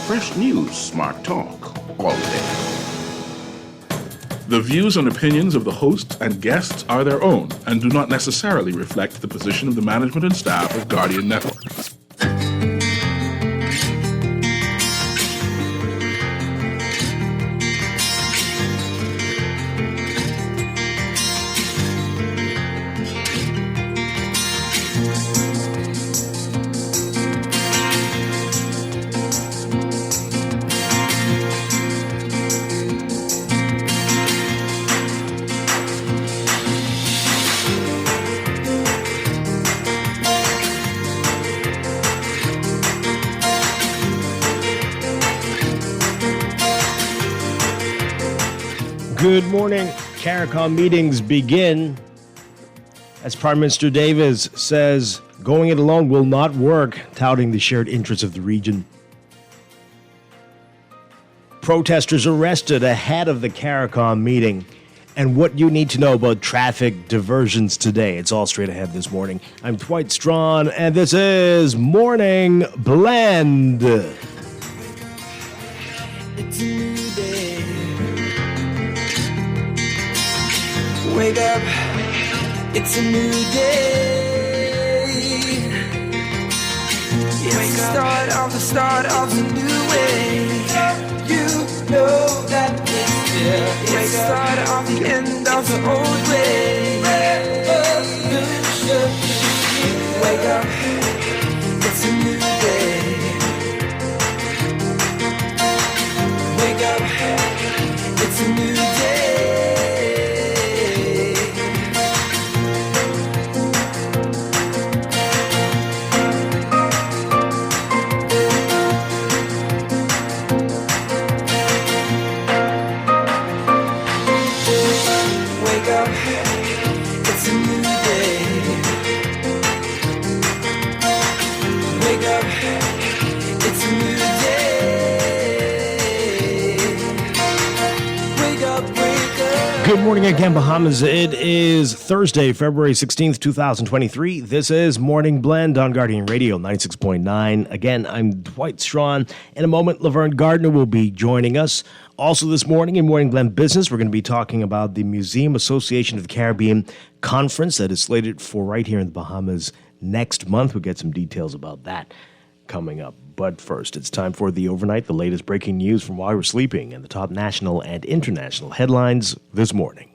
fresh news, smart talk, all day. The views and opinions of the hosts and guests are their own and do not necessarily reflect the position of the management and staff of Guardian Network. Good morning. CARICOM meetings begin as Prime Minister Davis says going it alone will not work, touting the shared interests of the region. Protesters arrested ahead of the CARICOM meeting. And what you need to know about traffic diversions today. It's all straight ahead this morning. I'm Dwight Strachan, and this is Morning Blend. It's a new day. Wake up, it's a new day. It's the start of a new way. You know that it's here. It's the start of the end of the old way. Revolution. Wake up, it's a new day. Wake up, it's a new day. Good morning again, Bahamas. It is Thursday, February 16th, 2023. This is Morning Blend on Guardian Radio 96.9. Again, I'm Dwight Strachan. In a moment, Laverne Gardner will be joining us. Also this morning in Morning Blend Business, we're going to be talking about the Museum Association of the Caribbean conference that is slated for right here in the Bahamas next month. We'll get some details about that coming up. But first, it's time for the overnight, the latest breaking news from while we're sleeping, and the top national and international headlines this morning.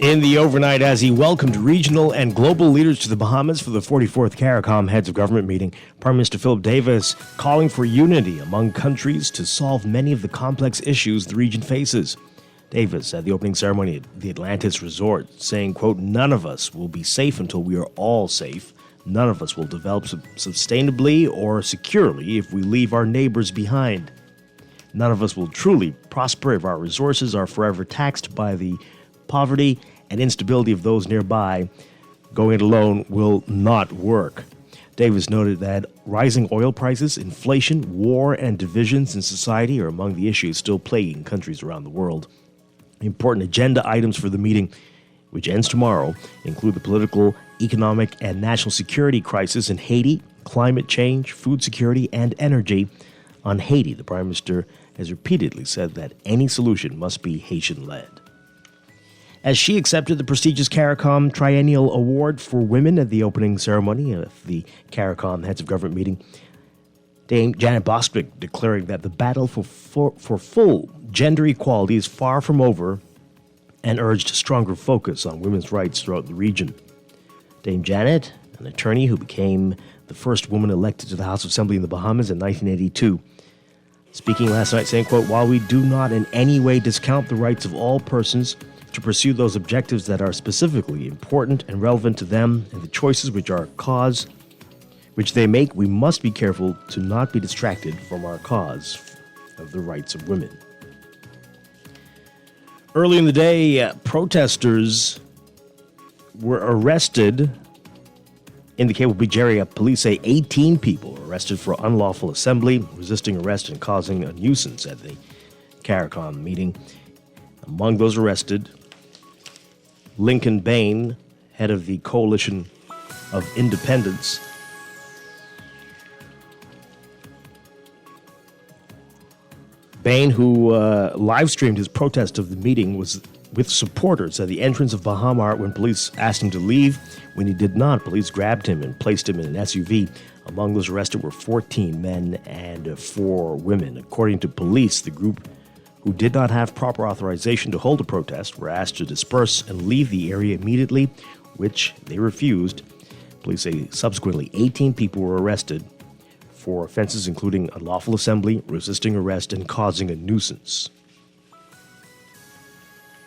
In the overnight, as he welcomed regional and global leaders to the Bahamas for the 44th CARICOM Heads of Government meeting, Prime Minister Philip Davis calling for unity among countries to solve many of the complex issues the region faces. Davis at the opening ceremony at the Atlantis Resort saying, quote, "None of us will be safe until we are all safe. None of us will develop sustainably or securely if we leave our neighbors behind. None of us will truly prosper if our resources are forever taxed by the poverty and instability of those nearby. Going it alone will not work." Davis noted that rising oil prices, inflation, war, and divisions in society are among the issues still plaguing countries around the world. Important agenda items for the meeting, which ends tomorrow, include the political, economic, and national security crisis in Haiti, climate change, food security, and energy. On Haiti, the Prime Minister has repeatedly said that any solution must be Haitian-led. As she accepted the prestigious CARICOM Triennial Award for Women at the opening ceremony of the CARICOM Heads of Government meeting, Dame Janet Bostwick declaring that the battle for full gender equality is far from over and urged stronger focus on women's rights throughout the region. Dame Janet, an attorney who became the first woman elected to the House of Assembly in the Bahamas in 1982, speaking last night saying, quote, "While we do not in any way discount the rights of all persons to pursue those objectives that are specifically important and relevant to them and the choices which which they make, we must be careful to not be distracted from our cause of the rights of women. Early in the day, protesters were arrested in the Cable Beach area. Police say 18 people were arrested for unlawful assembly, resisting arrest, and causing a nuisance at the CARICOM meeting. Among those arrested, Lincoln Bain, head of the Coalition of Independents. Bain, who live-streamed his protest of the meeting, was with supporters at the entrance of Bahamar when police asked him to leave. When he did not, police grabbed him and placed him in an SUV. Among those arrested were 14 men and 4 women. According to police, the group, who did not have proper authorization to hold a protest, were asked to disperse and leave the area immediately, which they refused. Police say subsequently 18 people were arrested for offenses including unlawful assembly, resisting arrest, and causing a nuisance.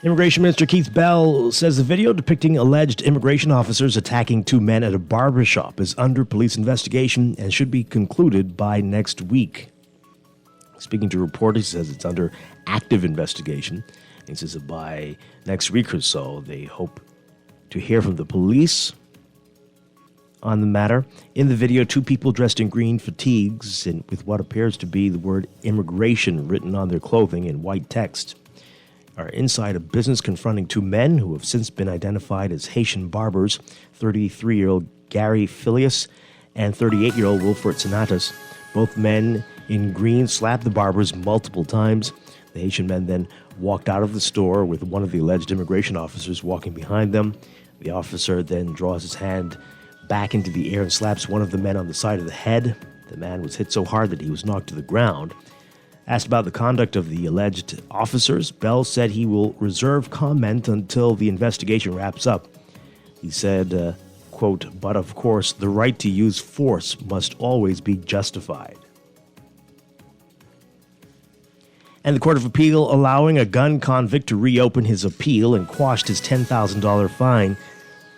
Immigration Minister Keith Bell says the video depicting alleged immigration officers attacking 2 men at a barbershop is under police investigation and should be concluded by next week. Speaking to reporters, he says it's under active investigation. He says that by next week or so, they hope to hear from the police on the matter. In the video, 2 people dressed in green fatigues and with what appears to be the word immigration written on their clothing in white text are inside a business confronting 2 men who have since been identified as Haitian barbers, 33-year-old Gary Filius and 38-year-old Wilfred Sinatus. Both men in green slapped the barbers multiple times. The Haitian men then walked out of the store with one of the alleged immigration officers walking behind them. The officer then draws his hand back into the air and slaps one of the men on the side of the head. The man was hit so hard that he was knocked to the ground. Asked about the conduct of the alleged officers, Bell said he will reserve comment until the investigation wraps up. He said, quote, "But of course, the right to use force must always be justified." And the Court of Appeal allowing a gun convict to reopen his appeal and quashed his $10,000 fine.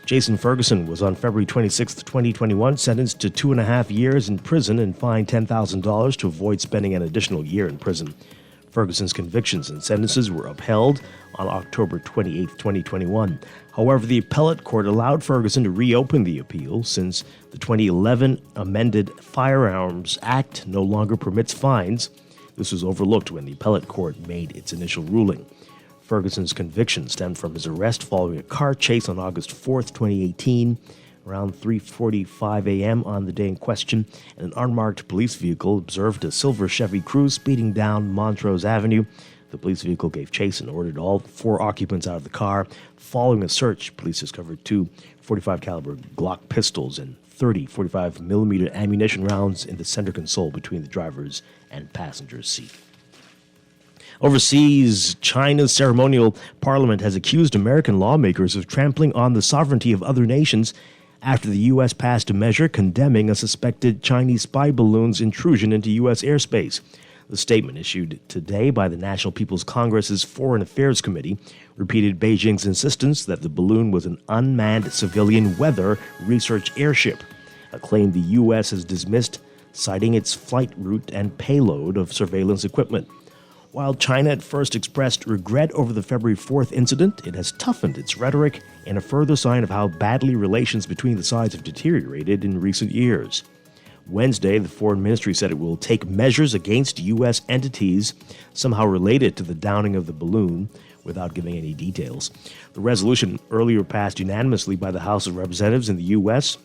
Jason Ferguson was on February 26, 2021, sentenced to 2.5 years in prison and fined $10,000 to avoid spending an additional year in prison. Ferguson's convictions and sentences were upheld on October 28, 2021. However, the appellate court allowed Ferguson to reopen the appeal since the 2011 amended Firearms Act no longer permits fines. This was overlooked when the appellate court made its initial ruling. Ferguson's conviction stemmed from his arrest following a car chase on August 4th, 2018. Around 3:45 a.m. on the day in question, an unmarked police vehicle observed a silver Chevy Cruze speeding down Montrose Avenue. The police vehicle gave chase and ordered all 4 occupants out of the car. Following a search, police discovered 2 .45 caliber Glock pistols and 30 45 millimeter ammunition rounds in the center console between the driver's and passenger's seat. Overseas, China's ceremonial parliament has accused American lawmakers of trampling on the sovereignty of other nations after the U.S. passed a measure condemning a suspected Chinese spy balloon's intrusion into U.S. airspace. The statement issued today by the National People's Congress's Foreign Affairs Committee repeated Beijing's insistence that the balloon was an unmanned civilian weather research airship, a claim the U.S. has dismissed, citing its flight route and payload of surveillance equipment. While China at first expressed regret over the February 4th incident, it has toughened its rhetoric in a further sign of how badly relations between the sides have deteriorated in recent years. Wednesday, the Foreign Ministry said it will take measures against U.S. entities somehow related to the downing of the balloon, without giving any details. The resolution, earlier passed unanimously by the House of Representatives in the U.S.,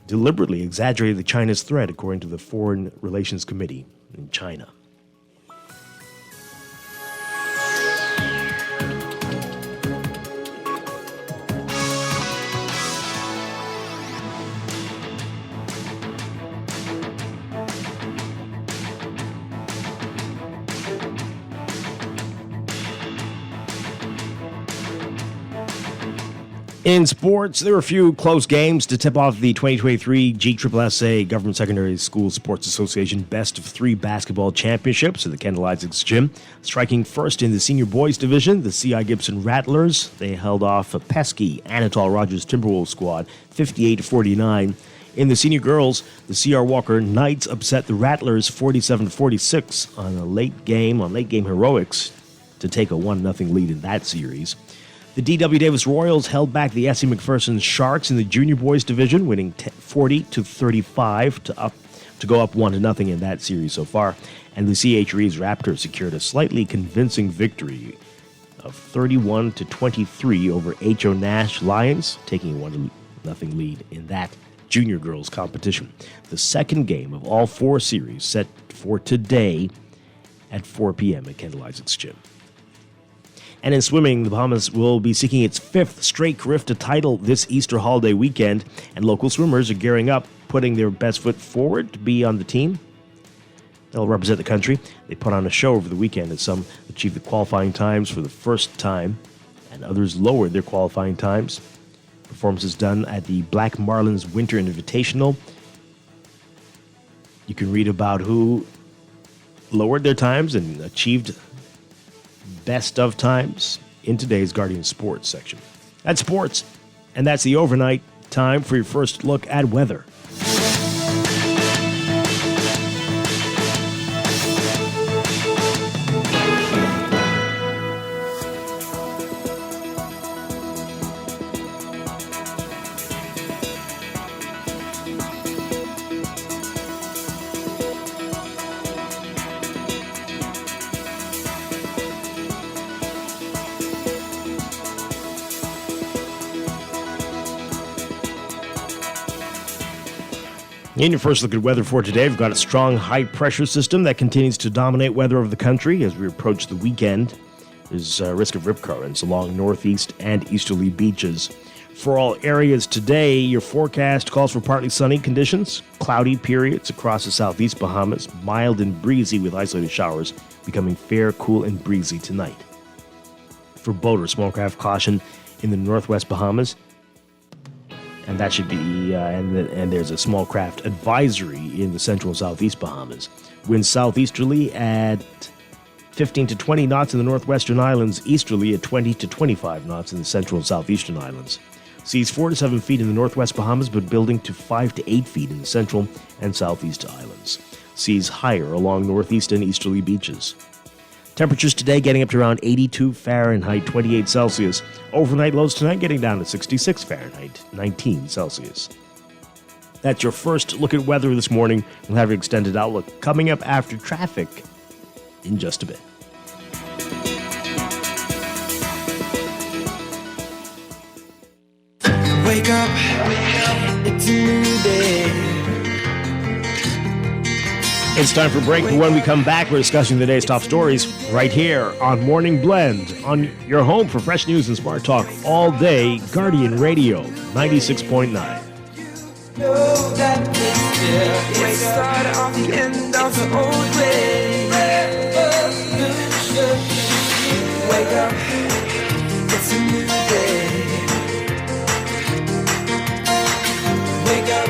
deliberately exaggerated China's threat, according to the Foreign Relations Committee in China. In sports, there were a few close games to tip off the 2023 GSSA Government Secondary School Sports Association Best of 3 Basketball Championships at the Kendall Isaacs Gym. Striking first in the senior boys division, the C.I. Gibson Rattlers. They held off a pesky Anatol Rogers Timberwolves squad 58-49. In the senior girls, the C.R. Walker Knights upset the Rattlers 47-46 on late game heroics to take a 1-0 lead in that series. The D.W. Davis Royals held back the S.C. McPherson Sharks in the junior boys division, winning 40-35 to go up 1-0 in that series so far. And the C.H. Reeves Raptors secured a slightly convincing victory of 31-23 over H.O. Nash Lions, taking a 1-0 lead in that junior girls competition. The second game of all four series set for today at 4 p.m. at Kendall Isaacs Gym. And in swimming, the Bahamas will be seeking its fifth straight Carifta title this Easter holiday weekend, and local swimmers are gearing up, putting their best foot forward to be on the team. They'll represent the country. They put on a show over the weekend as some achieved the qualifying times for the first time, and others lowered their qualifying times. Performances done at the Black Marlins Winter Invitational. You can read about who lowered their times and achieved best of times in today's Guardian Sports section. That's sports, and that's the overnight. Time for your first look at weather. In your first look at weather for today, we've got a strong high-pressure system that continues to dominate weather over the country as we approach the weekend. There's a risk of rip currents along northeast and easterly beaches. For all areas today, your forecast calls for partly sunny conditions, cloudy periods across the southeast Bahamas, mild and breezy with isolated showers, becoming fair, cool, and breezy tonight. For boat or small craft, caution in the northwest Bahamas. And that should be, and there's a small craft advisory in the central and southeast Bahamas. Winds southeasterly at 15 to 20 knots in the northwestern islands, easterly at 20 to 25 knots in the central and southeastern islands. Seas 4 to 7 feet in the northwest Bahamas, but building to 5 to 8 feet in the central and southeast islands. Seas higher along northeast and easterly beaches. Temperatures today getting up to around 82 Fahrenheit, 28 Celsius. Overnight lows tonight getting down to 66 Fahrenheit, 19 Celsius. That's your first look at weather this morning. We'll have your extended outlook coming up after traffic in just a bit. Wake up, it's a new day. It's time for a break, but when we come back, we're discussing the day's top stories right here on Morning Blend, on your home for fresh news and smart talk all day, Guardian Radio 96.9. Know that it's the start of the end of the old way. Wake up, it's a new day. Wake up,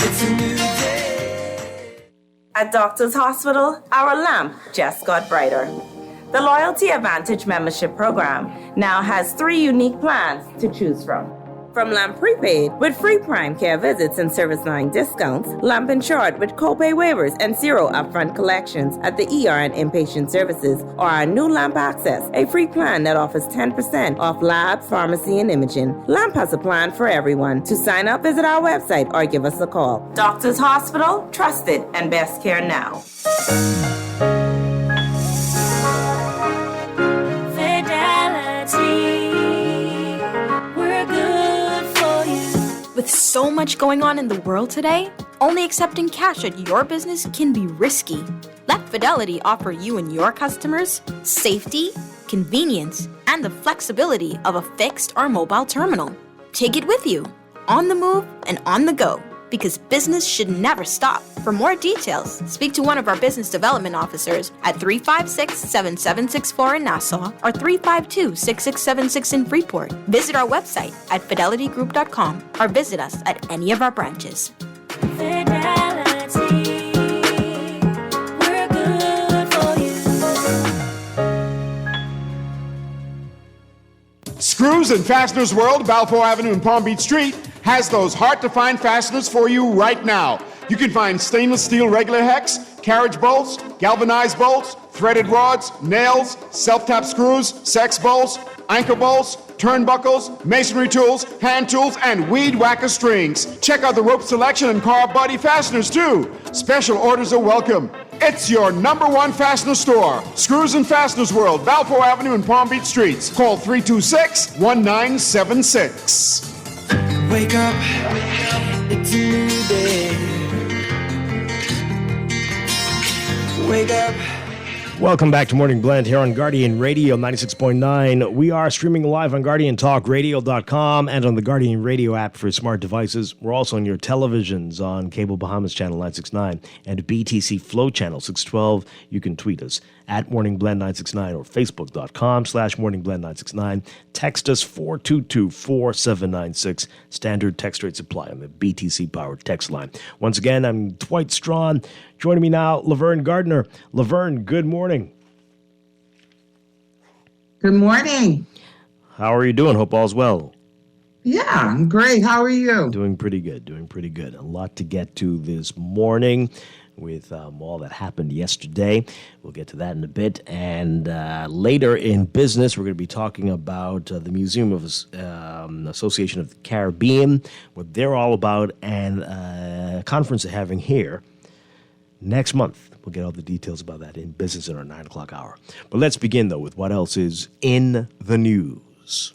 it's a new day. At Doctors Hospital, our lamp just got brighter. The Loyalty Advantage membership program now has 3 unique plans to choose from. From Lamp Prepaid with free prime care visits and service line discounts, Lamp Insured with copay waivers and 0 upfront collections at the ER and inpatient services, or our new Lamp Access, a free plan that offers 10% off labs, pharmacy, and imaging. Lamp has a plan for everyone. To sign up, visit our website or give us a call. Doctors Hospital, trusted and best care now. With so much going on in the world today, only accepting cash at your business can be risky. Let Fidelity offer you and your customers safety, convenience, and the flexibility of a fixed or mobile terminal. Take it with you, on the move and on the go, because business should never stop. For more details, speak to one of our business development officers at 356-7764 in Nassau or 352-6676 in Freeport. Visit our website at fidelitygroup.com or visit us at any of our branches. Fidelity, we're good for you. Screws and Fasteners World, Balfour Avenue and Palm Beach Street. has those hard-to-find fasteners for you right now. You can find stainless steel regular hex, carriage bolts, galvanized bolts, threaded rods, nails, self-tap screws, sex bolts, anchor bolts, turnbuckles, masonry tools, hand tools, and weed whacker strings. Check out the rope selection and car body fasteners, too. Special orders are welcome. It's your #1 fastener store. Screws and Fasteners World, Balfour Avenue and Palm Beach Streets. Call 326-1976. Wake up, it's a new day. Wake up. Welcome back to Morning Blend here on Guardian Radio 96.9. We are streaming live on GuardianTalkRadio.com and on the Guardian Radio app for smart devices. We're also on your televisions on Cable Bahamas Channel 969 and BTC Flow Channel 612. You can tweet us at MorningBlend969 or Facebook.com/MorningBlend969. Text us 422-4796. Standard text rates apply on the BTC powered text line. Once again, I'm Dwight Strachan. Joining me now, Laverne Gardner. Laverne, good morning. Good morning. How are you doing? Hope all's well. Yeah, I'm great. How are you? Doing pretty good. A lot to get to this morning with all that happened yesterday. We'll get to that in a bit. And later in business, we're going to be talking about the Museum of Association of the Caribbean, what they're all about, and a conference they're having here next month. We'll get all the details about that in business in our 9 o'clock hour. But let's begin, though, with what else is in the news.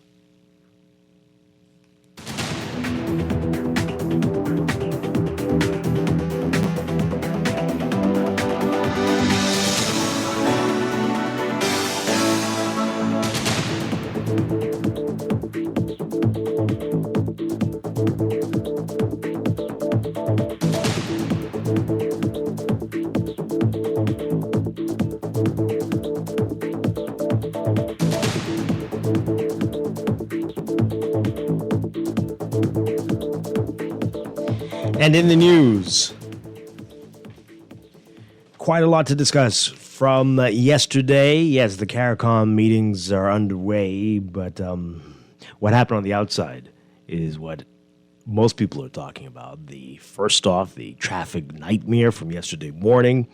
And in the news, quite a lot to discuss from yesterday. Yes, the CARICOM meetings are underway, but what happened on the outside is what most people are talking about. First off, the traffic nightmare from yesterday morning,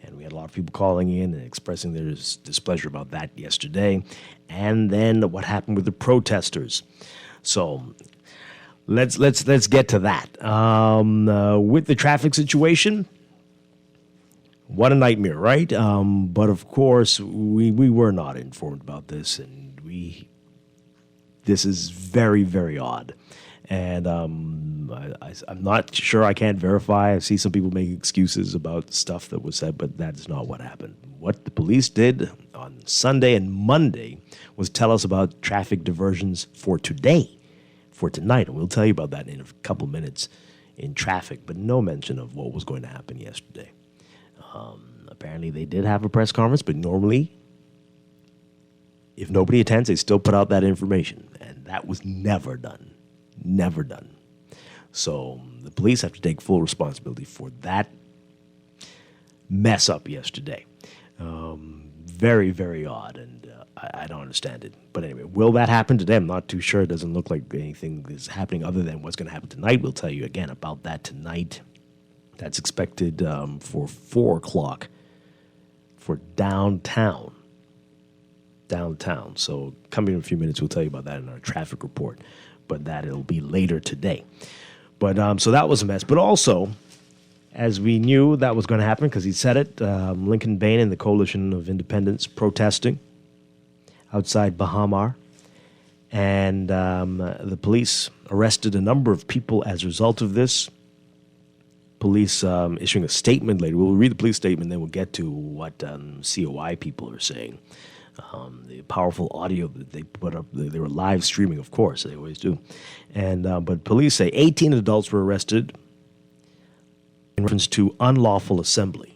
and we had a lot of people calling in and expressing their displeasure about that yesterday. And then what happened with the protesters. So Let's get to that. With the traffic situation, what a nightmare, right? But of course, we were not informed about this, and this is very, very odd. And I'm not sure. I can't verify. I see some people make excuses about stuff that was said, but that's not what happened. What the police did on Sunday and Monday was tell us about traffic diversions for today. For tonight, and we'll tell you about that in a couple minutes in traffic, but no mention of what was going to happen yesterday. Apparently, they did have a press conference, but normally, if nobody attends, they still put out that information, and that was never done. Never done. So the police have to take full responsibility for that mess up yesterday. Very, very odd, and I don't understand it. But anyway, will that happen today? I'm not too sure. It doesn't look like anything is happening other than what's going to happen tonight. We'll tell you again about that tonight. That's expected for 4 o'clock for downtown. So coming in a few minutes, we'll tell you about that in our traffic report. But it'll be later today. But so that was a mess. But also, as we knew that was going to happen because he said it, Lincoln Bain and the Coalition of Independents protesting outside Bahamar, and the police arrested a number of people as a result of this. Police issuing a statement later. We'll read the police statement, then we'll get to what COI people are saying. The powerful audio that they put up, they were live streaming, of course, they always do. And but police say 18 adults were arrested in reference to unlawful assembly.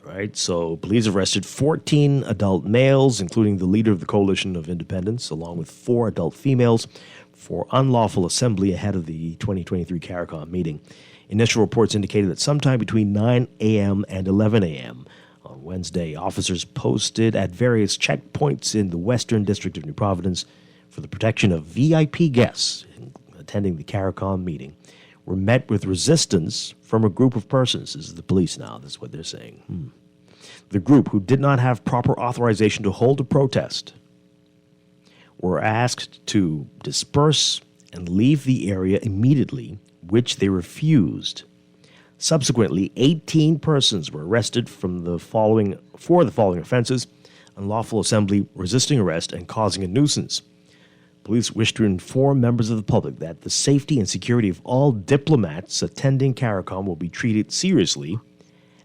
Right, so police arrested 14 adult males, including the leader of the Coalition of Independents, along with 4 adult females, for unlawful assembly ahead of the 2023 CARICOM meeting. Initial reports indicated that sometime between 9 a.m. and 11 a.m. on Wednesday, officers posted at various checkpoints in the Western District of New Providence for the protection of VIP guests, attending the CARICOM meeting were met with resistance from a group of persons. This is the police now. That's what they're saying. The group, who did not have proper authorization to hold a protest, were asked to disperse and leave the area immediately, which they refused. Subsequently, 18 persons were arrested for the following offenses: unlawful assembly, resisting arrest, and causing a nuisance. Police wish to inform members of the public that the safety and security of all diplomats attending CARICOM will be treated seriously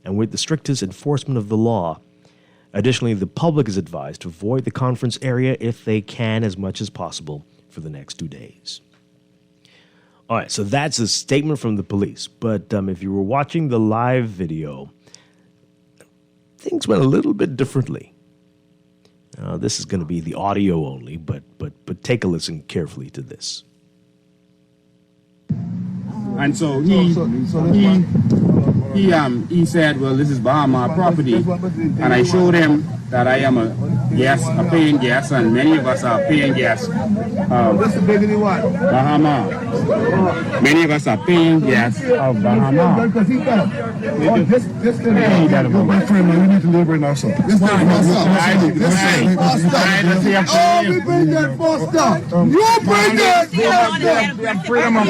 and with the strictest enforcement of the law. Additionally, the public is advised to avoid the conference area if they can as much as possible for the next 2 days. All right, so that's a statement from the police. But if you were watching the live video, things went a little bit differently. This is going to be the audio only, but take a listen carefully to this. And so he said, well, this is Bahama property. And I showed him that I am a paying guest, and many of us are paying guests. Bahama. Many of us are paying guests of Bahama. My friend, we need to liberate ourselves. We bring that Foster. You bring that freedom of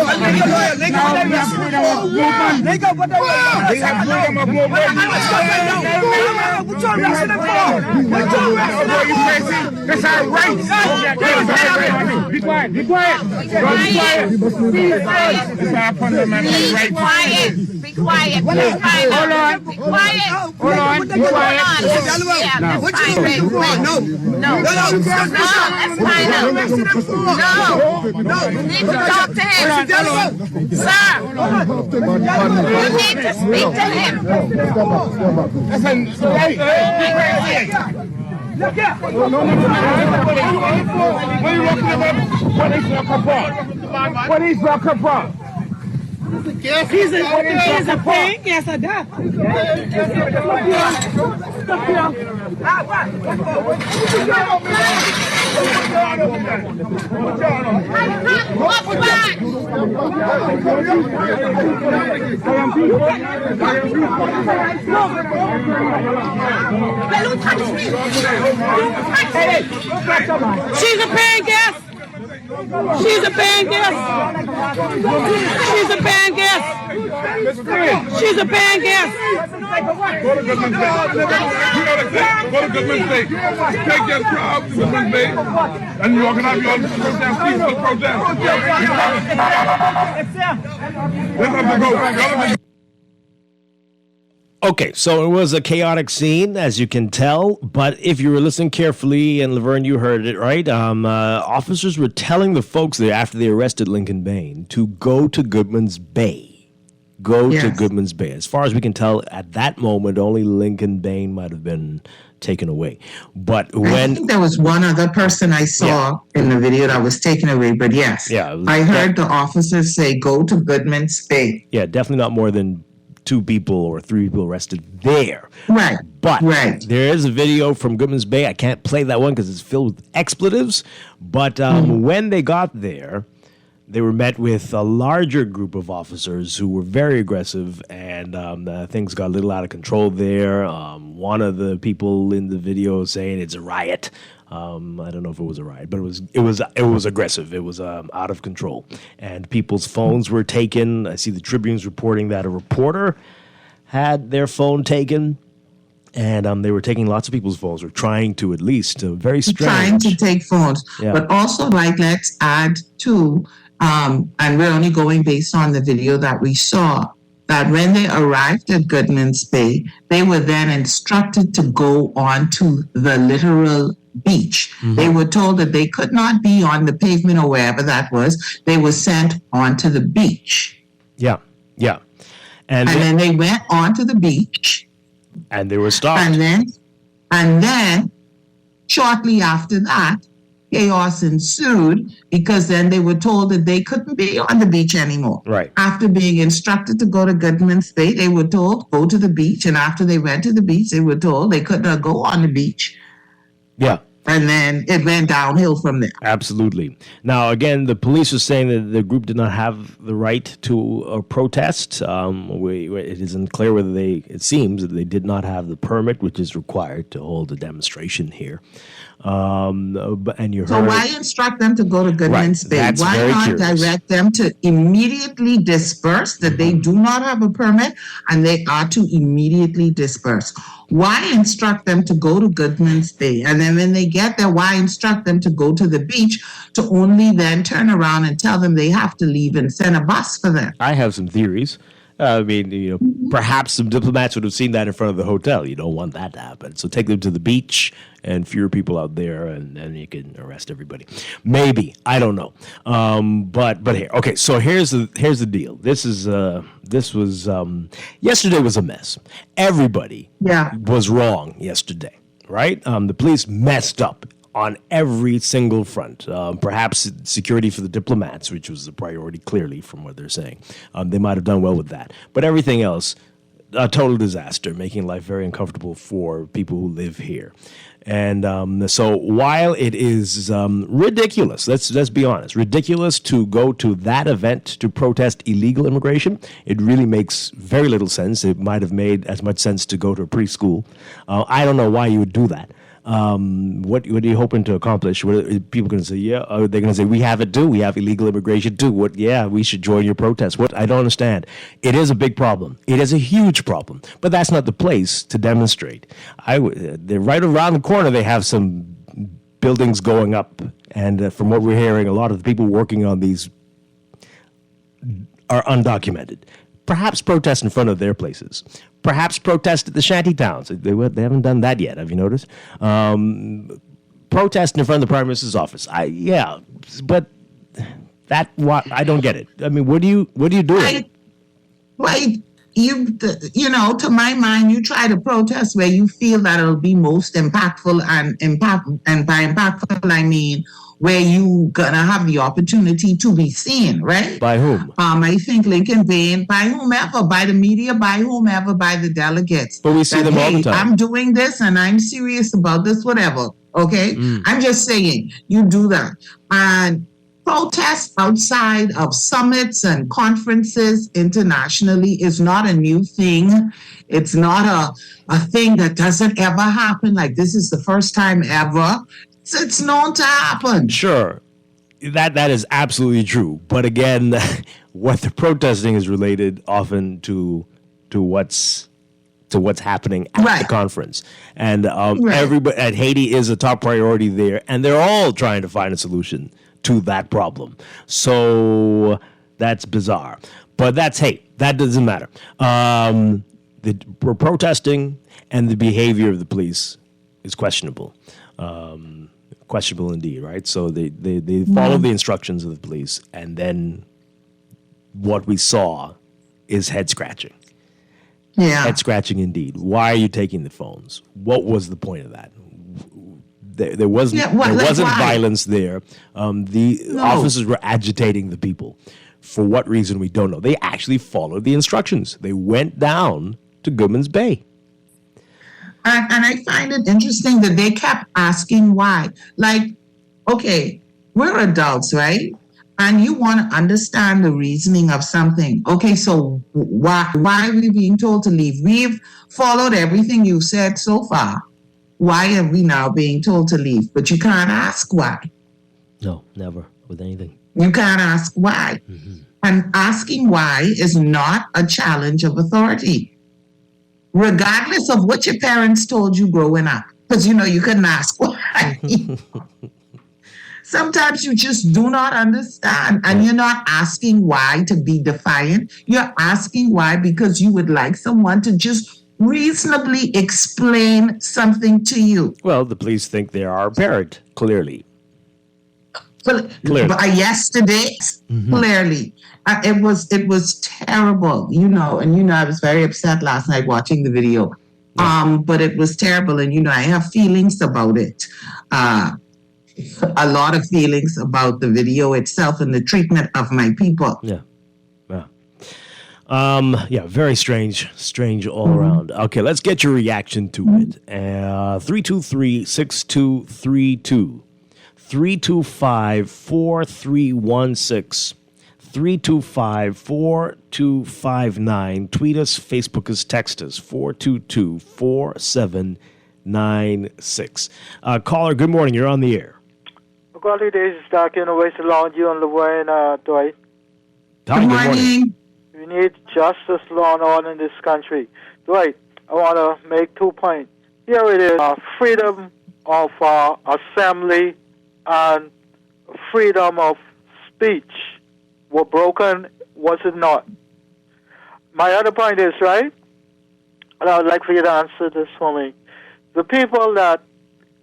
that's our right. Be quiet. Be quiet. It's our fundamental right. Be quiet. Hold on. Be quiet. Hold on. Be quiet. No. That's fine. No. You need to talk to him. Sir. You need to speak to him. Look here. What are you looking about? What is your company? He's a paying guest of that. She's a paying guest. She's a paying guest. She's a paying guest. She's a paying guest. Go to Goodman's Bay. Go to Goodman's Bay. Take your crowd to Goodman's Bay, and you organize your protest, peaceful protest. Let's have to go. Okay, so it was a chaotic scene, as you can tell. But if you were listening carefully, and Laverne, you heard it, right? Officers were telling the folks there after they arrested Lincoln Bain to go to Goodman's Bay. To Goodman's Bay. As far as we can tell, at that moment, only Lincoln Bain might have been taken away. But I think there was one other person I saw in the video that was taken away. But yes, I heard the officers say, go to Goodman's Bay. Yeah, definitely not more than 2 people or 3 people arrested there. Right. But there is a video from Goodman's Bay. I can't play that one because it's filled with expletives. But when they got there, they were met with a larger group of officers who were very aggressive, and things got a little out of control there. One of the people in the video saying it's a riot. I don't know if it was a riot, but it was aggressive. It was out of control, and people's phones were taken. I see the Tribune's reporting that a reporter had their phone taken, and they were taking lots of people's phones, or trying to at least. Very strange. Trying to take phones, but also, like, let's add to, and we're only going based on the video that we saw, that when they arrived at Goodman's Bay, they were then instructed to go on to the literal beach. Mm-hmm. They were told that they could not be on the pavement or wherever that was. They were sent onto the beach. Yeah. And then they went onto the beach. And they were stopped. And then shortly after that, chaos ensued, because then they were told that they couldn't be on the beach anymore. Right. After being instructed to go to Goodman's Bay, they were told, go to the beach. And after they went to the beach, they were told they could not go on the beach. Yeah. And then it went downhill from there. Absolutely. Now, again, the police are saying that the group did not have the right to protest. It isn't clear whether it seems that they did not have the permit, which is required to hold a demonstration here. And you heard. So why instruct them to go to Goodman's Bay? That's Why very not curious. direct them to immediately disperse, that they do not have a permit and they are to immediately disperse? Why instruct them to go to Goodman's Bay? And then when they get there, why instruct them to go to the beach to only then turn around and tell them they have to leave and send a bus for them? I have some theories. I mean, perhaps some diplomats would have seen that in front of the hotel. You don't want that to happen. So take them to the beach and fewer people out there, and then you can arrest everybody. Maybe. I don't know. But here. Okay, so here's the deal. Yesterday was a mess. Everybody was wrong yesterday, right? The police messed up on every single front. Perhaps security for the diplomats, which was the priority, clearly, from what they're saying. They might have done well with that. But everything else, a total disaster, making life very uncomfortable for people who live here. And so while it is ridiculous, let's be honest, ridiculous to go to that event to protest illegal immigration, it really makes very little sense. It might have made as much sense to go to a preschool. I don't know why you would do that. What are you hoping to accomplish? What are people going to say? Yeah, are they going to say we have it too? We have illegal immigration too. What? Yeah, we should join your protest. What? I don't understand. It is a big problem. It is a huge problem. But that's not the place to demonstrate. They're right around the corner. They have some buildings going up, and from what we're hearing, a lot of the people working on these are undocumented. Perhaps protest in front of their places. Perhaps protest at the shanty towns. They haven't done that yet. Have you noticed? Protest in front of the Prime Minister's office. But I don't get it. I mean, what are you doing? To my mind, you try to protest where you feel that it'll be most impactful, and by impactful I mean where you gonna have the opportunity to be seen, right? By whom? I think Lincoln Bain, by whomever, by the media, by whomever, by the delegates. But we see them all the time. I'm doing this and I'm serious about this, whatever. Okay? I'm just saying, you do that. And protest outside of summits and conferences internationally is not a new thing. It's not a thing that doesn't ever happen. Like this is the first time ever. It's known to happen. Sure. That is absolutely true. But again, what the protesting is related often to what's happening at the conference. And everybody at Haiti is a top priority there, and they're all trying to find a solution to that problem. So that's bizarre. But that doesn't matter. We're protesting, and the behavior of the police is questionable. Questionable indeed, right? So they followed the instructions of the police, and then what we saw is head scratching. Yeah. Head scratching indeed. Why are you taking the phones? What was the point of that? There wasn't violence there. The officers were agitating the people. For what reason, we don't know. They actually followed the instructions. They went down to Goodman's Bay. And I find it interesting that they kept asking why. Like, okay, we're adults, right? And you want to understand the reasoning of something. Okay, so why are we being told to leave? We've followed everything you said so far. Why are we now being told to leave? But you can't ask why. No, never with anything. You can't ask why. Mm-hmm. And asking why is not a challenge of authority, regardless of what your parents told you growing up. Because, you couldn't ask why. Sometimes you just do not understand, and you're not asking why to be defiant. You're asking why because you would like someone to just reasonably explain something to you. Well, the police think they are our parent, clearly. Yesterday, clearly. It was terrible, and I was very upset last night watching the video. But it was terrible, and I have feelings about it. A lot of feelings about the video itself and the treatment of my people. Yeah. Yeah, very strange all around. Okay, let's get your reaction to it. 323-6232, 325-4316, 325-4259. Tweet us, Facebook us, text us, 422-4796. Caller, good morning. You're on the air. Quality days is Strachan, always along you on the way, Dwight. Good morning. We need justice, law, and order in this country. Dwight, I want to make 2 points. Here it is. Freedom of assembly and freedom of speech were broken, was it not? My other point is, right, and I would like for you to answer this for me. The people that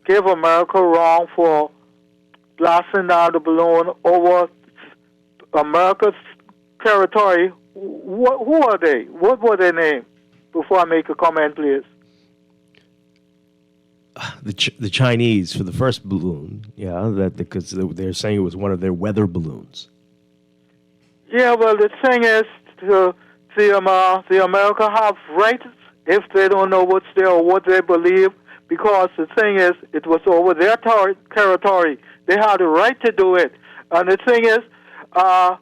gave America wrong for blasting down the balloon over America's territory, who are they? What were their names? Before I make a comment, please. The Chinese for the first balloon, because they're saying it was one of their weather balloons. Yeah, well, the thing is, the America have rights if they don't know what's there or what they believe, because the thing is, it was over their territory. They had the right to do it. And the thing is, the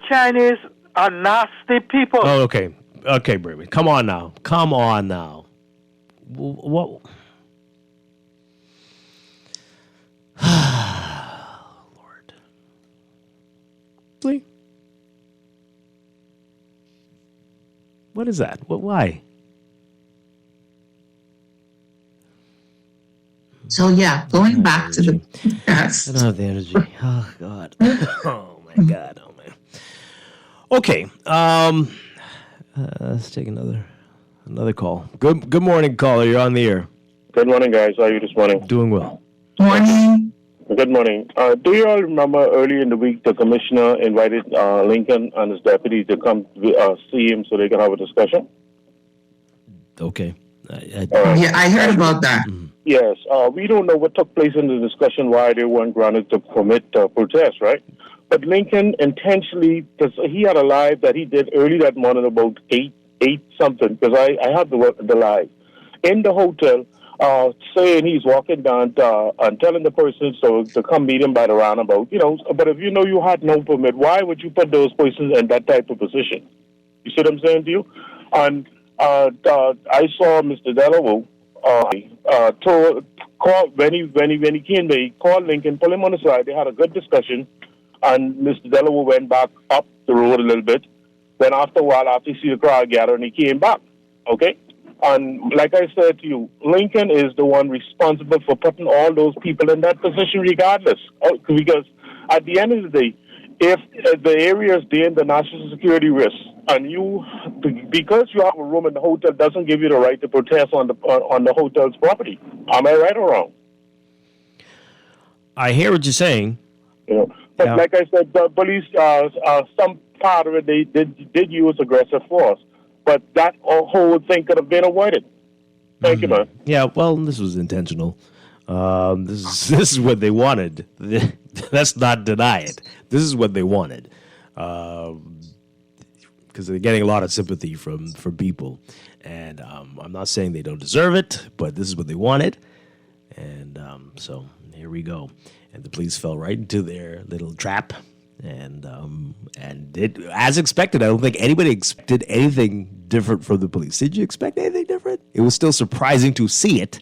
Chinese are nasty people. Oh, okay. Okay, Brady. Come on now. What? Lord. Please. What is that? Why? So yeah, going back to the yes. I don't have the energy. Oh God. Oh my God. Oh man. Okay. Let's take another call. Good morning, caller. You're on the air. Good morning, guys. How are you this morning? Doing well. Morning. Good morning. Do you all remember early in the week the commissioner invited Lincoln and his deputy to come see him so they can have a discussion? Okay. Yeah, I heard about that. Yes. We don't know what took place in the discussion, why they weren't granted to permit protest, right? But Lincoln intentionally, because he had a live that he did early that morning about 8 something, because I have the live, in the hotel, saying he's walking down and telling the person to come meet him by the roundabout, but if you know you had no permit, why would you put those persons in that type of position? You see what I'm saying to you? And I saw Mr. Delaware when he came there, he called Lincoln, pulled him on the side. They had a good discussion, and Mr. Delaware went back up the road a little bit. Then after a while, after he see the crowd gather, and he came back. Okay, and like I said to you, Lincoln is the one responsible for putting all those people in that position, regardless. Because at the end of the day, if the area is there in the national security risk, and because you have a room in the hotel, doesn't give you the right to protest on the hotel's property. Am I right or wrong? I hear what you're saying. But like I said, the police, some part of it, they did use aggressive force, but that whole thing could have been avoided. Thank you, man. Yeah, well, this was intentional. This is what they wanted. Let's not deny it. This is what they wanted. Because they're getting a lot of sympathy from people. And I'm not saying they don't deserve it, but this is what they wanted. And so here we go. And the police fell right into their little trap. And it, as expected, I don't think anybody expected anything different from the police. Did you expect anything different? It was still surprising to see it.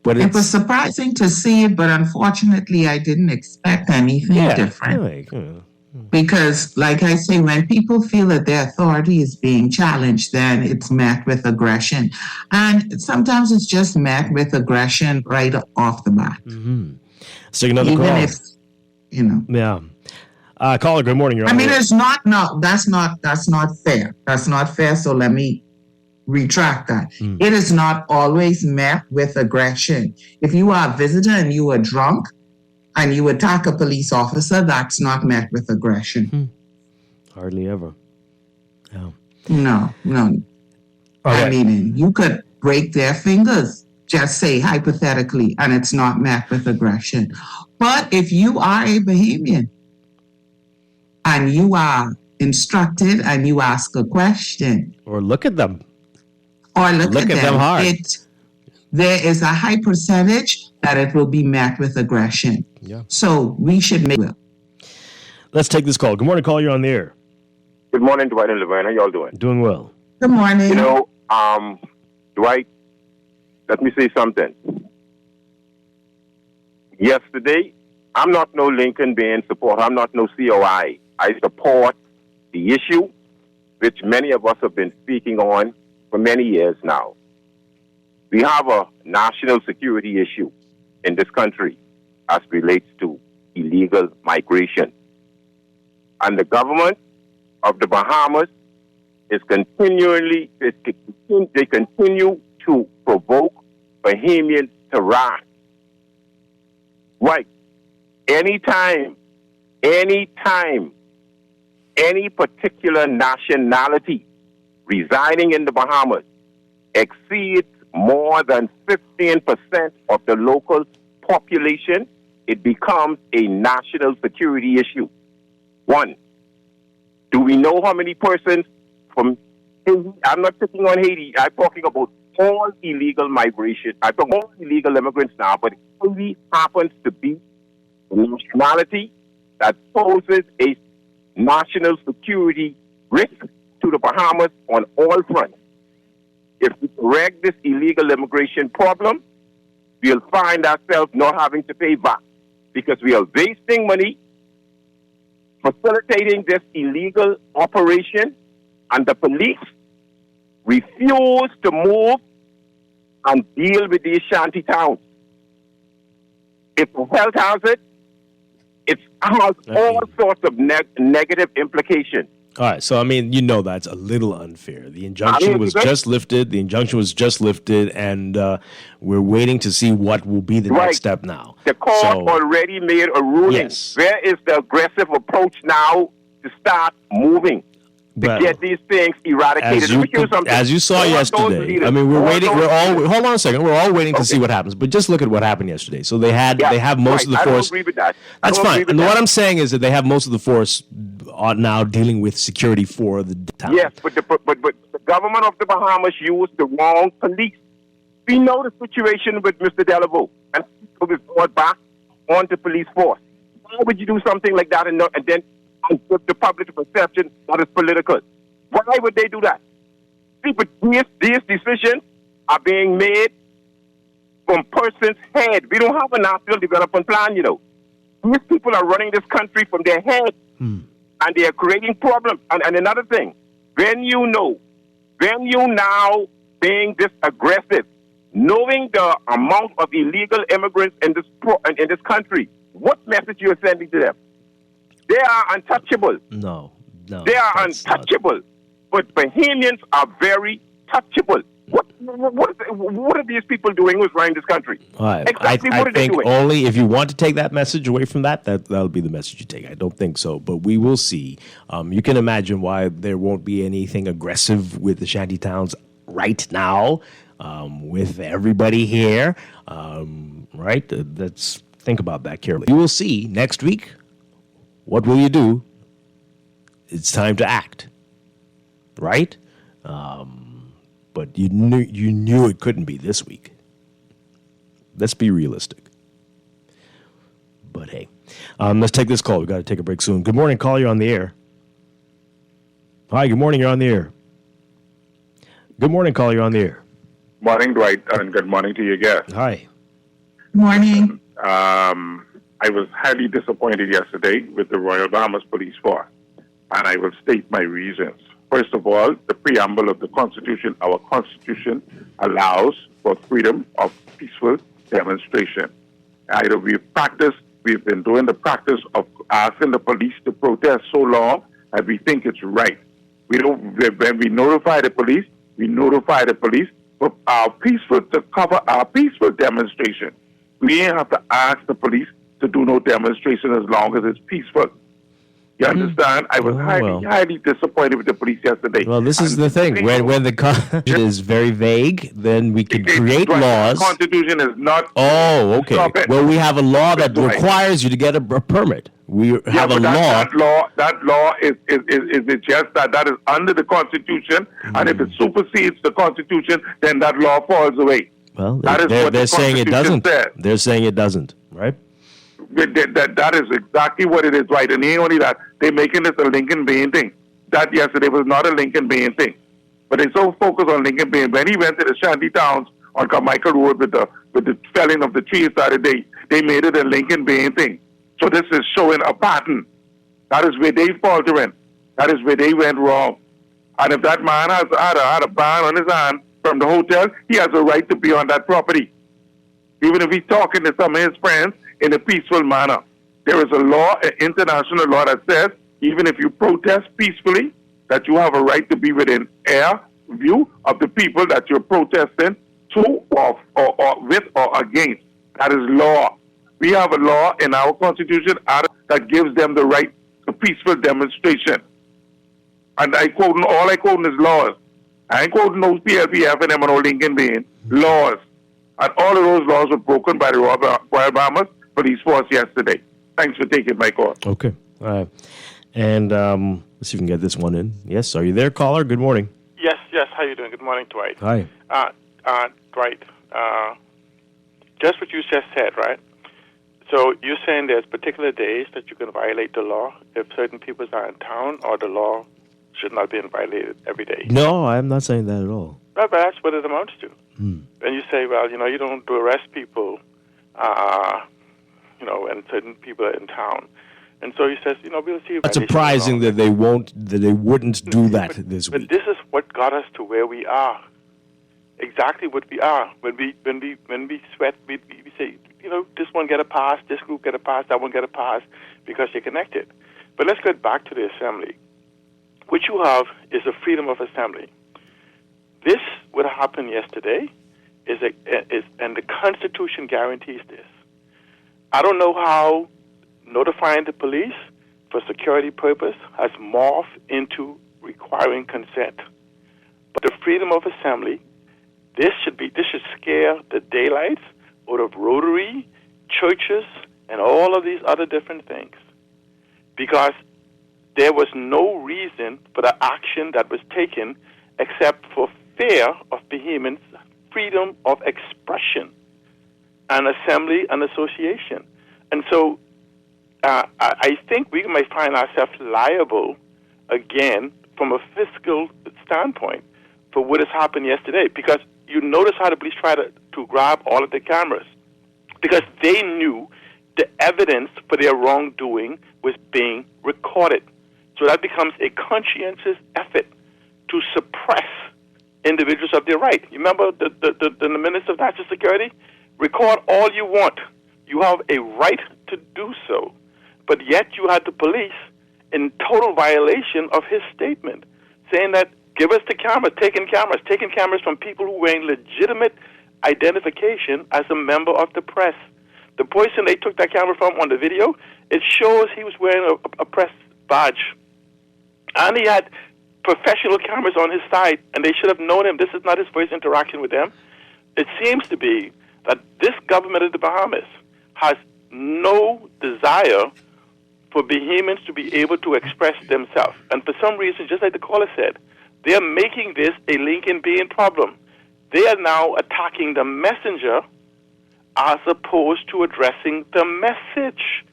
But it was surprising to see it, but unfortunately, I didn't expect anything different. Because, like I say, when people feel that their authority is being challenged, then it's met with aggression. And sometimes it's just met with aggression right off the bat. Mm-hmm. Let's take another call. Even if, Yeah. Caller, good morning. that's not fair. That's not fair, so let me retract that. It is not always met with aggression. If you are a visitor and you are drunk and you attack a police officer, that's not met with aggression. Hardly ever. No. Okay. I mean, you could break their fingers, just say hypothetically, and it's not met with aggression. But if you are a Bahamian and you are instructed and you ask a question. Or look at them. Or look at them hard. There is a high percentage that it will be met with aggression. Yeah. So we should make it. Let's take this call. Good morning, call. You're on the air. Good morning, Dwight and Laverne. How y'all doing? Doing well. Good morning. You know, Dwight, let me say something. Yesterday, I'm not no Lincoln Bain supporter. I'm not no COI. I support the issue, which many of us have been speaking on for many years now. We have a national security issue in this country as relates to illegal migration. And the government of the Bahamas is they continue to provoke Bahamians to wrath. Right. Anytime any particular nationality residing in the Bahamas exceeds more than 15% of the local population, it becomes a national security issue. One, do we know how many persons from Haiti? I'm not picking on Haiti. I'm talking about all illegal migration. I'm talking about all illegal immigrants now, but Haiti happens to be a nationality that poses a national security risk to the Bahamas on all fronts. If we correct this illegal immigration problem, we'll find ourselves not having to pay VAT because we are wasting money facilitating this illegal operation, and the police refuse to move and deal with these shanty towns. It's a health hazard. It has all sorts of negative implications. All right, so I mean, that's a little unfair. The injunction was just lifted. And we're waiting to see what will be the next step now. The court already made a ruling. Yes. Where is the aggressive approach now to start moving to get these things eradicated? As you saw yesterday, I mean, we're waiting. Hold on a second. We're all waiting to see what happens. But just look at what happened yesterday. So they have most of the force. I don't agree with that. That's fine. And what I'm saying is that they have most of the force now dealing with security for the town. Yes, but the government of the Bahamas used the wrong police. We know the situation with Mr. Delavo, and he was brought back onto police force. Why would you do something like that and then give the public perception that it's political? Why would they do that? See, but these decisions are being made from person's head. We don't have a national development plan, These people are running this country from their head. And they are creating problems. And another thing, when you now being this aggressive, knowing the amount of illegal immigrants in this country, what message you are sending to them? They are untouchable. No. They are untouchable. But Bahamians are very touchable. What are these people doing who's running this country? Exactly what are they doing? Only if you want to take that message away from that'll be the message you take. I don't think so, but we will see. You can imagine why there won't be anything aggressive with the shanty towns right now, with everybody here, right? Let's think about that carefully. You will see next week. What will you do? It's time to act, right? But you knew it couldn't be this week. Let's be realistic. But hey, let's take this call. We've got to take a break soon. Good morning, call. You're on the air. Hi, good morning. You're on the air. Good morning, call. You're on the air. Morning, Dwight, and good morning to your guest. Hi. Morning. I was highly disappointed yesterday with the Royal Bahamas Police Force, and I will state my reasons. First of all, the preamble of the Constitution, our Constitution allows for freedom of peaceful demonstration. We've been doing the practice of asking the police to protest so long that we think it's right. When we notify the police, for to cover our peaceful demonstration. We ain't have to ask the police to do no demonstration as long as it's peaceful. You understand? I was highly disappointed with the police yesterday. Well, this is the thing. When the Constitution is very vague, then we can create laws. The Constitution is not. Oh, okay. Well, we have a law that requires you to get a permit. We have a law. That law is just that is under the Constitution, and if it supersedes the Constitution, then that law falls away. Well, they're saying it doesn't. They're saying it doesn't, right? That is exactly what it is, right? And ain't only that, they're making this a Lincoln Bain thing. That yesterday was not a Lincoln Bain thing. But they so focused on Lincoln Bain. When he went to the shanty towns on Carmichael Road with the felling of the trees Saturday, they made it a Lincoln Bain thing. So this is showing a pattern. That is where they faltering. That is where they went wrong. And if that man had a ban on his hand from the hotel, he has a right to be on that property. Even if he's talking to some of his friends in a peaceful manner. There is a law, an international law that says even if you protest peacefully, that you have a right to be within air view of the people that you're protesting to or with or against. That is law. We have a law in our Constitution that gives them the right to peaceful demonstration. And all I quoting is laws. I ain't quoting no PLPF and them and no Lincoln Bain. Laws. And all of those laws were broken by the Royal Bahamas Police Force yesterday. Thanks for taking my call. Okay. All right. And let's see if we can get this one in. Yes, are you there, caller? Good morning. Yes. How you doing? Good morning, Dwight. Hi. Dwight, just what you just said, right? So you're saying there's particular days that you can violate the law if certain people are in town, or the law should not be violated every day? No, I'm not saying that at all. Right, but that's what it amounts to. And you say, well, you don't arrest people, and certain people are in town. And so he says, we'll see. It's surprising that they wouldn't do that this week. But this is what got us to where we are. Exactly what we are. When we sweat, we say, this one get a pass, this group get a pass, that one get a pass, because you're connected. But let's get back to the assembly. What you have is a freedom of assembly. This, what happened yesterday, and the Constitution guarantees this. I don't know how notifying the police for security purpose has morphed into requiring consent. But the freedom of assembly, this should scare the daylights out of Rotary, churches, and all of these other different things. Because there was no reason for the action that was taken except for fear of vehement freedom of expression and assembly and association. And so I think we might find ourselves liable again from a fiscal standpoint for what has happened yesterday, because you notice how the police tried to grab all of the cameras, because they knew the evidence for their wrongdoing was being recorded. So that becomes a conscientious effort to suppress individuals of their right. You remember the Minister of National Security? Record all you want. You have a right to do so. But yet you had the police in total violation of his statement, saying that give us the cameras, taking cameras from people who were in legitimate identification as a member of the press. The person they took that camera from on the video, it shows he was wearing a press badge. And he had professional cameras on his side, and they should have known him. This is not his first interaction with them. It seems to be that this government of the Bahamas has no desire for Bahamians to be able to express themselves. And for some reason, just like the caller said, they are making this a Lincoln Bain problem. They are now attacking the messenger as opposed to addressing the message.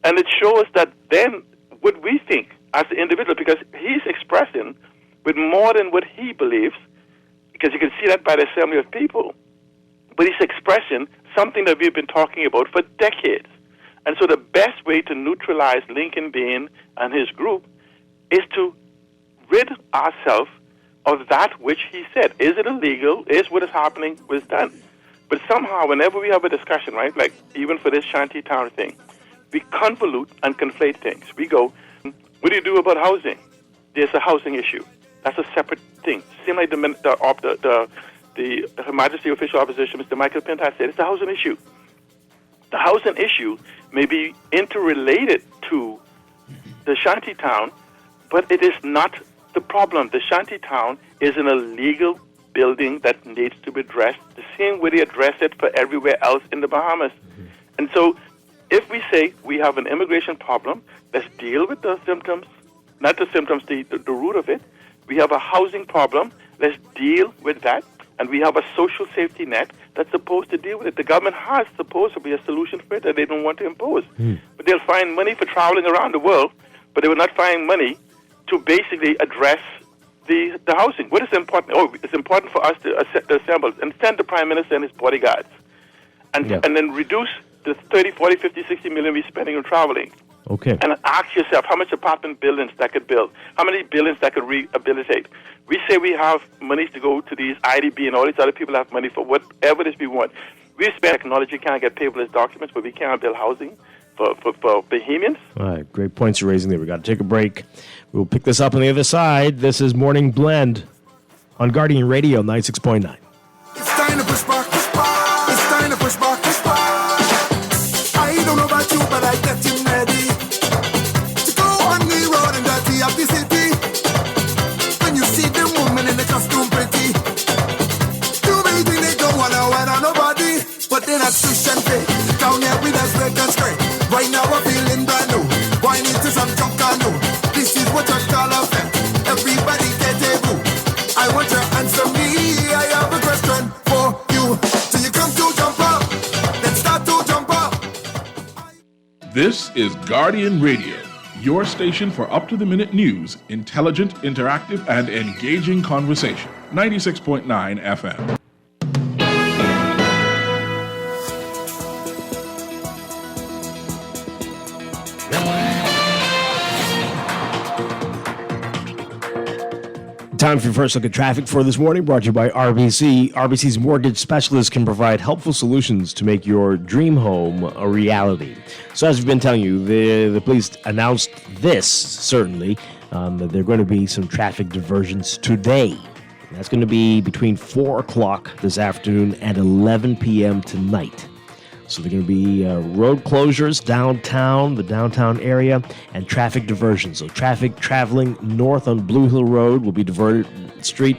And it shows that then what we think as the individual, because he's expressing with more than what he believes, because you can see that by the assembly of people, but he's expressing something that we've been talking about for decades. And so the best way to neutralize Lincoln Bain and his group is to rid ourselves of that which he said. Is it illegal? Is what is happening was done? But somehow, whenever we have a discussion, right, like even for this shanty town thing, we convolute and conflate things. We go, what do you do about housing? There's a housing issue. That's a separate thing. Seems like the Her Majesty Official Opposition, Mr. Michael Pintas, said it's a housing issue. The housing issue may be interrelated to the shanty town, but it is not the problem. The shanty town is an illegal building that needs to be addressed the same way they address it for everywhere else in the Bahamas. And so if we say we have an immigration problem, let's deal with the symptoms, not the symptoms, the root of it. We have a housing problem, let's deal with that. And we have a social safety net that's supposed to deal with it. The government has supposed to be a solution for it that they don't want to impose. But they'll find money for traveling around the world, but they will not find money to basically address the housing. What is important? Oh, it's important for us to assemble and send the Prime Minister and his bodyguards and then reduce the 30, 40, 50, 60 million we're spending on traveling. Okay. And ask yourself how much apartment buildings that could build, how many buildings that could rehabilitate. We say we have money to go to these IDB and all these other people have money for whatever it is we want. We spend technology, can't get paperless documents, but we can't build housing for Bahamians. All right, great points you're raising there. We've got to take a break. We'll pick this up on the other side. This is Morning Blend on Guardian Radio 96.9. It's time to push back, push back. It's time to push back, push back. I don't know about you, but I get you ready to go on the road and dirty up the city. When you see them women in the costume pretty, you may think they don't wanna wet on nobody, but they're not fish and pay. Down here with us break and straight. Right now I'm feeling brand new. Why need to some junk I know? This is what I call a fact. Everybody get a boo. I want you to answer me. I have a question for you. Do you come to jump up? Then start to jump up. This is Guardian Radio, your station for up-to-the-minute news, intelligent, interactive, and engaging conversation. 96.9 FM. Time for your first look at traffic for this morning, brought to you by RBC. RBC's mortgage specialists can provide helpful solutions to make your dream home a reality. So as we've been telling you, the police announced this, certainly, that there are going to be some traffic diversions today. That's going to be between 4 o'clock this afternoon and 11 p.m. tonight. So there are going to be road closures downtown, the downtown area, and traffic diversions. So traffic traveling north on Blue Hill Road will be diverted street,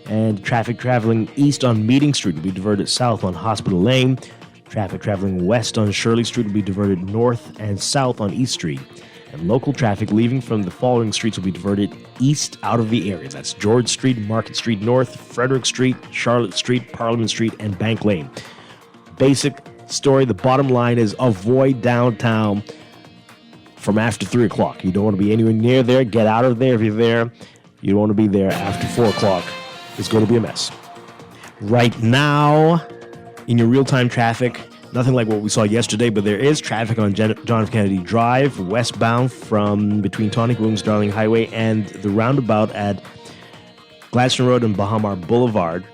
and traffic traveling east on Meeting Street will be diverted south on Hospital Lane. Traffic traveling west on Shirley Street will be diverted north and south on East Street. And local traffic leaving from the following streets will be diverted east out of the area. That's George Street, Market Street North, Frederick Street, Charlotte Street, Parliament Street, and Bank Lane. Basic story, the bottom line is avoid downtown from after 3 o'clock. You don't want to be anywhere near there. Get out of there if you're there. You don't want to be there after 4 o'clock. It's going to be a mess. Right now, in your real-time traffic, nothing like what we saw yesterday, but there is traffic on John F. Kennedy Drive, westbound from between Tonic Williams Darling Highway and the roundabout at Gladstone Road and Bahamar Boulevard.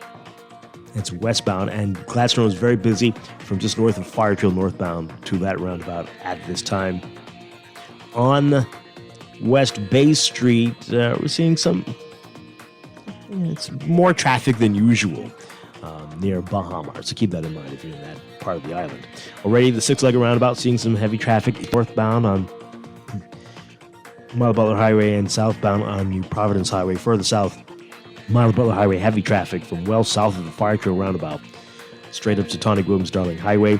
It's westbound, and Gladstone is very busy from just north of Fire Trail northbound to that roundabout at this time. On West Bay Street, we're seeing it's more traffic than usual near Bahamar, so keep that in mind if you're in that part of the island. Already the six-legged roundabout seeing some heavy traffic northbound on Mile Butler Highway and southbound on New Providence Highway. Further south, Mile Butler Highway, heavy traffic from well south of the Fire Trail roundabout, straight up to Tonic Williams Darling Highway.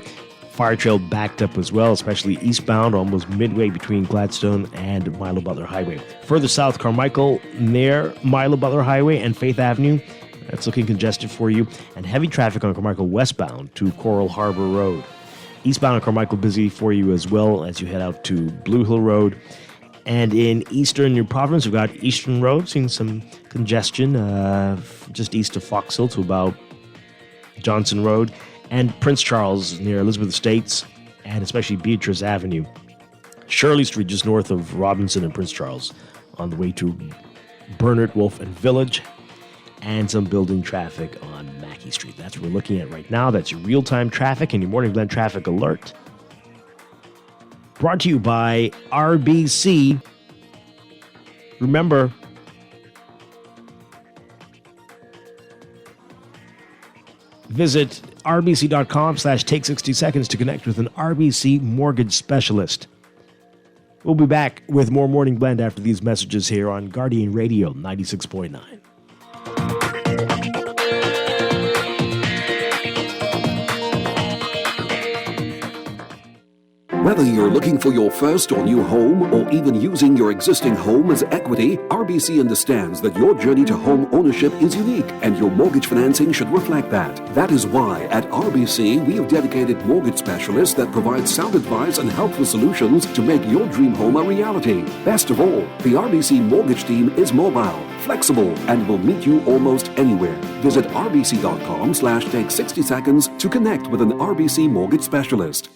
Fire Trail backed up as well, especially eastbound, almost midway between Gladstone and Milo Butler Highway. Further south, Carmichael near Milo Butler Highway and Faith Avenue, that's looking congested for you. And heavy traffic on Carmichael westbound to Coral Harbor Road. Eastbound on Carmichael busy for you as well as you head out to Blue Hill Road. And in eastern New Providence, we've got Eastern Road, seeing some congestion just east of Fox Hill to about Johnson Road. And Prince Charles near Elizabeth Estates, and especially Beatrice Avenue. Shirley Street just north of Robinson and Prince Charles on the way to Bernard, Wolf, and Village. And some building traffic on Mackey Street. That's what we're looking at right now. That's your real-time traffic and your Morning Blend traffic alert. Brought to you by RBC. Remember, visit rbc.com/take60 seconds to connect with an RBC mortgage specialist. We'll be back with more Morning Blend after these messages here on Guardian Radio 96.9. Whether you're looking for your first or new home or even using your existing home as equity, RBC understands that your journey to home ownership is unique and your mortgage financing should reflect that. That is why at RBC we have dedicated mortgage specialists that provide sound advice and helpful solutions to make your dream home a reality. Best of all, the RBC mortgage team is mobile, flexible, and will meet you almost anywhere. Visit rbc.com/take 60 seconds to connect with an RBC mortgage specialist.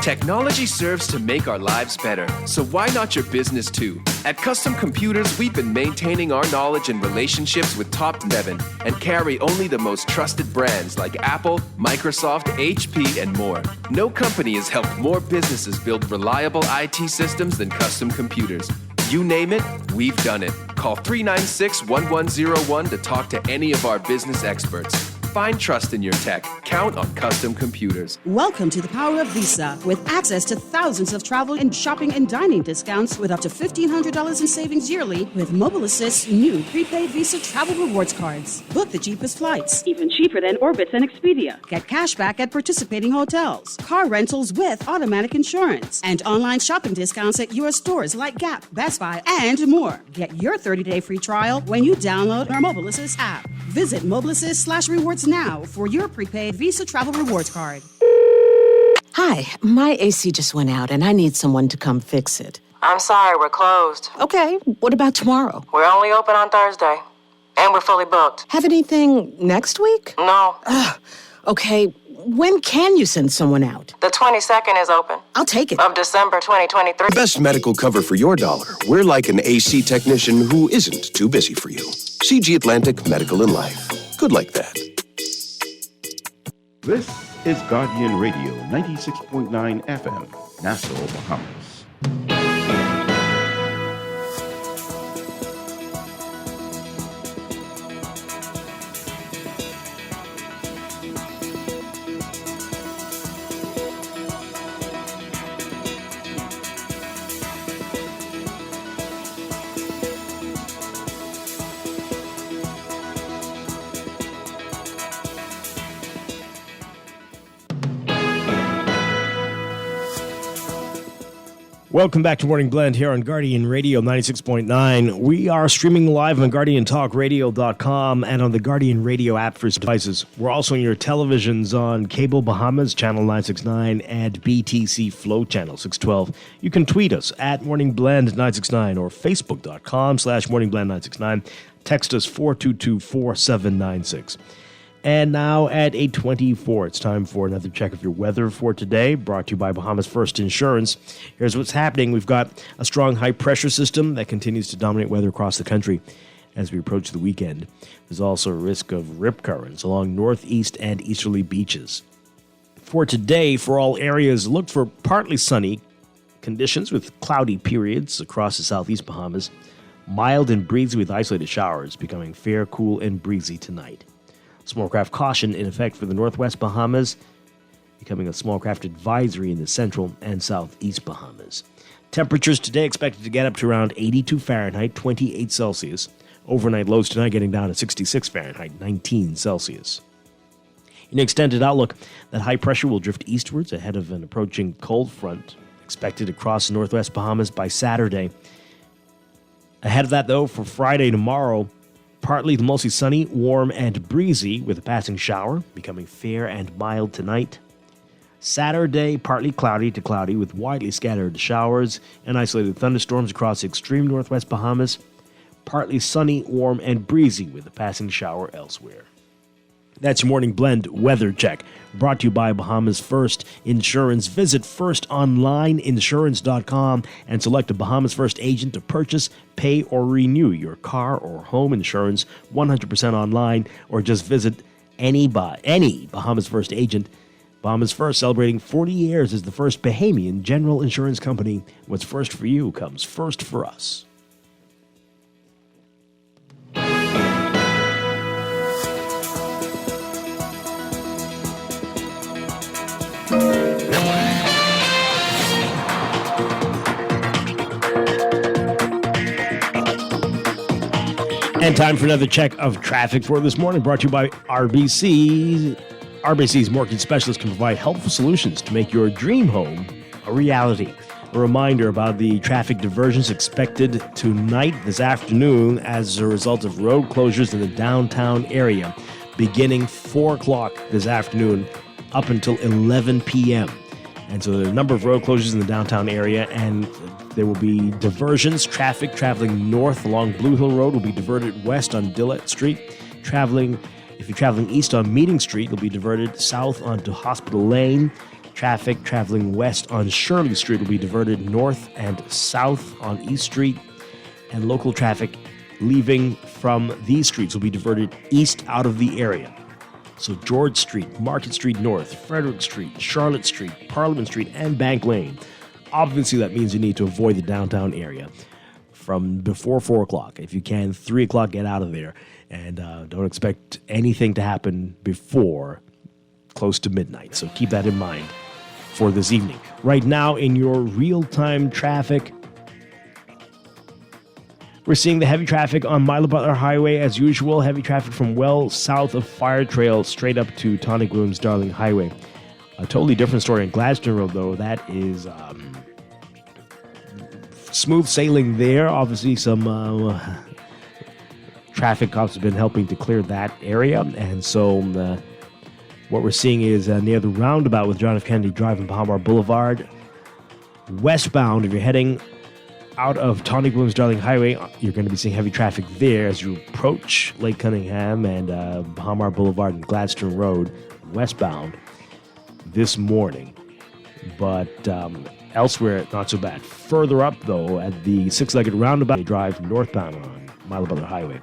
Technology serves to make our lives better, so why not your business too? At Custom Computers, we've been maintaining our knowledge and relationships with top 7 and carry only the most trusted brands like Apple, Microsoft, HP, and more. No company has helped more businesses build reliable IT systems than Custom Computers. You name it, we've done it. Call 396-1101 to talk to any of our business experts. Find trust in your tech. Count on Custom Computers. Welcome to the power of Visa, with access to thousands of travel and shopping and dining discounts with up to $1,500 in savings yearly with Mobile Assist's new prepaid Visa travel rewards cards. Book the cheapest flights, even cheaper than Orbitz and Expedia. Get cash back at participating hotels, car rentals with automatic insurance, and online shopping discounts at U.S. stores like Gap, Best Buy, and more. Get your 30-day free trial when you download our Mobile Assist app. Visit Mobile Assist/rewards now for your prepaid Visa travel rewards card. Hi, my AC just went out and I need someone to come fix it. I'm sorry, we're closed. Okay, what about tomorrow? We're only open on Thursday. And we're fully booked. Have anything next week? No. Okay, when can you send someone out? The 22nd is open. I'll take it. Of December 2023. Best medical cover for your dollar. We're like an AC technician who isn't too busy for you. CG Atlantic Medical and Life. Good like that. This is Guardian Radio 96.9 FM, Nassau, Bahamas. Welcome back to Morning Blend here on Guardian Radio 96.9. We are streaming live on GuardianTalkRadio.com and on the Guardian Radio app for devices. We're also on your televisions on Cable Bahamas, Channel 969, and BTC Flow, Channel 612. You can tweet us at Morning Blend 969 or Facebook.com/MorningBlend969. Text us 422-4796. And now at 8:24, it's time for another check of your weather for today, brought to you by Bahamas First Insurance. Here's what's happening. We've got a strong high-pressure system that continues to dominate weather across the country as we approach the weekend. There's also a risk of rip currents along northeast and easterly beaches. For today, for all areas, look for partly sunny conditions with cloudy periods across the southeast Bahamas. Mild and breezy with isolated showers, becoming fair, cool, and breezy tonight. Small craft caution in effect for the northwest Bahamas, becoming a small craft advisory in the central and southeast Bahamas. Temperatures today expected to get up to around 82 Fahrenheit, 28 Celsius. Overnight lows tonight getting down to 66 Fahrenheit, 19 Celsius. In extended outlook, that high pressure will drift eastwards ahead of an approaching cold front expected across the northwest Bahamas by Saturday. Ahead of that, though, for Friday tomorrow, partly to mostly sunny, warm, and breezy with a passing shower, becoming fair and mild tonight. Saturday, partly cloudy to cloudy with widely scattered showers and isolated thunderstorms across the extreme northwest Bahamas. Partly sunny, warm, and breezy with a passing shower elsewhere. That's your Morning Blend weather check, brought to you by Bahamas First Insurance. Visit firstonlineinsurance.com and select a Bahamas First agent to purchase, pay, or renew your car or home insurance 100% online, or just visit any Bahamas First agent. Bahamas First, celebrating 40 years as the first Bahamian general insurance company. What's first for you comes first for us. And time for another check of traffic for this morning, brought to you by RBC. RBC's mortgage specialist can provide helpful solutions to make your dream home a reality. A reminder about the traffic diversions expected tonight, this afternoon, as a result of road closures in the downtown area, beginning 4 o'clock this afternoon up until 11 p.m. And so there are a number of road closures in the downtown area, and there will be diversions. Traffic traveling north along Blue Hill Road will be diverted west on Dillett Street. If you're traveling east on Meeting Street, you'll be diverted south onto Hospital Lane. Traffic traveling west on Shirley Street will be diverted north and south on East Street. And local traffic leaving from these streets will be diverted east out of the area. So George Street, Market Street North, Frederick Street, Charlotte Street, Parliament Street, and Bank Lane. Obviously, that means you need to avoid the downtown area from before 4 o'clock. If you can, 3 o'clock, get out of there. And don't expect anything to happen before close to midnight. So keep that in mind for this evening. Right now, in your real-time traffic, we're seeing the heavy traffic on Milo Butler Highway as usual. Heavy traffic from well south of Fire Trail straight up to Tonic Williams Darling Highway. A totally different story on Gladstone Road, though. That is smooth sailing there. Obviously, some traffic cops have been helping to clear that area. And so what we're seeing is near the roundabout with John F. Kennedy Drive and Palmer Boulevard. Westbound, if you're heading out of Tonic Williams Darling Highway, you're going to be seeing heavy traffic there as you approach Lake Cunningham and Palmer Boulevard and Gladstone Road westbound this morning. But elsewhere, not so bad. Further up, though, at the six-legged roundabout, they drive northbound on Milo Butler Highway.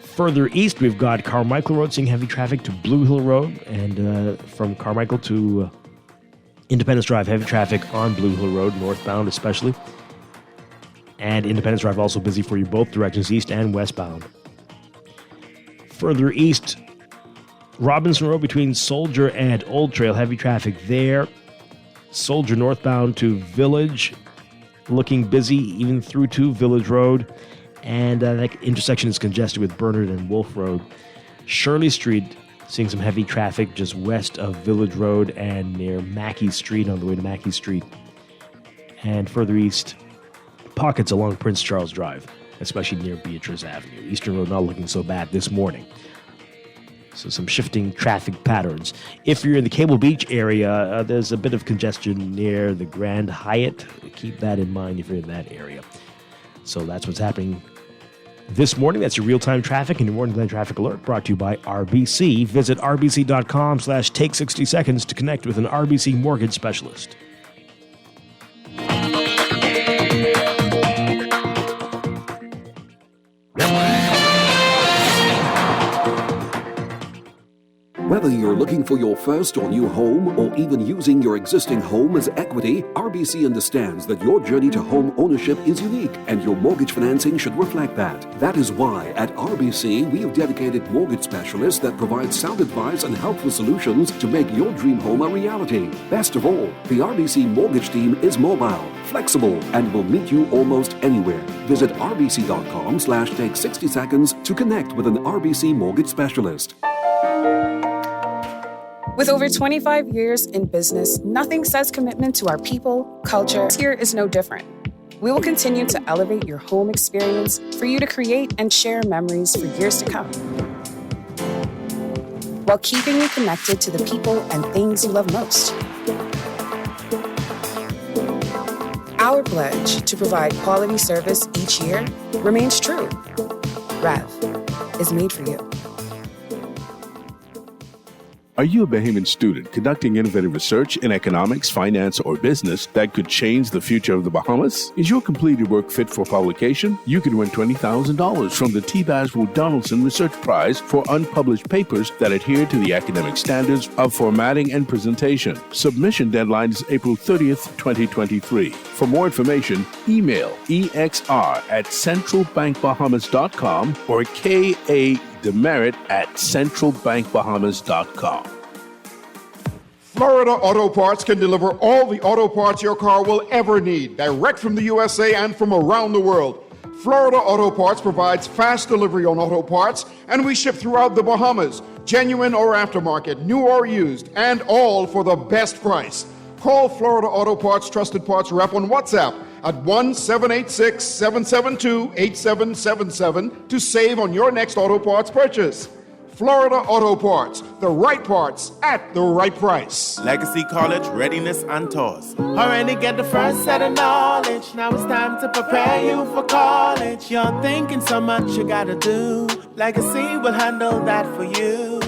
Further east, we've got Carmichael Road seeing heavy traffic to Blue Hill Road, and from Carmichael to Independence Drive, heavy traffic on Blue Hill Road, northbound especially. And Independence Drive also busy for you both directions, east and westbound. Further east, Robinson Road between Soldier and Old Trail, heavy traffic there. Soldier northbound to Village, looking busy even through to Village Road. And that intersection is congested with Bernard and Wolf Road. Shirley Street, seeing some heavy traffic just west of Village Road and near Mackey Street on the way to Mackey Street. And further east, pockets along Prince Charles Drive, especially near Beatrice Avenue. Eastern Road not looking so bad this morning. So some shifting traffic patterns. If you're in the Cable Beach area, there's a bit of congestion near the Grand Hyatt. Keep that in mind if you're in that area. So that's what's happening this morning. That's your real-time traffic and your morning Glen traffic alert brought to you by RBC. Visit rbc.com/take 60 seconds to connect with an RBC mortgage specialist. Whether you're looking for your first or new home or even using your existing home as equity, RBC understands that your journey to home ownership is unique and your mortgage financing should reflect that. That is why at RBC we have dedicated mortgage specialists that provide sound advice and helpful solutions to make your dream home a reality. Best of all, the RBC mortgage team is mobile, flexible, and will meet you almost anywhere. Visit rbc.com/take 60 seconds to connect with an RBC mortgage specialist. With over 25 years in business, nothing says commitment to our people, culture. Here is no different. We will continue to elevate your home experience for you to create and share memories for years to come, while keeping you connected to the people and things you love most. Our pledge to provide quality service each year remains true. REV is made for you. Are you a Bahamian student conducting innovative research in economics, finance, or business that could change the future of the Bahamas? Is your completed work fit for publication? You can win $20,000 from the T. Baswood Donaldson Research Prize for unpublished papers that adhere to the academic standards of formatting and presentation. Submission deadline is April 30th, 2023. For more information, email exr@centralbankbahamas.com or ka.demerit@centralbankbahamas.com. Florida Auto Parts can deliver all the auto parts your car will ever need, direct from the USA and from around the world. Florida Auto Parts provides fast delivery on auto parts, and we ship throughout the Bahamas, genuine or aftermarket, new or used, and all for the best price. Call Florida Auto Parts Trusted Parts Rep on WhatsApp at 1-786-772-8777 to save on your next auto parts purchase. Florida Auto Parts, the right parts at the right price. Legacy College Readiness and Tours. Already get the first set of knowledge. Now it's time to prepare you for college. You're thinking so much you gotta do. Legacy will handle that for you.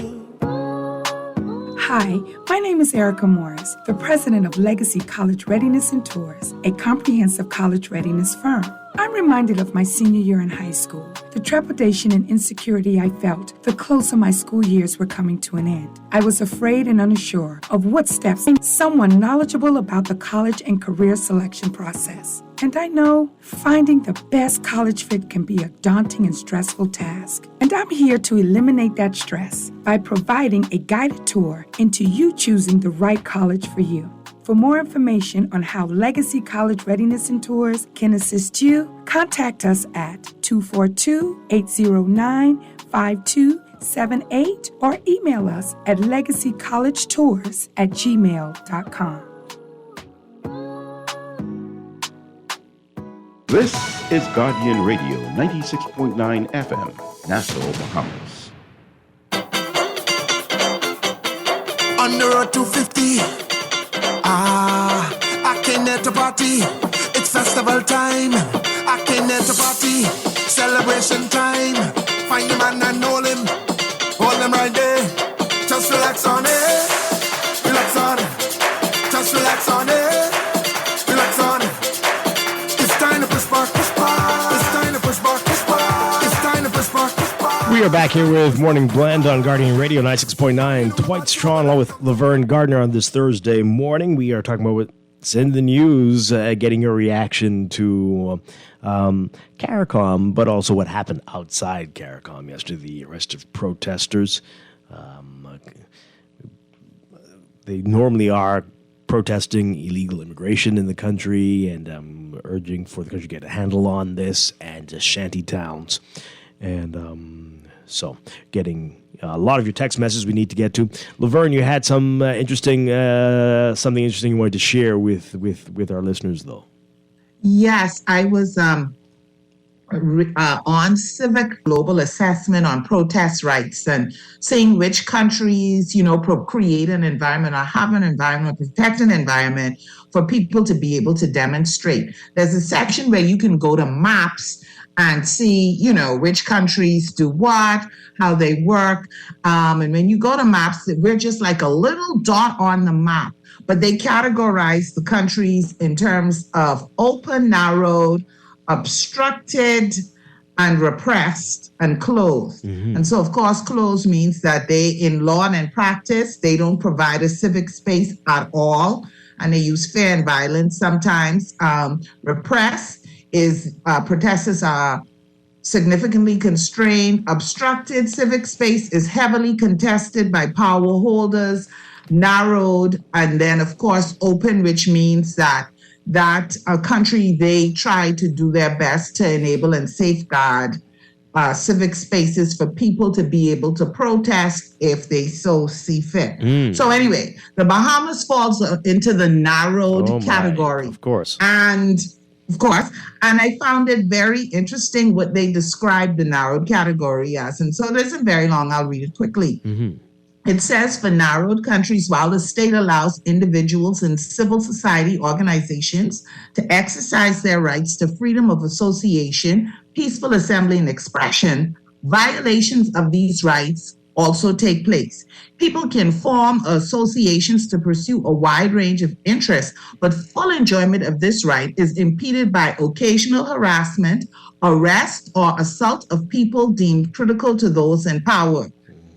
Hi, my name is Erica Morris, the president of Legacy College Readiness and Tours, a comprehensive college readiness firm. I'm reminded of my senior year in high school, the trepidation and insecurity I felt the closer my school years were coming to an end. I was afraid and unsure of what steps someone knowledgeable about the college and career selection process. And I know finding the best college fit can be a daunting and stressful task. And I'm here to eliminate that stress by providing a guided tour into you choosing the right college for you. For more information on how Legacy College Readiness and Tours can assist you, contact us at 242-809-5278 or email us at legacycollegetours@gmail.com. This is Guardian Radio, 96.9 FM, Nassau, Bahamas. On the road to 50. I came there to party. It's festival time. I came there to party. Celebration time. Find the man and hold him. Hold him right there. Just relax on it. Relax on it. Just relax on it. Relax on it. It's time to push back, push back. It's time to push back, push back. It's time to push back, push back. We are back here with Morning Blend on Guardian Radio 96.9. Dwight Strachan along with Laverne Gardner on this Thursday morning. We are talking about what's in the news, getting your reaction to CARICOM, but also what happened outside CARICOM yesterday, the arrest of protesters. They normally are protesting illegal immigration in the country and urging for the country to get a handle on this, and shanty towns. And so getting a lot of your text messages we need to get to. Laverne, you had some something interesting you wanted to share with our listeners, though. Yes, I was on civic global assessment on protest rights and seeing which countries, create an environment or have an environment, protect an environment for people to be able to demonstrate. There's a section where you can go to maps and see, which countries do what, how they work. And when you go to maps, we're just like a little dot on the map, but they categorize the countries in terms of open, narrowed, obstructed, and repressed, and closed. Mm-hmm. And so, of course, closed means that they, in law and in practice, they don't provide a civic space at all, and they use fear and violence sometimes. Repressed is protesters are significantly constrained. Obstructed civic space is heavily contested by power holders. Narrowed, and then, of course, open, which means that a country, they try to do their best to enable and safeguard civic spaces for people to be able to protest if they so see fit. So anyway, the Bahamas falls into the narrowed category. Of course. And I found it very interesting what they described the narrowed category as. And so it isn't very long. I'll read it quickly. Mm-hmm. It says, for narrowed countries, while the state allows individuals and civil society organizations to exercise their rights to freedom of association, peaceful assembly, and expression, violations of these rights also take place. People can form associations to pursue a wide range of interests, but full enjoyment of this right is impeded by occasional harassment, arrest, or assault of people deemed critical to those in power.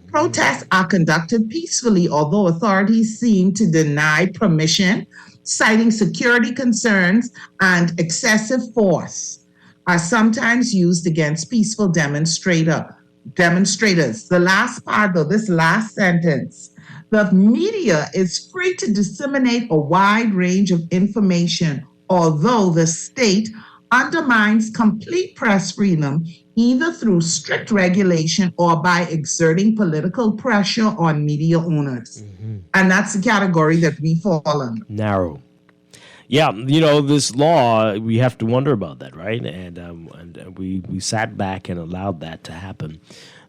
Protests are conducted peacefully, although authorities seem to deny permission, citing security concerns, and excessive force are sometimes used against peaceful demonstrators. The last part, though, this last sentence, the media is free to disseminate a wide range of information, although the state undermines complete press freedom either through strict regulation or by exerting political pressure on media owners. And that's the category that we fall under. Narrow. Yeah, this law, we have to wonder about that, right? And we sat back and allowed that to happen.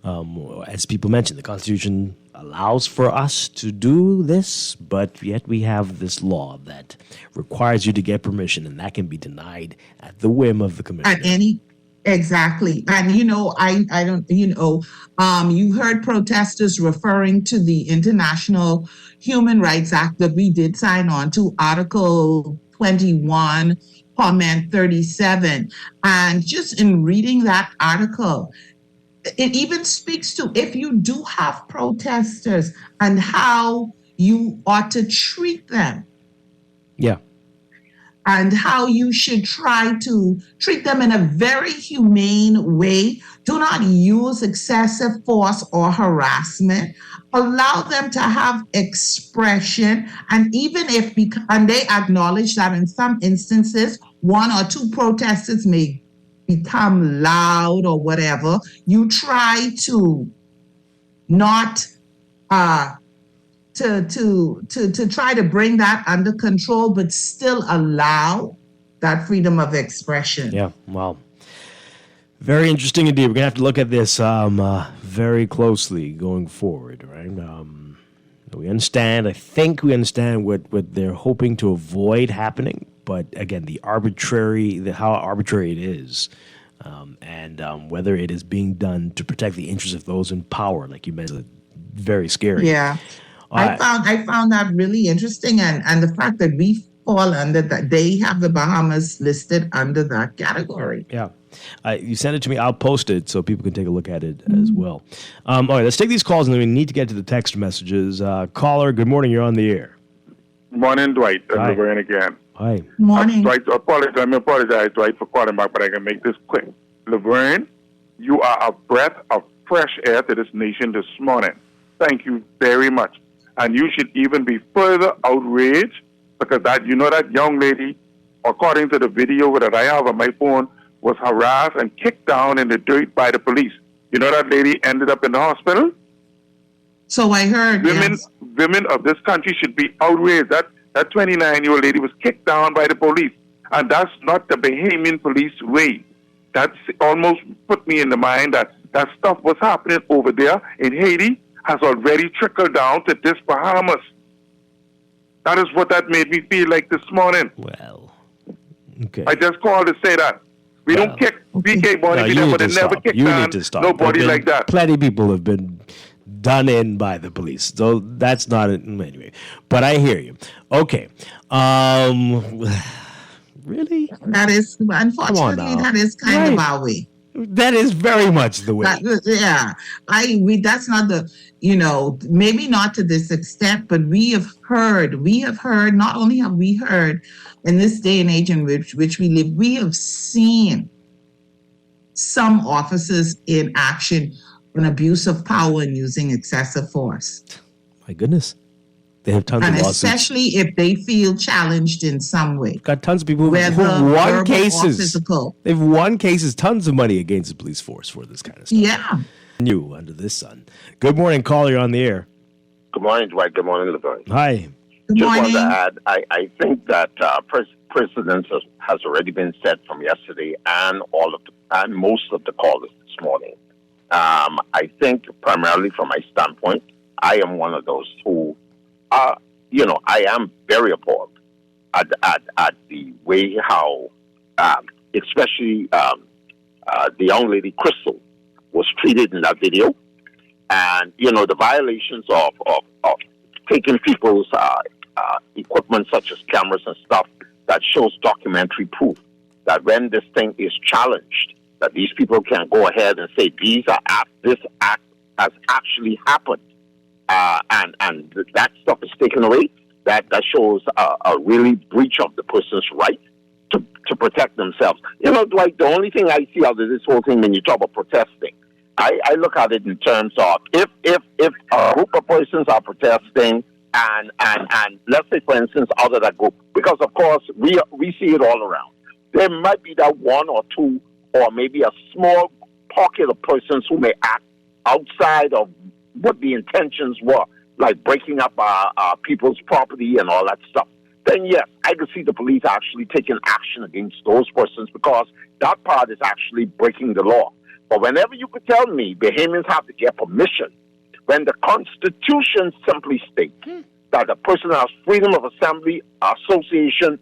As people mentioned, the Constitution allows for us to do this, but yet we have this law that requires you to get permission, and that can be denied at the whim of the commissioner. Exactly. And, I don't, you heard protesters referring to the International Human Rights Act that we did sign on to, Article 21, Comment 37. And just in reading that article, it even speaks to if you do have protesters and how you ought to treat them. Yeah. And how you should try to treat them in a very humane way. Do not use excessive force or harassment. Allow them to have expression. And even if, and they acknowledge that in some instances, one or two protesters may become loud or whatever, you try to not to try to bring that under control, but still allow that freedom of expression. Yeah, wow. Very interesting indeed. We're going to have to look at this very closely going forward, right? We understand, I think we understand what they're hoping to avoid happening, but again, how arbitrary it is, and whether it is being done to protect the interests of those in power, like you mentioned, very scary. Yeah. I found that really interesting, and the fact that we fall under that, they have the Bahamas listed under that category. Yeah. You send it to me, I'll post it so people can take a look at it as well. All right, let's take these calls, and then we need to get to the text messages. Caller, good morning, you're on the air. Morning, Dwight. And Laverne again. Hi. Morning. Dwight, I apologize, Dwight, for calling back, but I can make this quick. Laverne, you are a breath of fresh air to this nation this morning. Thank you very much. And you should even be further outraged because that young lady, according to the video that I have on my phone, was harassed and kicked down in the dirt by the police. You know that lady ended up in the hospital? So I heard. Women of this country should be outraged. That 29-year-old lady was kicked down by the police. And that's not the Bahamian police way. That's almost put me in the mind that stuff was happening over there in Haiti has already trickled down to this Bahamas. That is what that made me feel like this morning. Well, okay. I just called to say that. We don't kick BK Bonnie, but they never kick down nobody like that. Plenty of people have been done in by the police. So that's not it anyway. But I hear you. Okay. Really? That is, unfortunately, that is kind of our way. That is very much the way. That's not the, maybe not to this extent, but we have heard, not only have we heard in this day and age in which we live, we have seen some officers in action on abuse of power and using excessive force. My goodness. They have tons of lawsuits. Especially if they feel challenged in some way. Got tons of people who won cases. They've won cases, tons of money against the police force for this kind of stuff. Yeah. New under this sun. Good morning, caller. You're on the air. Good morning, Dwight. Good morning, Laverne. Hi. Good morning. Just want to add, I think that precedence has already been set from yesterday and most of the callers this morning. I think primarily from my standpoint, I am one of those who, I am very appalled at the way how, especially the young lady Crystal was treated in that video, and the violations of taking people's equipment such as cameras and stuff that shows documentary proof that when this thing is challenged, that these people can go ahead and say this act has actually happened. And that stuff is taken away. That shows a really breach of the person's right to protect themselves. Like the only thing I see out of this whole thing when you talk about protesting, I look at it in terms of if a group of persons are protesting and let's say for instance out of that group, because of course we see it all around. there might be that one or two, or maybe a small pocket of persons who may act outside of what the intentions were, like breaking up people's property and all that stuff. Then yes, I could see the police actually taking action against those persons, because that part is actually breaking the law. But whenever you could tell me Bahamians have to get permission, when the Constitution simply states that a person has freedom of assembly, association,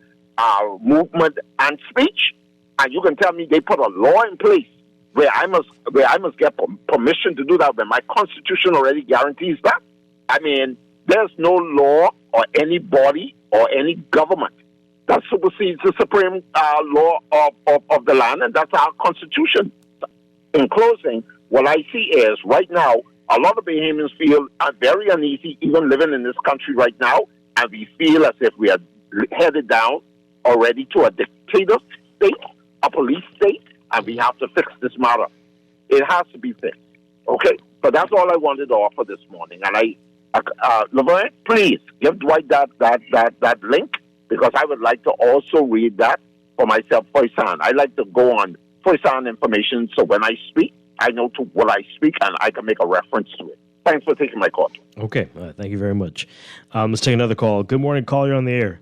movement, and speech, and you can tell me they put a law in place where I must get permission to do that when my Constitution already guarantees that. I mean, there's no law or any body or any government that supersedes the supreme law of the land, and that's our Constitution. In closing, what I see is right now, a lot of Bahamians feel very uneasy even living in this country right now, and we feel as if we are headed down already to a dictator state, a police state, and we have to fix this matter. It has to be fixed, okay? So that's all I wanted to offer this morning. And Laverne, please give Dwight that link, because I would like to also read that for myself firsthand. I like to go on firsthand information, so when I speak, I know to what I speak, and I can make a reference to it. Thanks for taking my call. Okay, thank you very much. Let's take another call. Good morning, caller. You're on the air.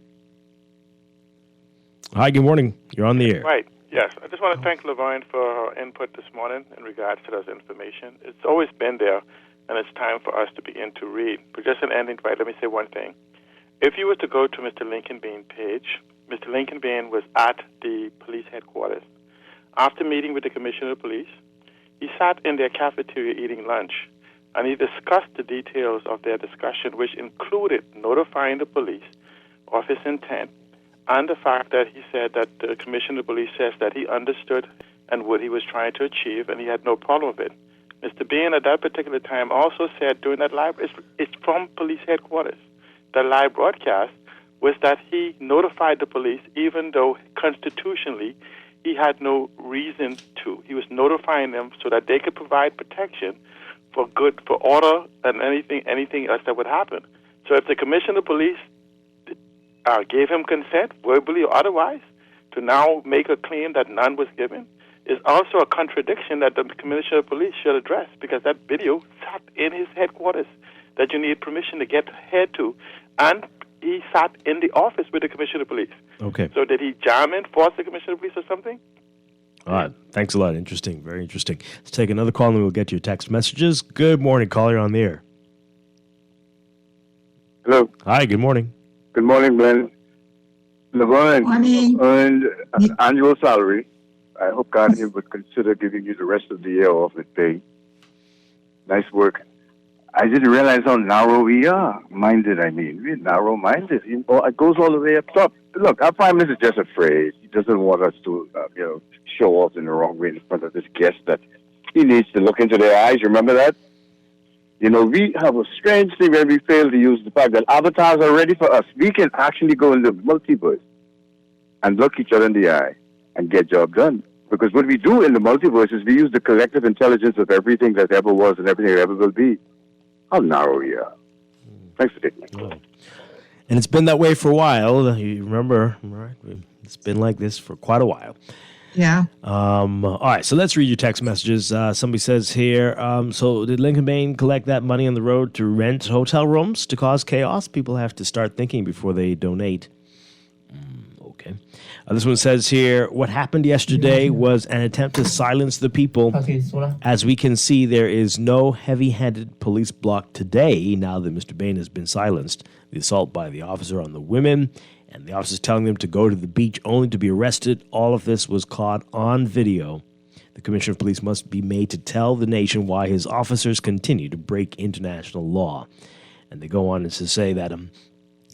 Hi, good morning. You're on the air. Right. Yes, I just want to thank Laverne for her input this morning in regards to this information. It's always been there, and it's time for us to begin to read. But just in ending, right, let me say one thing. If you were to go to Mr. Lincoln Bain page, Mr. Lincoln Bain was at the police headquarters. After meeting with the Commissioner of Police, he sat in their cafeteria eating lunch, and he discussed the details of their discussion, which included notifying the police of his intent, and the fact that he said that the Commissioner of Police says that he understood and what he was trying to achieve, and he had no problem with it. Mr. Bain at that particular time also said during that live, it's from police headquarters. The live broadcast was that he notified the police even though constitutionally he had no reason to. He was notifying them so that they could provide protection for order and anything else that would happen. So if the Commissioner of Police gave him consent, verbally or otherwise, to now make a claim that none was given, is also a contradiction that the Commissioner of Police should address, because that video sat in his headquarters that you need permission to get head to, and he sat in the office with the Commissioner of Police. Okay. So did he jam in, force the Commissioner of Police or something? All right. Thanks a lot. Interesting. Very interesting. Let's take another call and we'll get to your text messages. Good morning, caller. You're on the air. Hello. Hi, good morning. Good morning, Glenn. Laverne earned an annual salary. I hope Guardian would consider giving you the rest of the year off with pay. Nice work. I didn't realize how narrow we are. Minded, I mean. We're narrow-minded. It goes all the way up top. Look, our Prime Minister is just afraid. He doesn't want us to, show off in the wrong way in front of this guest that he needs to look into their eyes. Remember that? We have a strange thing where we fail to use the fact that avatars are ready for us. We can actually go in the multiverse and look each other in the eye and get job done. Because what we do in the multiverse is we use the collective intelligence of everything that ever was and everything that ever will be. How narrow we are. Thanks for taking my call. And it's been that way for a while. You remember, right? It's been like this for quite a while. Yeah. All right, so let's read your text messages. Somebody says here, so did Lincoln Bain collect that money on the road to rent hotel rooms to cause chaos? People have to start thinking before they donate. Okay. This one says here, what happened yesterday was an attempt to silence the people. As we can see, there is no heavy-handed police block today now that Mr. Bain has been silenced. The assault by the officer on the women and the officers telling them to go to the beach only to be arrested. All of this was caught on video. The Commissioner of Police must be made to tell the nation why his officers continue to break international law. And they go on to say that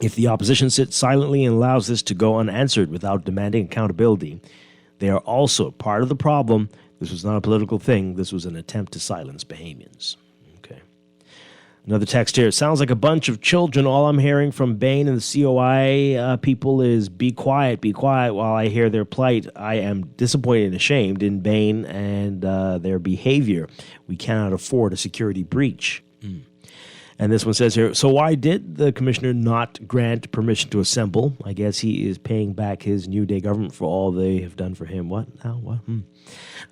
if the opposition sits silently and allows this to go unanswered without demanding accountability, they are also part of the problem. This was not a political thing. This was an attempt to silence Bahamians. Okay. Another text here. It sounds like a bunch of children. All I'm hearing from Bain and the COI people is be quiet while I hear their plight. I am disappointed and ashamed in Bain and their behavior. We cannot afford a security breach. And this one says here, so why did the commissioner not grant permission to assemble? I guess he is paying back his New Day government for all they have done for him. What now? What?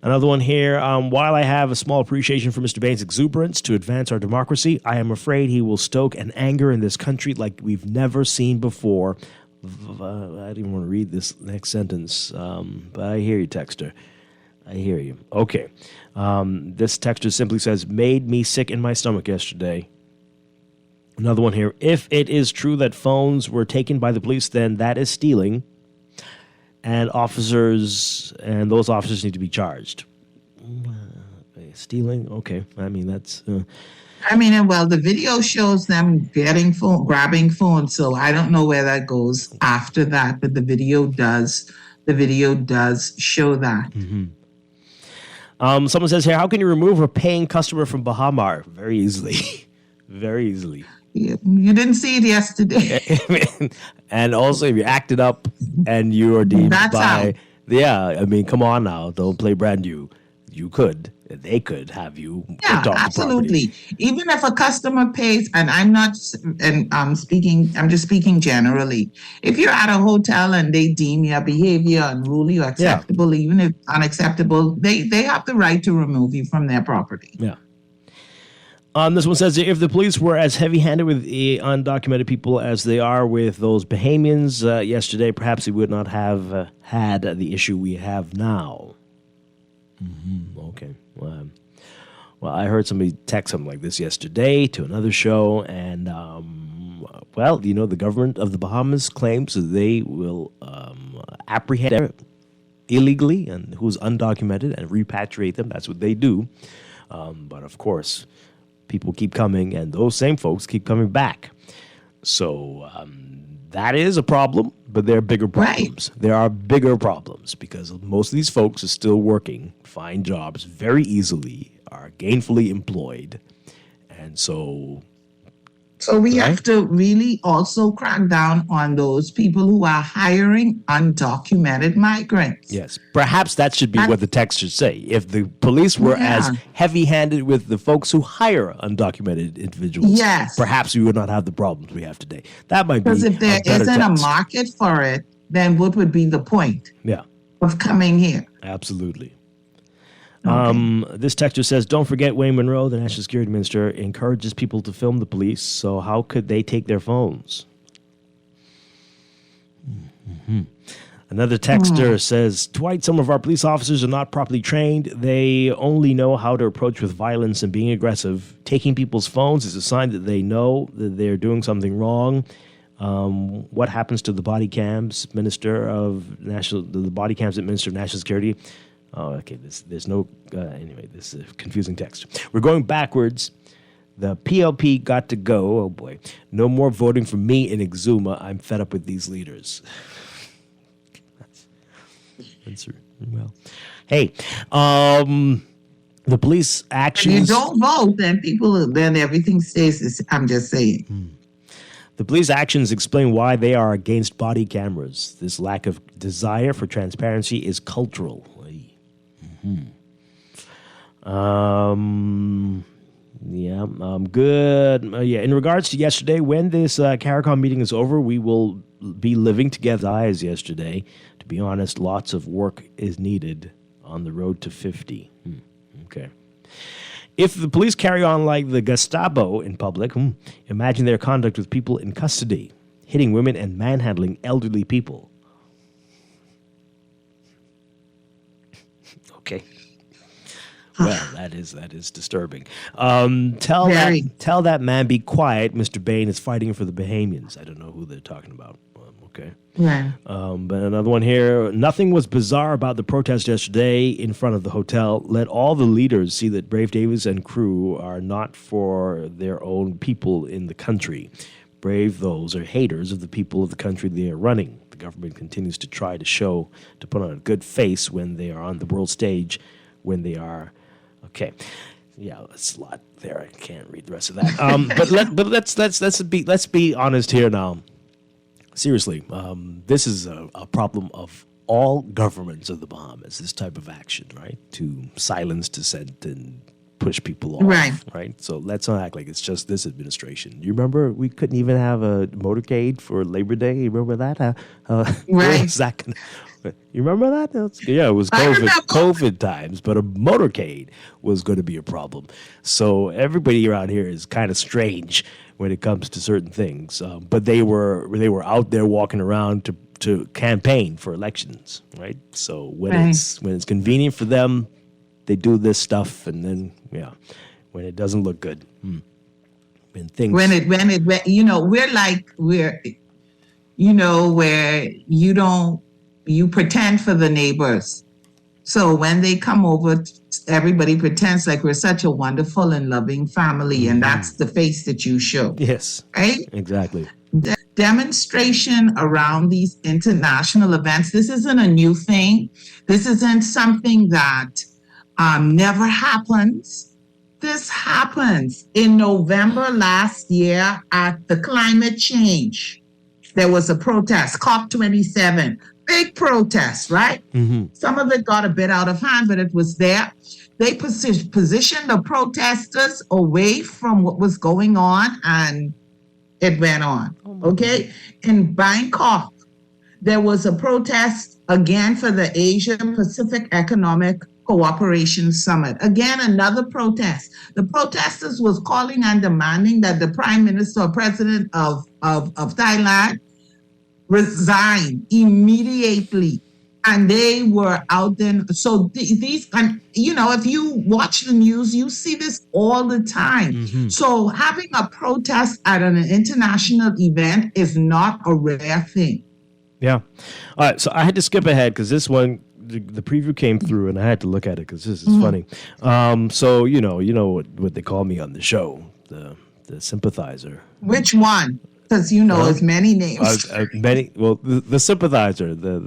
Another one here. While I have a small appreciation for Mr. Bain's exuberance to advance our democracy, I am afraid he will stoke an anger in this country like we've never seen before. I don't even want to read this next sentence, but I hear you, texter. I hear you. Okay. This texter simply says, made me sick in my stomach yesterday. Another one here. If it is true that phones were taken by the police, then that is stealing. And those officers need to be charged. Stealing? Okay. I mean, that's... the video shows them grabbing phones, so I don't know where that goes after that, but the video does show that. Mm-hmm. Someone says here, how can you remove a paying customer from Bahamar? Very easily. Very easily. You didn't see it yesterday. And also, if you acted up and you are deemed by... Yeah, I mean, come on now. Don't play brand new. You could. They could have you. Yeah, absolutely. Even if a customer pays, and I'm just speaking generally. If you're at a hotel and they deem your behavior unruly or acceptable, even if unacceptable, they have the right to remove you from their property. Yeah. This one says, if the police were as heavy-handed with the undocumented people as they are with those Bahamians yesterday, perhaps we would not have had the issue we have now. Mm-hmm. Okay. Well, I heard somebody text something like this yesterday to another show, and, the government of the Bahamas claims that they will apprehend illegally and who's undocumented and repatriate them. That's what they do. But, of course... people keep coming, and those same folks keep coming back. So that is a problem, but there are bigger problems. Right. There are bigger problems because most of these folks are still working, find jobs very easily, are gainfully employed. And so we have to really also crack down on those people who are hiring undocumented migrants. Yes. Perhaps that should be what the text should say. If the police were as heavy-handed with the folks who hire undocumented individuals, perhaps we would not have the problems we have today. That might be because if there isn't a market for it, then what would be the point of coming here? Absolutely. Okay. This texter says, don't forget Wayne Monroe, the National Security Minister, encourages people to film the police, so how could they take their phones? Mm-hmm. Another texter says, Dwight, some of our police officers are not properly trained. They only know how to approach with violence and being aggressive. Taking people's phones is a sign that they know that they're doing something wrong. What happens to the body cams, Minister of National Security? Oh, okay. There's no. Anyway, this is a confusing text. We're going backwards. The PLP got to go. Oh boy, no more voting for me in Exuma. I'm fed up with these leaders. That's well. Hey, the police actions. If you don't vote, then everything stays. I'm just saying. The police actions explain why they are against body cameras. This lack of desire for transparency is cultural. Good. In regards to yesterday, when this CARICOM meeting is over, we will be living together as yesterday. To be honest, lots of work is needed on the road to 50. Okay. If the police carry on like the Gestapo in public, imagine their conduct with people in custody, hitting women and manhandling elderly people. Okay. Well, that is disturbing. Tell that man be quiet. Mr. Bain is fighting for the Bahamians. I don't know who they're talking about. Okay. Yeah. But another one here. Nothing was bizarre about the protest yesterday in front of the hotel. Let all the leaders see that Brave Davis and crew are not for their own people in the country. Brave those are haters of the people of the country they are running. The government continues to try to put on a good face when they are on the world stage, when they are, okay. Yeah, that's a lot there. I can't read the rest of that. Let's be honest here now. Seriously, this is a problem of all governments of the Bahamas, this type of action, right? To silence dissent and push people off. Right. So let's not act like it's just this administration. You remember we couldn't even have a motorcade for Labor Day? You remember that? Right. Was that you remember that? It was COVID times, but a motorcade was going to be a problem. So everybody around here is kind of strange when it comes to certain things. But they were out there walking around to campaign for elections, right? So when it's convenient for them, they do this stuff, and then when it doesn't look good, when things we're where you pretend for the neighbors. So when they come over, everybody pretends like we're such a wonderful and loving family, and that's the face that you show. Yes, right, exactly. The demonstration around these international events. This isn't a new thing. This isn't something that never happens. This happens. In November last year at the climate change, there was a protest, COP27, big protest, right? Some of it got a bit out of hand, but it was there. They positioned the protesters away from what was going on, and it went on, okay? In Bangkok, there was a protest again for the Asian Pacific Economic Cooperation Summit. Again, another protest. The protesters was calling and demanding that the Prime Minister or President of Thailand resign immediately. And they were out there. So these, and if you watch the news, you see this all the time. So having a protest at an international event is not a rare thing. Yeah. All right. So I had to skip ahead because this one, the preview came through, and I had to look at it because this is funny. So you know what they call me on the show, the sympathizer. Which one? Because there's many names. Many. Well, the sympathizer, the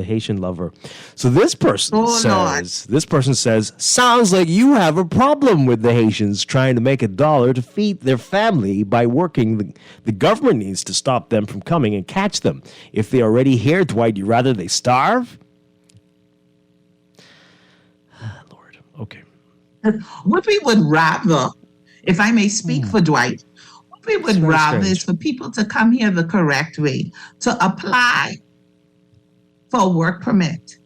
Haitian lover. So this person says, sounds like you have a problem with the Haitians trying to make $1 to feed their family by working. The government needs to stop them from coming and catch them. If they're already here, Dwight, you rather they starve? Lord. Okay. What we would rather, if I may speak for Dwight, we would rather is for people to come here the correct way, to apply for a work permit,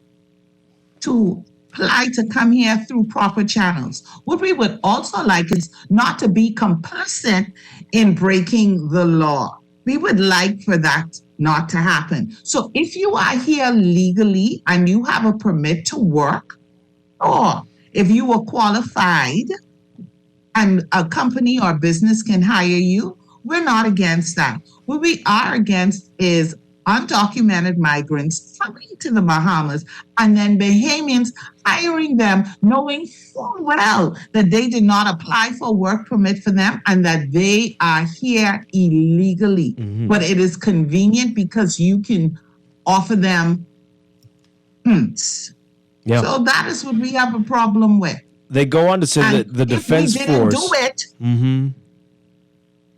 to apply to come here through proper channels. What we would also like is not to be complicit in breaking the law. We would like for that not to happen. So if you are here legally and you have a permit to work, or if you were qualified, and a company or business can hire you, we're not against that. What we are against is undocumented migrants coming to the Bahamas and then Bahamians hiring them, knowing full well that they did not apply for a work permit for them and that they are here illegally. But it is convenient because you can offer them hints. Yeah. So that is what we have a problem with. They go on to say that the Defense Force. Do it.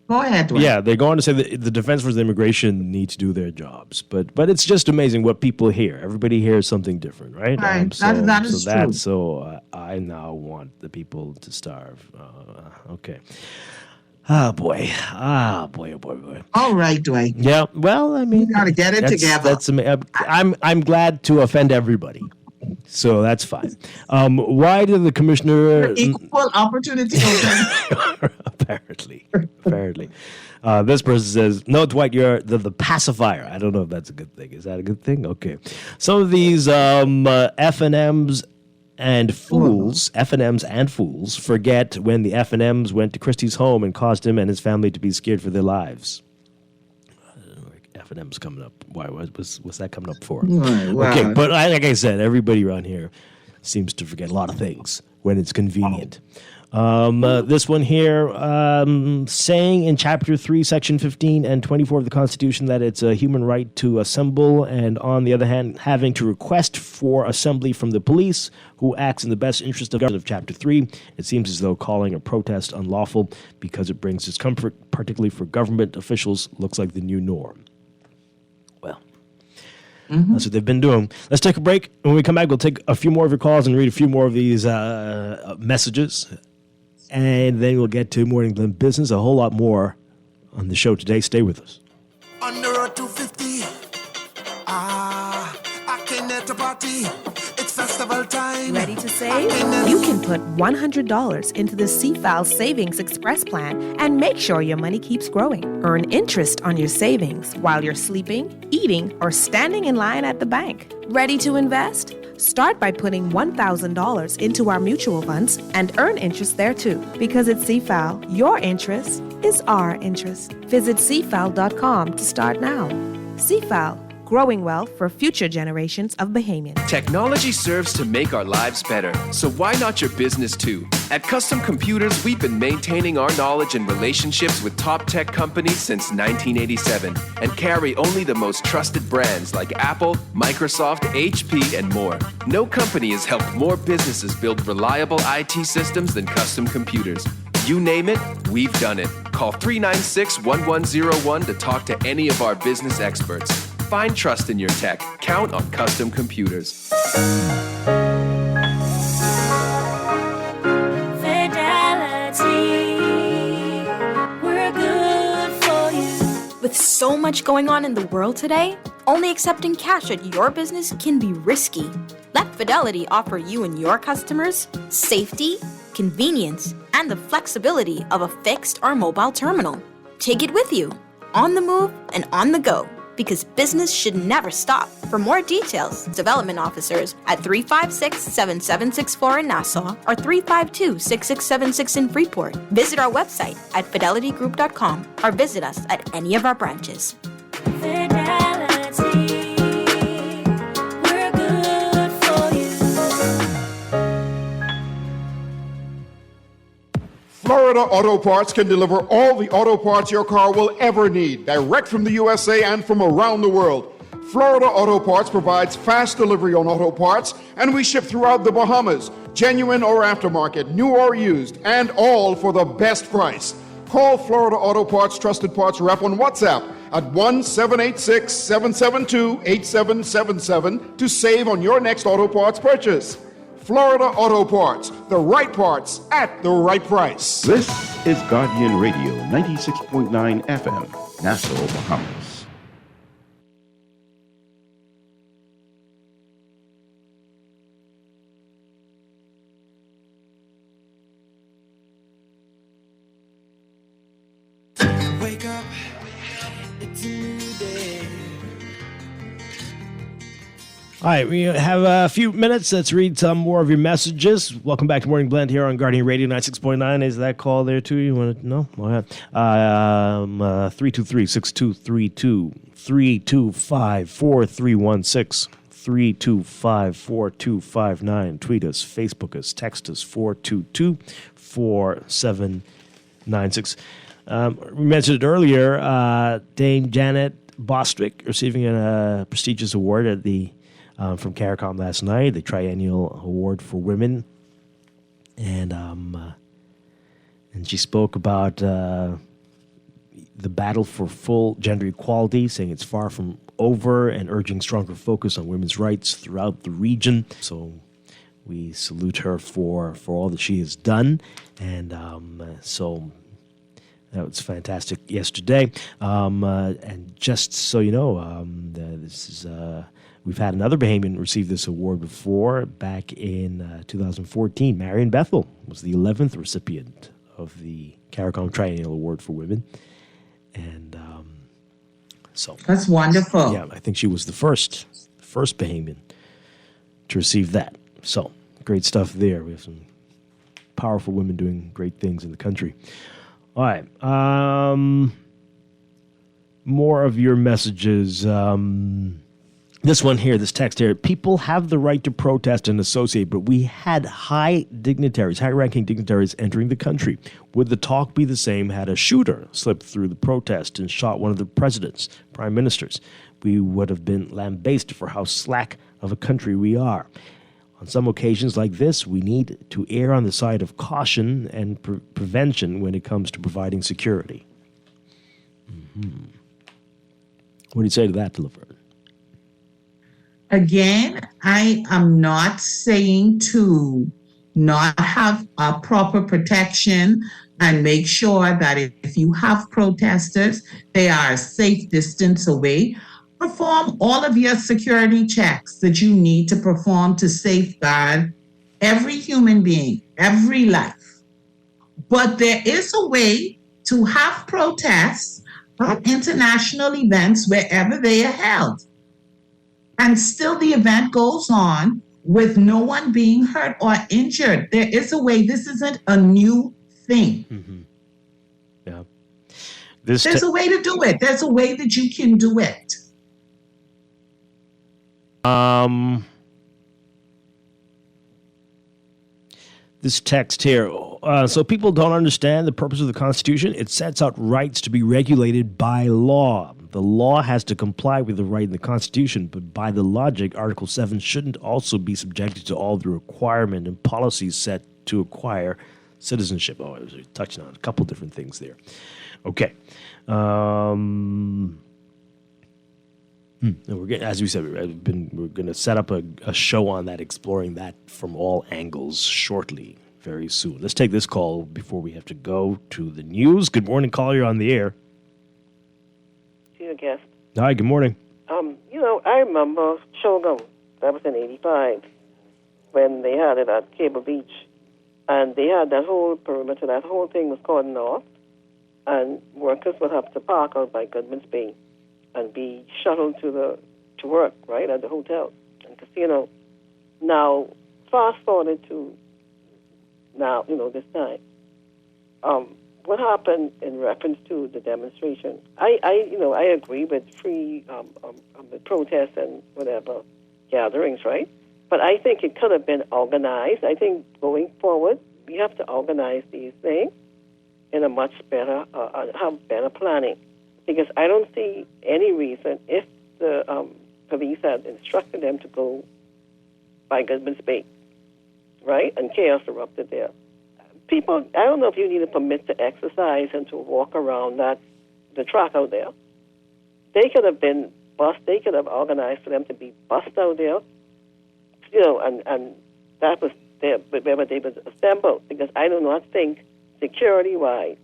Go ahead, Dwight. Yeah, they go on to say that the Defense Force and immigration need to do their jobs. But it's just amazing what people hear. Everybody hears something different, right? Right. That is true. So I now want the people to starve. Okay. Oh boy. Oh boy. All right, Dwight. Yeah. Well, I mean, you got to get it together. I'm glad to offend everybody. So that's fine. Why did the commissioner... Equal opportunity. Apparently. This person says, no, Dwight, you're the pacifier. I don't know if that's a good thing. Is that a good thing? Okay. Some of these F&Ms and fools forget when the F&Ms went to Christie's home and caused him and his family to be scared for their lives. F&M's coming up. Why was that coming up for? Okay, but like I said, everybody around here seems to forget a lot of things when it's convenient. This one here, saying in Chapter 3, Section 15 and 24 of the Constitution that it's a human right to assemble, and on the other hand, having to request for assembly from the police who acts in the best interest of government of Chapter 3. It seems as though calling a protest unlawful because it brings discomfort, particularly for government officials, looks like the new norm. Well, That's what they've been doing. Let's take a break. When we come back, we'll take a few more of your calls and read a few more of these messages. And then we'll get to Morning Blend Business, a whole lot more on the show today. Stay with us. On the road to 50, I came there to party. It's festival time. Ready to save? You can put $100 into the CFAL Savings Express Plan and make sure your money keeps growing. Earn interest on your savings while you're sleeping, eating, or standing in line at the bank. Ready to invest? Start by putting $1,000 into our mutual funds and earn interest there too. Because at CFAL, your interest is our interest. Visit CFAL.com to start now. CFAL, growing wealth for future generations of Bahamians. Technology serves to make our lives better, so why not your business too? At Custom Computers, we've been maintaining our knowledge and relationships with top tech companies since 1987 and carry only the most trusted brands like Apple, Microsoft, HP, and more. No company has helped more businesses build reliable IT systems than Custom Computers. You name it, we've done it. Call 396-1101 to talk to any of our business experts. Find trust in your tech. Count on Custom Computers. With so much going on in the world today, only accepting cash at your business can be risky. Let Fidelity offer you and your customers safety, convenience, and the flexibility of a fixed or mobile terminal. Take it with you, on the move and on the go, because business should never stop. For more details, development officers at 356-7764 in Nassau or 352-6676 in Freeport. Visit our website at fidelitygroup.com or visit us at any of our branches. Fidelity, we're good for you. Florida Auto Parts can deliver all the auto parts your car will ever need, direct from the USA and from around the world. Florida Auto Parts provides fast delivery on auto parts, and we ship throughout the Bahamas, genuine or aftermarket, new or used, and all for the best price. Call Florida Auto Parts Trusted Parts Rep on WhatsApp at 1-786-772-8777 to save on your next auto parts purchase. Florida Auto Parts, the right parts at the right price. This is Guardian Radio, 96.9 FM, Nassau, Bahamas. Wake up, it's a new day. All right, we have a few minutes. Let's read some more of your messages. Welcome back to Morning Blend here on Guardian Radio 96.9. Is that call there too? You want to know? Go ahead. 323-6232, 325-4316, 325-4259. Tweet us, Facebook us, text us, 422-4796. We mentioned it earlier, Dame Janet Bostwick receiving a prestigious award at the from CARICOM last night, the Triennial Award for Women, and she spoke about the battle for full gender equality, saying it's far from over, and urging stronger focus on women's rights throughout the region. So we salute her for all that she has done, and so that was fantastic yesterday. And just so you know, this is. We've had another Bahamian receive this award before, back in 2014. Marion Bethel was the 11th recipient of the CARICOM Triennial Award for Women. And so... That's wonderful. Yeah, I think she was the first Bahamian to receive that. So, great stuff there. We have some powerful women doing great things in the country. All right. More of your messages. This one here, this text here. People have the right to protest and associate, but we had high-ranking dignitaries entering the country. Would the talk be the same had a shooter slipped through the protest and shot one of the presidents, prime ministers? We would have been lambasted for how slack of a country we are. On some occasions like this, we need to err on the side of caution and prevention when it comes to providing security. Mm-hmm. What do you say to that, Deliver? Again, I am not saying to not have a proper protection and make sure that if you have protesters, they are a safe distance away. Perform all of your security checks that you need to perform to safeguard every human being, every life. But there is a way to have protests at international events wherever they are held. And still the event goes on with no one being hurt or injured. There is a way. This isn't a new thing. Mm-hmm. Yeah. There's a way to do it. There's a way that you can do it. This text here. So people don't understand the purpose of the Constitution. It sets out rights to be regulated by law. The law has to comply with the right in the Constitution, but by the logic, Article 7 shouldn't also be subjected to all the requirement and policies set to acquire citizenship. Oh, I was touching on a couple different things there. Okay. As we said, we're going to set up a show on that, exploring that from all angles shortly, very soon. Let's take this call before we have to go to the news. Good morning, caller. You're on the air. Your guest. Hi, good morning. I remember Shogun. That was in '85 when they had it at Cable Beach, and they had that whole perimeter. That whole thing was cordoned off, and workers would have to park out by Goodman's Bay and be shuttled to work right at the hotel and casino. Now, fast forward to now, this time. What happened in reference to the demonstration? I agree with free with protests and whatever gatherings, right? But I think it could have been organized. I think going forward, we have to organize these things in a much better, have better planning. Because I don't see any reason if the police had instructed them to go by Goodman's Bay, right? And chaos erupted there. People, I don't know if you need a permit to exercise and to walk around the track out there. They could have been bussed. They could have organized for them to be bussed out there, and that was there wherever they was assembled. Because I do not think security-wise,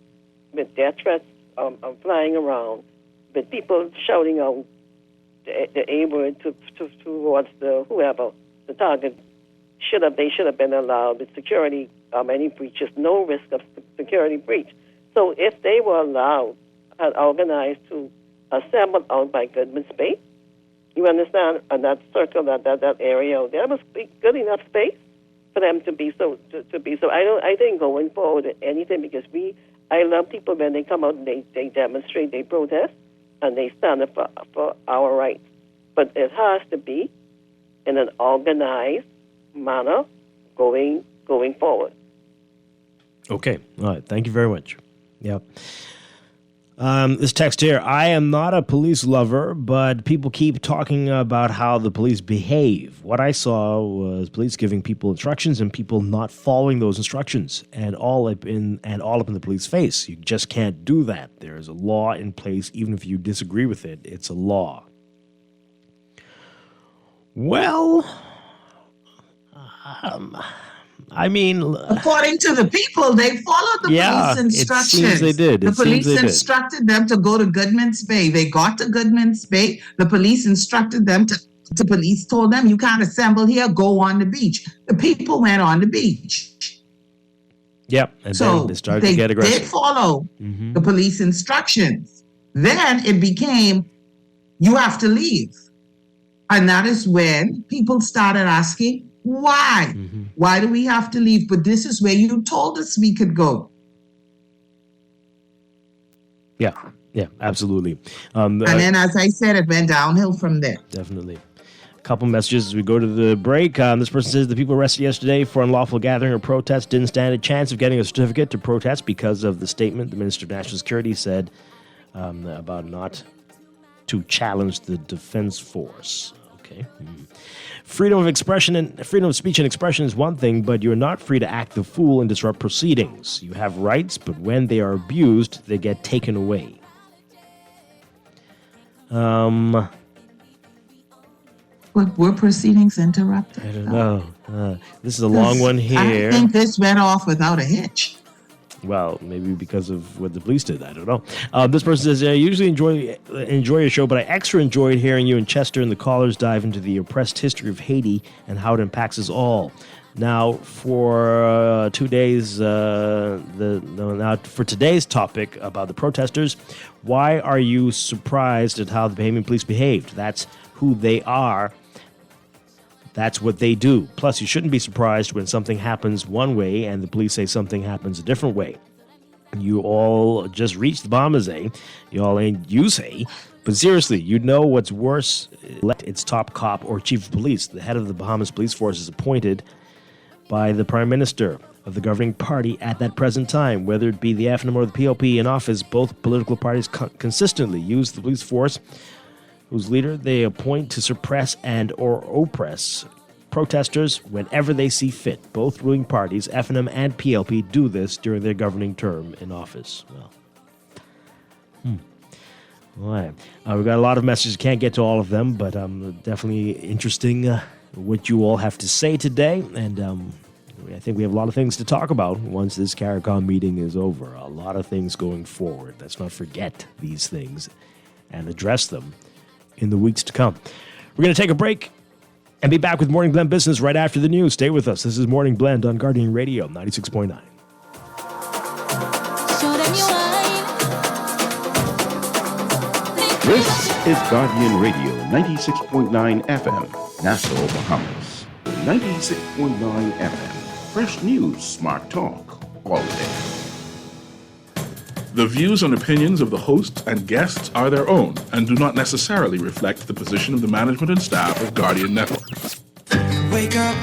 with their threats flying around, with people shouting out the A word towards whoever the target, they should have been allowed with security. Any breaches, no risk of security breach. So if they were allowed and organized to assemble out by Goodman's Bay, you understand, and that circle, that area out there must be good enough space for them to be so. I think going forward with anything, because I love people when they come out and they demonstrate, they protest, and they stand up for our rights. But it has to be in an organized manner going forward. Okay. All right. Thank you very much. Yep. This text here, I am not a police lover, but people keep talking about how the police behave. What I saw was police giving people instructions and people not following those instructions, and all up in the police face. You just can't do that. There is a law in place. Even if you disagree with it, it's a law. Well, according to the people, they followed the police instructions. It seems they did. The police instructed them to go to Goodman's Bay. They got to Goodman's Bay. The police instructed them the police told them, you can't assemble here, go on the beach. The people went on the beach. Yep. And so then they started to get aggressive. They did follow the police instructions. Then it became, you have to leave. And that is when people started asking, why? Why do we have to leave? But this is where you told us we could go. Yeah, absolutely. And then, as I said, it went downhill from there. Definitely. A couple messages as we go to the break. This person says the people arrested yesterday for unlawful gathering or protest didn't stand a chance of getting a certificate to protest because of the statement the Minister of National Security said about not to challenge the Defense Force. Okay. Freedom of expression and freedom of speech and expression is one thing, but you're not free to act the fool and disrupt proceedings. You have rights, but when they are abused, they get taken away. Were proceedings interrupted? I don't know. This is a long one here. I think this went off without a hitch. Well, maybe because of what the police did. I don't know. This person says, I usually enjoy your show, but I extra enjoyed hearing you and Chester and the callers dive into the oppressed history of Haiti and how it impacts us all. Now, for 2 days, for today's topic about the protesters, why are you surprised at how the Bahamian police behaved? That's who they are. That's what they do. Plus, you shouldn't be surprised when something happens one way and the police say something happens a different way. You all just reached the Bahamas, eh? You all ain't you say. But seriously, you know what's worse? Let its top cop or chief of police. The head of the Bahamas police force is appointed by the prime minister of the governing party at that present time. Whether it be the FNM or the PLP in office, both political parties consistently use the police force, whose leader they appoint to suppress and or oppress protesters whenever they see fit. Both ruling parties, FNM and PLP, do this during their governing term in office. Well, all right. We've got a lot of messages. Can't get to all of them, but definitely interesting what you all have to say today. And I think we have a lot of things to talk about once this CARICOM meeting is over. A lot of things going forward. Let's not forget these things and address them in the weeks to come. We're going to take a break and be back with Morning Blend Business right after the news. Stay with us. This is Morning Blend on Guardian Radio 96.9. This is Guardian Radio 96.9 FM, Nassau, Bahamas. 96.9 FM, fresh news, smart talk, all day. The views and opinions of the hosts and guests are their own and do not necessarily reflect the position of the management and staff of Guardian Network. Wake up,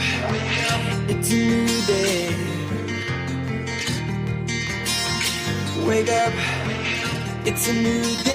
it's a new day. Wake up, it's a new day.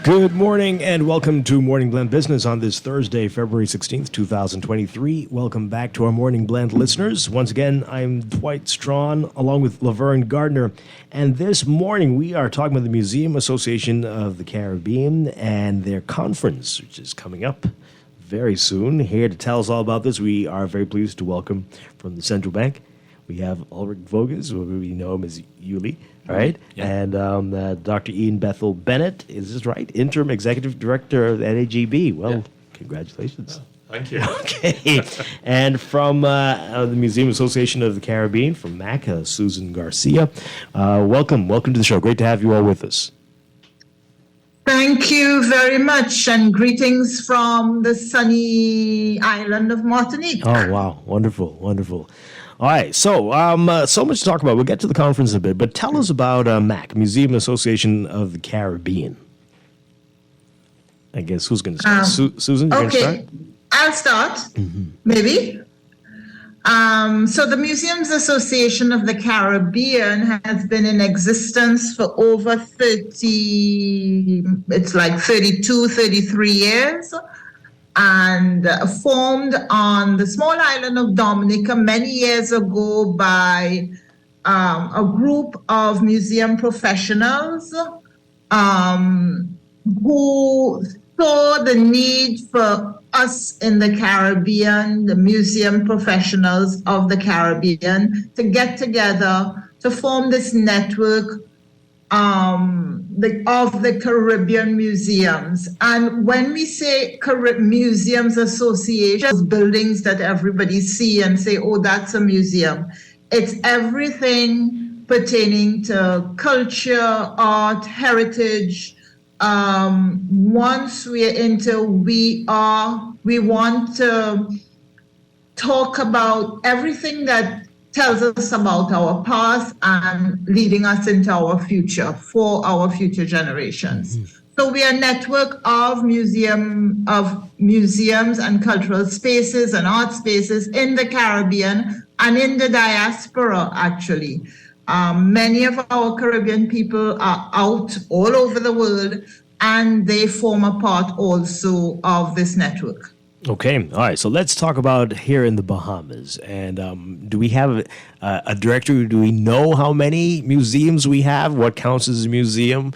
Good morning and welcome to Morning Blend Business on this Thursday, February 16th, 2023. Welcome back to our Morning Blend listeners. Once again, I'm Dwight Strachan along with Laverne Gardner. And this morning we are talking about the Museum Association of the Caribbean and their conference, which is coming up very soon. Here to tell us all about this, we are very pleased to welcome from the Central Bank. We have Ulrich Voges, who we know him as Yuli, right? Yeah. And Dr. Ian Bethel Bennett, is this right? Interim Executive Director of NAGB. Well, Congratulations. Thank you. Okay. And from the Museum Association of the Caribbean, from MAC, Susan Garcia. Welcome to the show. Great to have you all with us. Thank you very much, and greetings from the sunny island of Martinique. Oh, wow. Wonderful. All right, so so much to talk about. We'll get to the conference in a bit, but tell us about MAC, Museum Association of the Caribbean. I guess who's going to start? Susan, you're going to start? I'll start, maybe. So the Museums Association of the Caribbean has been in existence for over 33 years. And formed on the small island of Dominica many years ago by a group of museum professionals who saw the need for us in the Caribbean, the museum professionals of the Caribbean, to get together to form this network of the Caribbean museums. And when we say Museums Association, those buildings that everybody see and say, oh, that's a museum, it's everything pertaining to culture, art, heritage. Once we're into, we want to talk about everything that tells us about our past and leading us into our future for our future generations. Mm-hmm. So we are a network of museums and cultural spaces and art spaces in the Caribbean and in the diaspora, actually. Many of our Caribbean people are out all over the world, and they form a part also of this network. Okay, all right. So let's talk about here in the Bahamas. And do we have a directory? Do we know how many museums we have? What counts as a museum?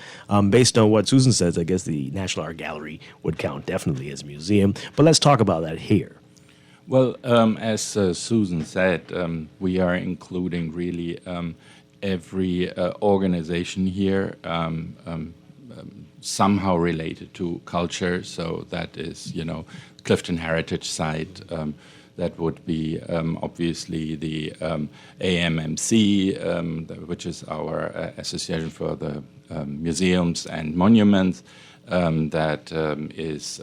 Based on what Susan says, I guess the National Art Gallery would count definitely as a museum. But let's talk about that here. Well, as Susan said, we are including really every organization here somehow related to culture. So that is, Clifton Heritage Site. That would be obviously the AMMC, which is our Association for the Museums and Monuments. That is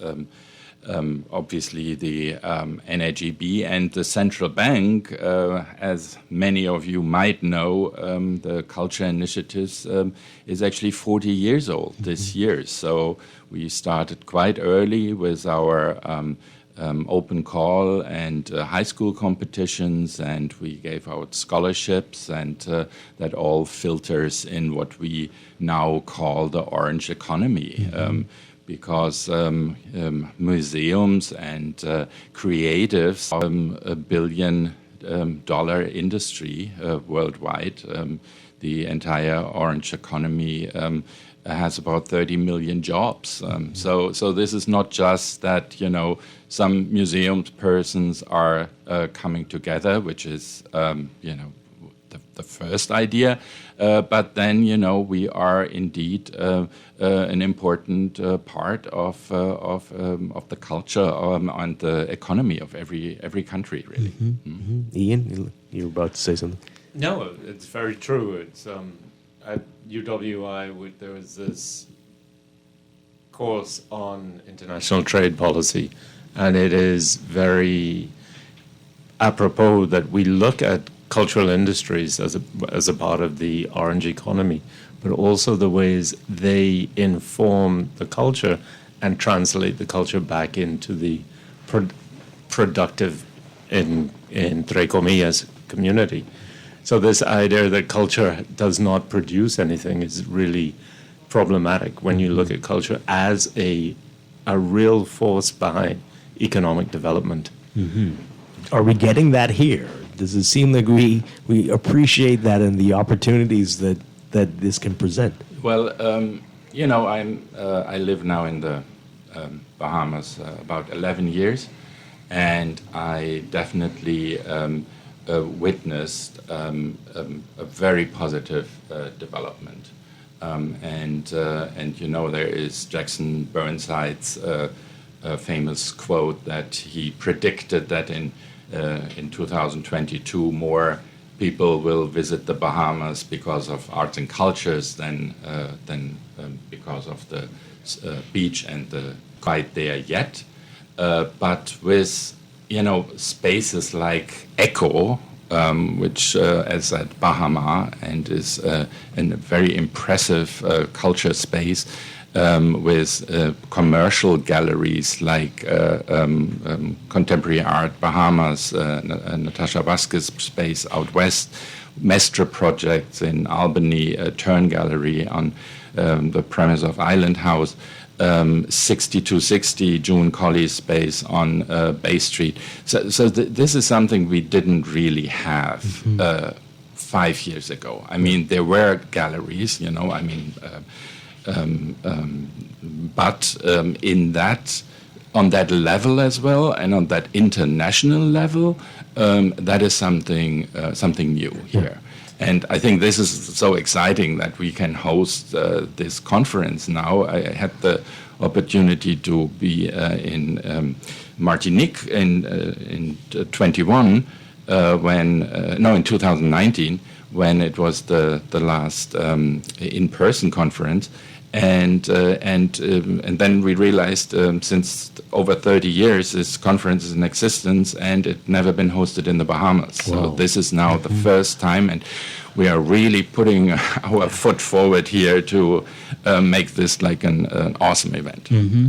obviously the NAGB and the Central Bank. As many of you might know, the Culture Initiatives is actually 40 years old this year. So we started quite early with our open call and high school competitions, and we gave out scholarships, and that all filters in what we now call the orange economy. Because museums and creatives are $1 billion industry worldwide. The entire orange economy has about 30 million jobs. So this is not just that, some museum persons are coming together, which is, the first idea, but then we are indeed an important part of the culture and the economy of every country, really. Mm-hmm. Mm-hmm. Ian, you were about to say something. No, it's very true. It's at UWI there was this course on international trade policy, and it is very apropos that we look at cultural industries as a part of the orange economy, but also the ways they inform the culture and translate the culture back into the productive, entre comillas, community. So this idea that culture does not produce anything is really problematic when you look at culture as a real force behind economic development. Mm-hmm. Are we getting that here? Does it seem like we appreciate that and the opportunities that this can present? Well, I live now in the Bahamas about 11 years, and I definitely witnessed a very positive development. And there is Jackson Burnside's famous quote that he predicted that in 2022, more people will visit the Bahamas because of arts and cultures than because of the beach and the quite there yet. But with spaces like Echo, which is at Bahama and is a very impressive culture space. With commercial galleries like Contemporary Art Bahamas, Natasha Vasquez space out west, Mestre Projects in Albany, Turn Gallery on the premise of Island House, 6260 June Colley space on Bay Street. So this is something we didn't really have 5 years ago. I mean, there were galleries, but in that on that level as well, and on that international level, that is something new here. And I think this is so exciting that we can host this conference now. I had the opportunity to be in Martinique in 2019, when it was the last in-person conference. And then we realized since over 30 years this conference is in existence, and it never been hosted in the Bahamas. Wow. So this is now the first time, and we are really putting our foot forward here to make this like an awesome event. Mm-hmm.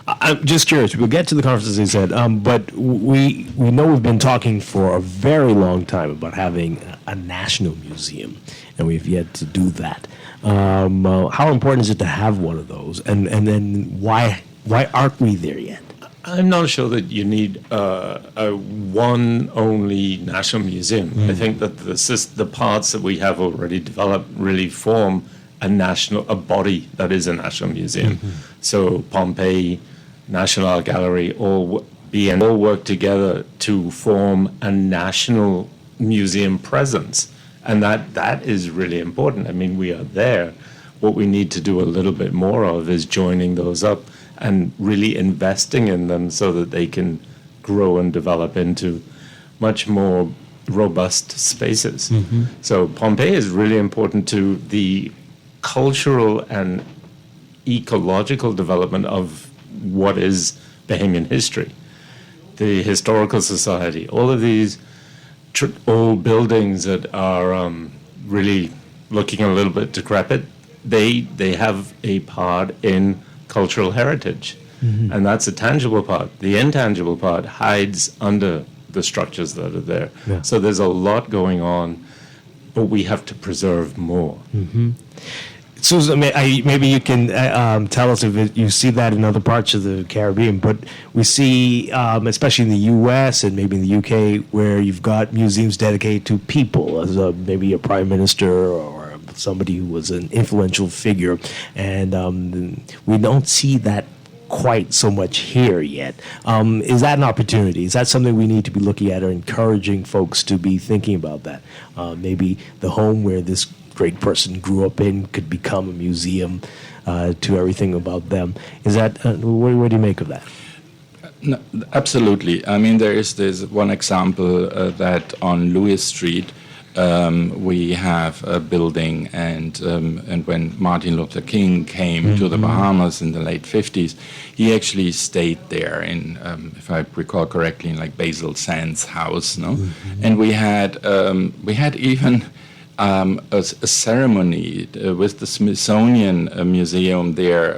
I'm just curious. We'll get to the conference, as you said, but we know we've been talking for a very long time about having a national museum, and we've yet to do that. How important is it to have one of those, and then why aren't we there yet? I'm not sure that you need a one only national museum. I think that the parts that we have already developed really form a body that is a national museum. So Pompeii, National Art Gallery, all work together to form a national museum presence. And that is really important. I mean, we are there. What we need to do a little bit more of is joining those up and really investing in them so that they can grow and develop into much more robust spaces. So Pompeii is really important to the cultural and ecological development of what is Bahamian history. The Historical Society, all of these old buildings that are really looking a little bit decrepit, they have a part in cultural heritage. And that's a tangible part. The intangible part hides under the structures that are there. Yeah. So there's a lot going on, but we have to preserve more. Susan, maybe you can tell us if you see that in other parts of the Caribbean, but we see, especially in the U.S. and maybe in the U.K., where you've got museums dedicated to people, as maybe a prime minister or somebody who was an influential figure, and we don't see that quite so much here yet. Is that an opportunity? Is that something we need to be looking at or encouraging folks to be thinking about that? Maybe the home where this great person grew up in could become a museum to everything about them. Is that what do you make of that? No, absolutely. I mean, there's one example that on Lewis Street we have a building, and when Martin Luther King came to the Bahamas in the late 50s, he actually stayed there in, if I recall correctly, in like Basil Sand's house, no? And we had even a ceremony with the Smithsonian Museum there.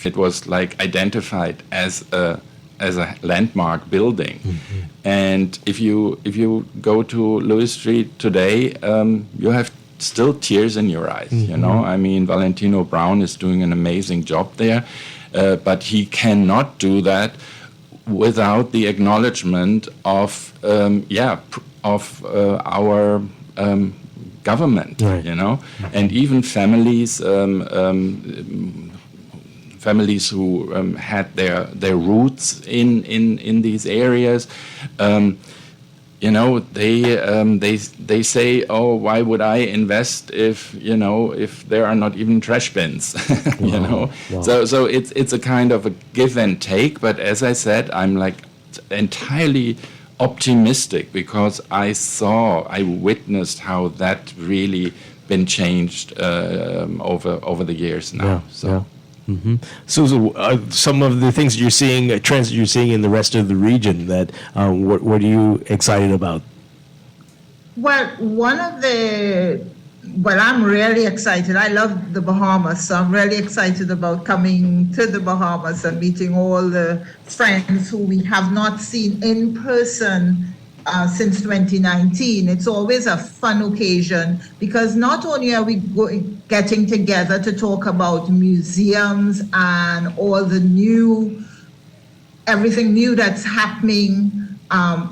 It was like identified as a landmark building. And if you go to Lewis Street today, you have still tears in your eyes. You know, I mean, Valentino Brown is doing an amazing job there, but he cannot do that without the acknowledgement of our government, right. You know, and even families who had their roots in these areas, you know, they say, oh, why would I invest if there are not even trash bins, you know? Wow. So it's a kind of a give and take. But as I said, I'm like entirely optimistic because I witnessed how that really been changed over the years now. Yeah, so. Yeah. So some of the things you're seeing, trends that you're seeing in the rest of the region, that what are you excited about? Well, I'm really excited. I love the Bahamas, so I'm really excited about coming to the Bahamas and meeting all the friends who we have not seen in person since 2019. It's always a fun occasion because not only are we getting together to talk about museums and all the everything new that's happening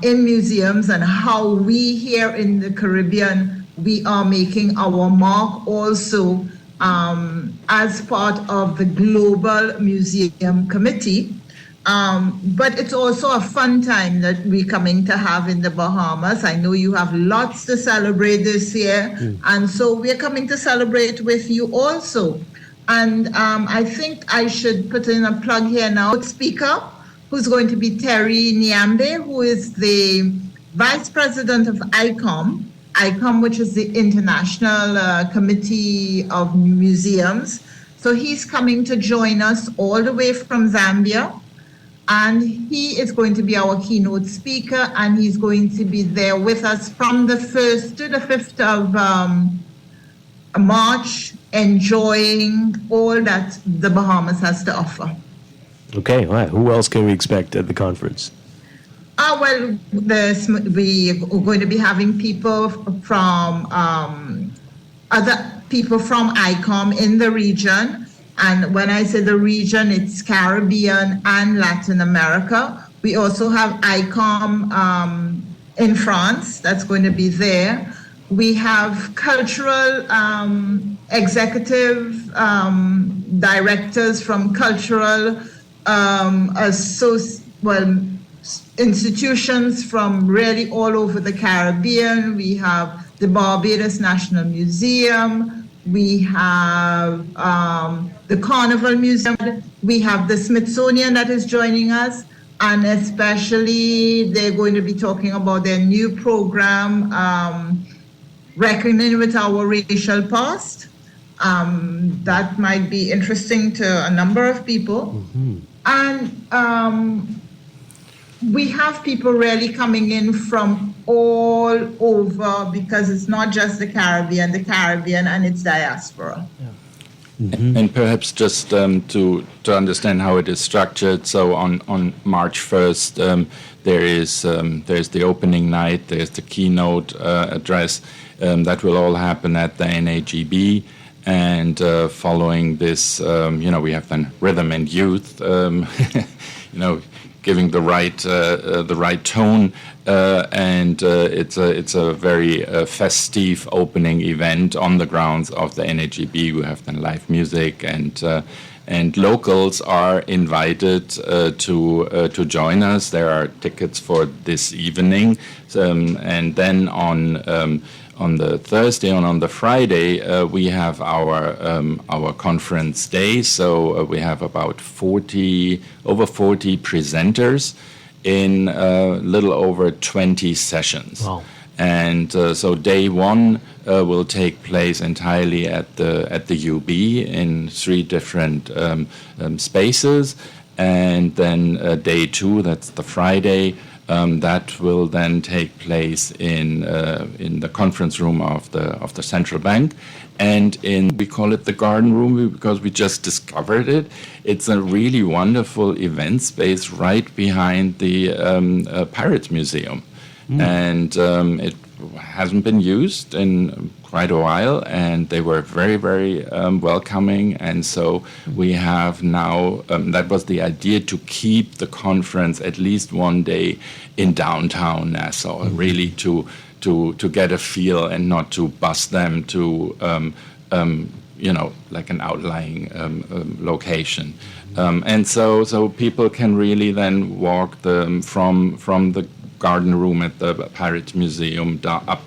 in museums and how we here in the Caribbean, we are making our mark also as part of the Global Museum Committee. But it's also a fun time that we're coming to have in the Bahamas. I know you have lots to celebrate this year, and so we're coming to celebrate with you also. And I think I should put in a plug here now. Speaker, who's going to be Terry Niambe, who is the Vice President of ICOM, which is the International Committee of Museums. So he's coming to join us all the way from Zambia. And he is going to be our keynote speaker, and he's going to be there with us from the 1st to the 5th of March, enjoying all that the Bahamas has to offer. Okay, all right. Who else can we expect at the conference? Well, we are going to be having people from other people from ICOM in the region. And when I say the region, it's Caribbean and Latin America. We also have ICOM in France that's going to be there. We have cultural executive directors from cultural institutions from really all over the Caribbean. We have the Barbados National Museum. We have the Carnival Museum. We have the Smithsonian that is joining us. And especially, they're going to be talking about their new program, Reckoning with Our Racial Past. That might be interesting to a number of people. And we have people really coming in from all over, because it's not just the Caribbean and its diaspora. And perhaps just to understand how it is structured. So on March 1st, there's the opening night, there's the keynote address. That will all happen at the NAGB. And following this, we have then Rhythm and Youth, giving the right tone, and it's a very festive opening event on the grounds of the NAGB. We have then live music, and locals are invited to join us. There are tickets for this evening, and then on the Thursday and on the Friday, we have our conference day. So we have about over 40 presenters in a little over 20 sessions. Wow. And so day one will take place entirely at the UB in 3 different spaces, and then day two, that's the Friday. That will then take place in the conference room of the central bank, and we call it the garden room because we just discovered it. It's a really wonderful event space right behind the Pirates Museum, and it hasn't been used in quite a while, and they were very, very welcoming. And so we have now, that was the idea, to keep the conference at least one day in downtown Nassau, really to get a feel and not to bus them to, like an outlying location. And so people can really then walk from the garden room at the Pirates Museum up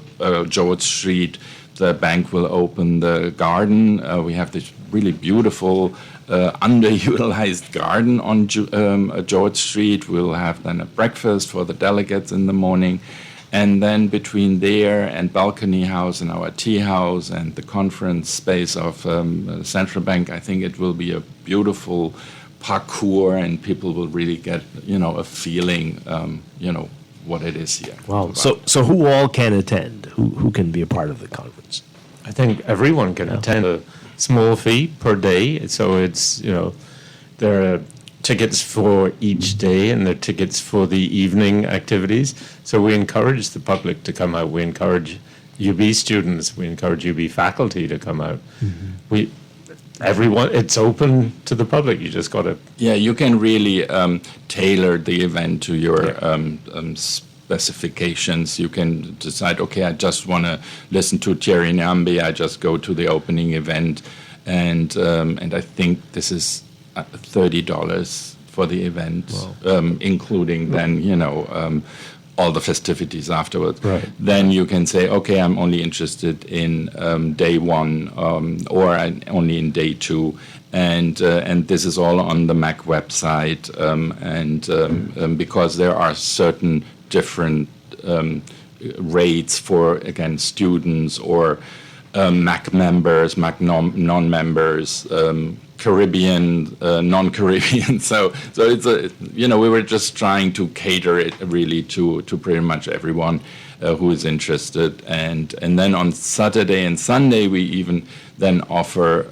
George Street. The bank will open the garden. We have this really beautiful underutilized garden on George Street. We'll have then a breakfast for the delegates in the morning. And then between there and Balcony House and our tea house and the conference space of Central Bank, I think it will be a beautiful parkour, and people will really get, a feeling, what it is here. Wow. So who all can attend? Who can be a part of the conference? I think everyone can attend. A small fee per day. So it's, there are tickets for each day and there are tickets for the evening activities. So we encourage the public to come out. We encourage UB students. We encourage UB faculty to come out. Everyone, it's open to the public. You just got to... Yeah, you can really tailor the event to your specifications. You can decide, okay, I just want to listen to Thierry Nyambe. I just go to the opening event. And I think this is $30 for the event, including then all the festivities afterwards. Right. Then you can say, okay, I'm only interested in day one or only in day two. And this is all on the MAC website, and because there are certain different rates for, again, students or MAC members, MAC non-members, Caribbean, non-Caribbean. So it's we were just trying to cater it really to pretty much everyone who is interested. And then on Saturday and Sunday, we even then offer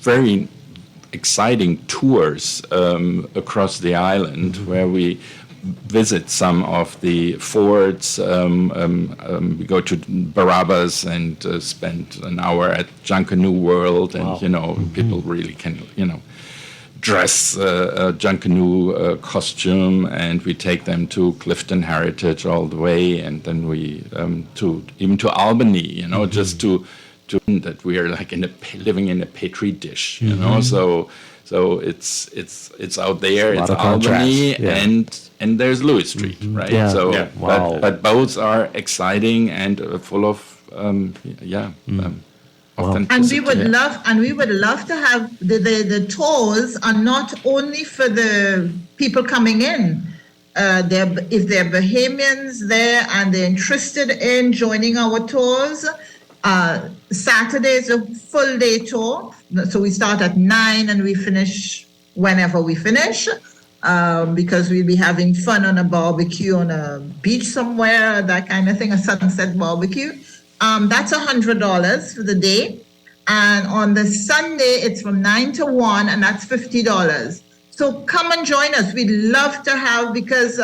very exciting tours across the island, where we visit some of the forts. We go to Barabbas and spend an hour at Junkanoo World, and people really can dress a Junkanoo costume, and we take them to Clifton Heritage all the way, and then we to Albany, just to that we are like living in a petri dish, so it's out there. It's Albany, and there's Louis Street, right? Yeah. So, Wow. but both are exciting and full of And we would love to have the tours are not only for the people coming in. If they're Bahamians there and they're interested in joining our tours, Saturday is a full day tour. So we start at 9 and we finish whenever we finish, because we'll be having fun on a barbecue on a beach somewhere, that kind of thing, a sunset barbecue. That's $100 for the day. And on the Sunday, it's from 9 to 1, and that's $50. So come and join us. We'd love to have, because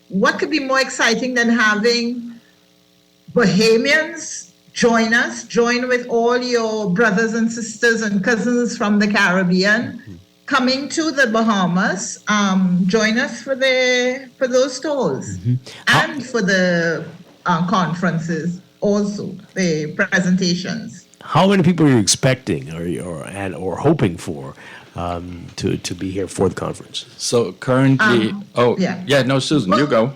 what could be more exciting than having Bahamians join with all your brothers and sisters and cousins from the Caribbean coming to the Bahamas. Join us for those tours and for the conferences, also the presentations. How many people are you expecting or hoping for to be here for the conference? So currently, Susan, you go.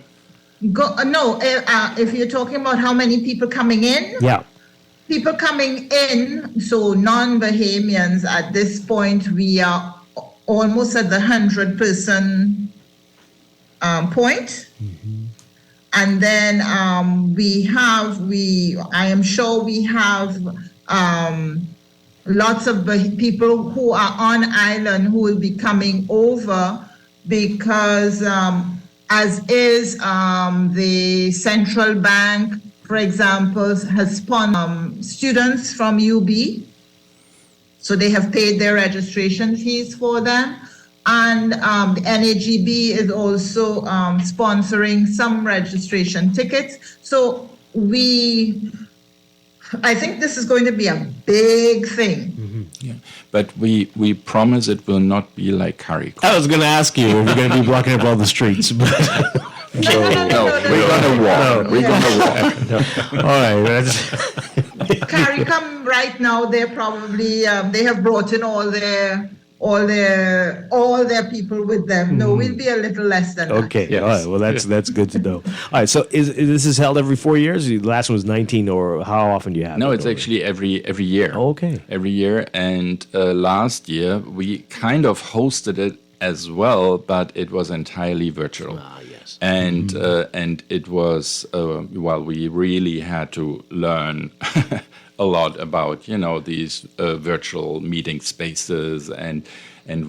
If you're talking about how many people coming in, people coming in, so non-Bahamians, at this point we are almost at the 100-person point. And then I am sure we have lots of people who are on island who will be coming over, because as is the central bank, for example, has sponsored students from UB. So they have paid their registration fees for them. And the NAGB is also sponsoring some registration tickets. So I think this is going to be a big thing. Yeah, but we promise it will not be like CARICOM. I was going to ask you if you're going to be blocking up all the streets. No, we're going to walk. We're going to walk. All right. CARICOM right now, they're probably they have brought in all their people with them. No, we'll be a little less than that. Okay. Yes. All right. Well, that's good to know. All right. So this is held every 4 years? The last one was 19, or how often do you have it? No, it's actually every year. Oh, okay. Every year. And last year, we kind of hosted it as well, but it was entirely virtual. Ah, yes. And it was, we really had to learn a lot about these virtual meeting spaces, and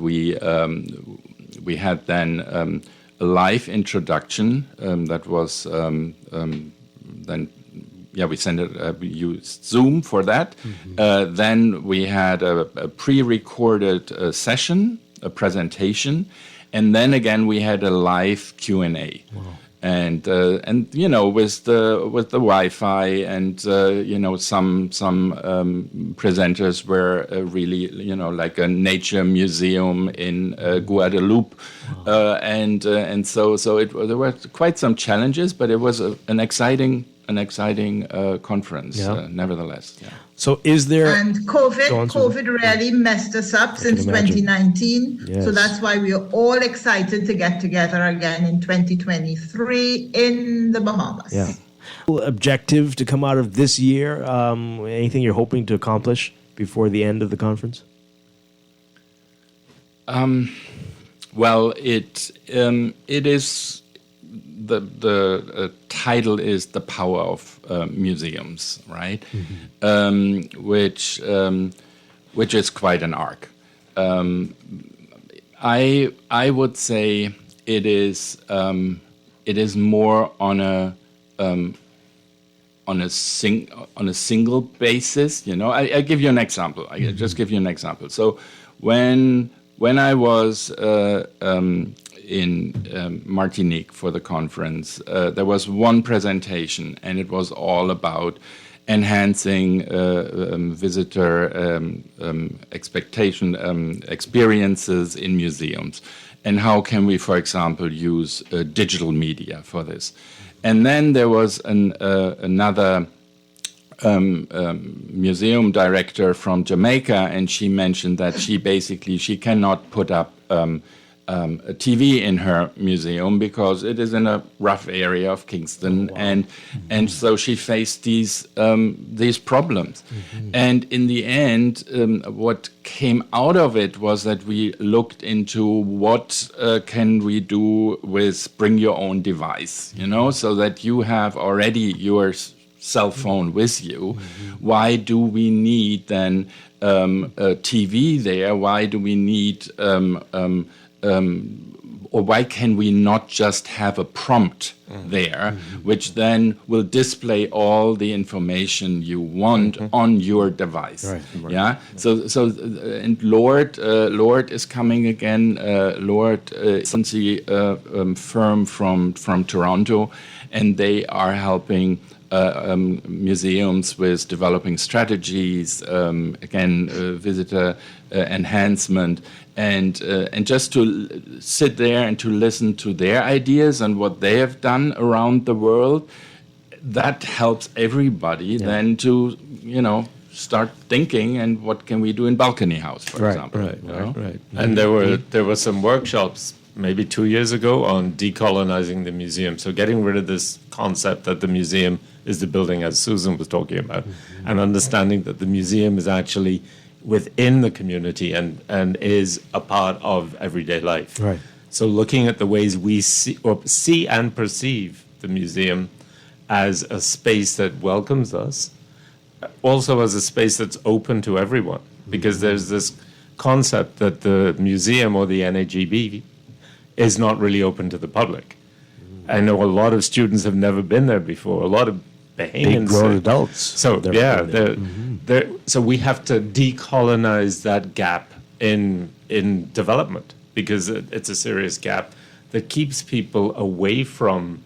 we had then a live introduction that was we sent it. We used Zoom for that. Then we had a pre-recorded session, a presentation, and then again we had a live Q&A. Wow. And with the Wi-Fi and some presenters were really like a nature museum in Guadeloupe. Wow. And so there were quite some challenges, but it was an exciting conference, nevertheless. Yeah. So is there... And COVID really messed us up since 2019. Yes. So that's why we are all excited to get together again in 2023 in the Bahamas. Yeah. Objective to come out of this year? Anything you're hoping to accomplish before the end of the conference? Well, it is... The title is The Power of Museums, right? Mm-hmm. Which is quite an arc. I would say it is more on a single basis. You know, I give you an example. I just give you an example. So when I was in Martinique for the conference, there was one presentation, and it was all about enhancing visitor experiences in museums, and how can we, for example, use digital media for this. And then there was another museum director from Jamaica, and she mentioned that she cannot put up a TV in her museum because it is in a rough area of Kingston, and so she faced these problems. Mm-hmm. And in the end, what came out of it was that we looked into what can we do with bring your own device, you know, so that you have already your cell phone with you. Mm-hmm. Why do we need then a TV there? Why do we need or why can we not just have a prompt there, which then will display all the information you want on your device? Right. Yeah. So and Lord is coming again. Lord is a firm from Toronto, and they are helping museums with developing strategies, visitor enhancement, and just to sit there and to listen to their ideas and what they have done around the world. That helps everybody then to, you know, start thinking, and what can we do in Balcony House, for example. Right. And there were some workshops maybe 2 years ago on decolonizing the museum. So getting rid of this concept that the museum is the building, as Susan was talking about, and understanding that the museum is actually within the community and is a part of everyday life. Right. So looking at the ways we see and perceive the museum as a space that welcomes us, also as a space that's open to everyone, because there's this concept that the museum or the NAGB is not really open to the public. I know a lot of students have never been there before. A lot of Bahamians, big grown adults. So so we have to decolonize that gap in development, because it's a serious gap that keeps people away from,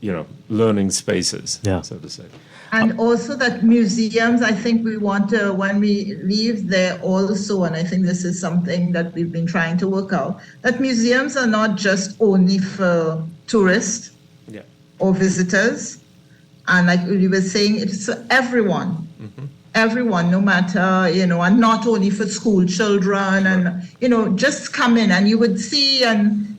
you know, learning spaces, so to say. And also that museums, I think we want to, when we leave there also, and I think this is something that we've been trying to work out, that museums are not just only for tourists or visitors. And like you were saying, it's for everyone. Mm-hmm. Everyone, no matter, you know, and not only for school children, and, you know, just come in and you would see, and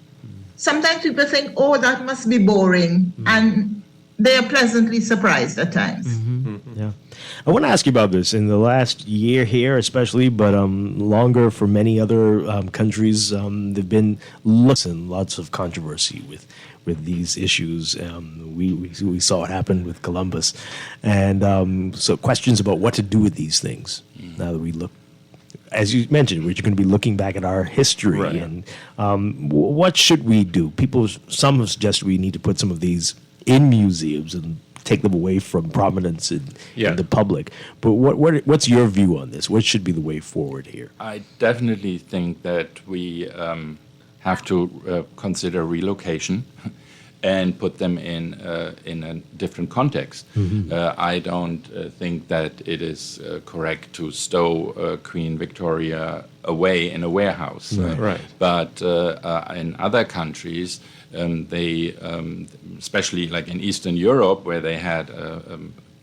sometimes people think, oh, that must be boring. Mm-hmm. And they are pleasantly surprised at times. Mm-hmm. Yeah. I want to ask you about this. In the last year here, especially, but longer for many other countries, there've been lots of controversy with these issues. We saw it happen with Columbus, and so questions about what to do with these things. Now that we look, as you mentioned, we're going to be looking back at our history, and what should we do? Some have suggested we need to put some of these in museums and take them away from prominence in the public. But what's your view on this? What should be the way forward here? I definitely think that we have to consider relocation and put them in a different context. Mm-hmm. I don't think that it is correct to stow Queen Victoria away in a warehouse. Right. But in other countries, they, especially like in Eastern Europe, where they had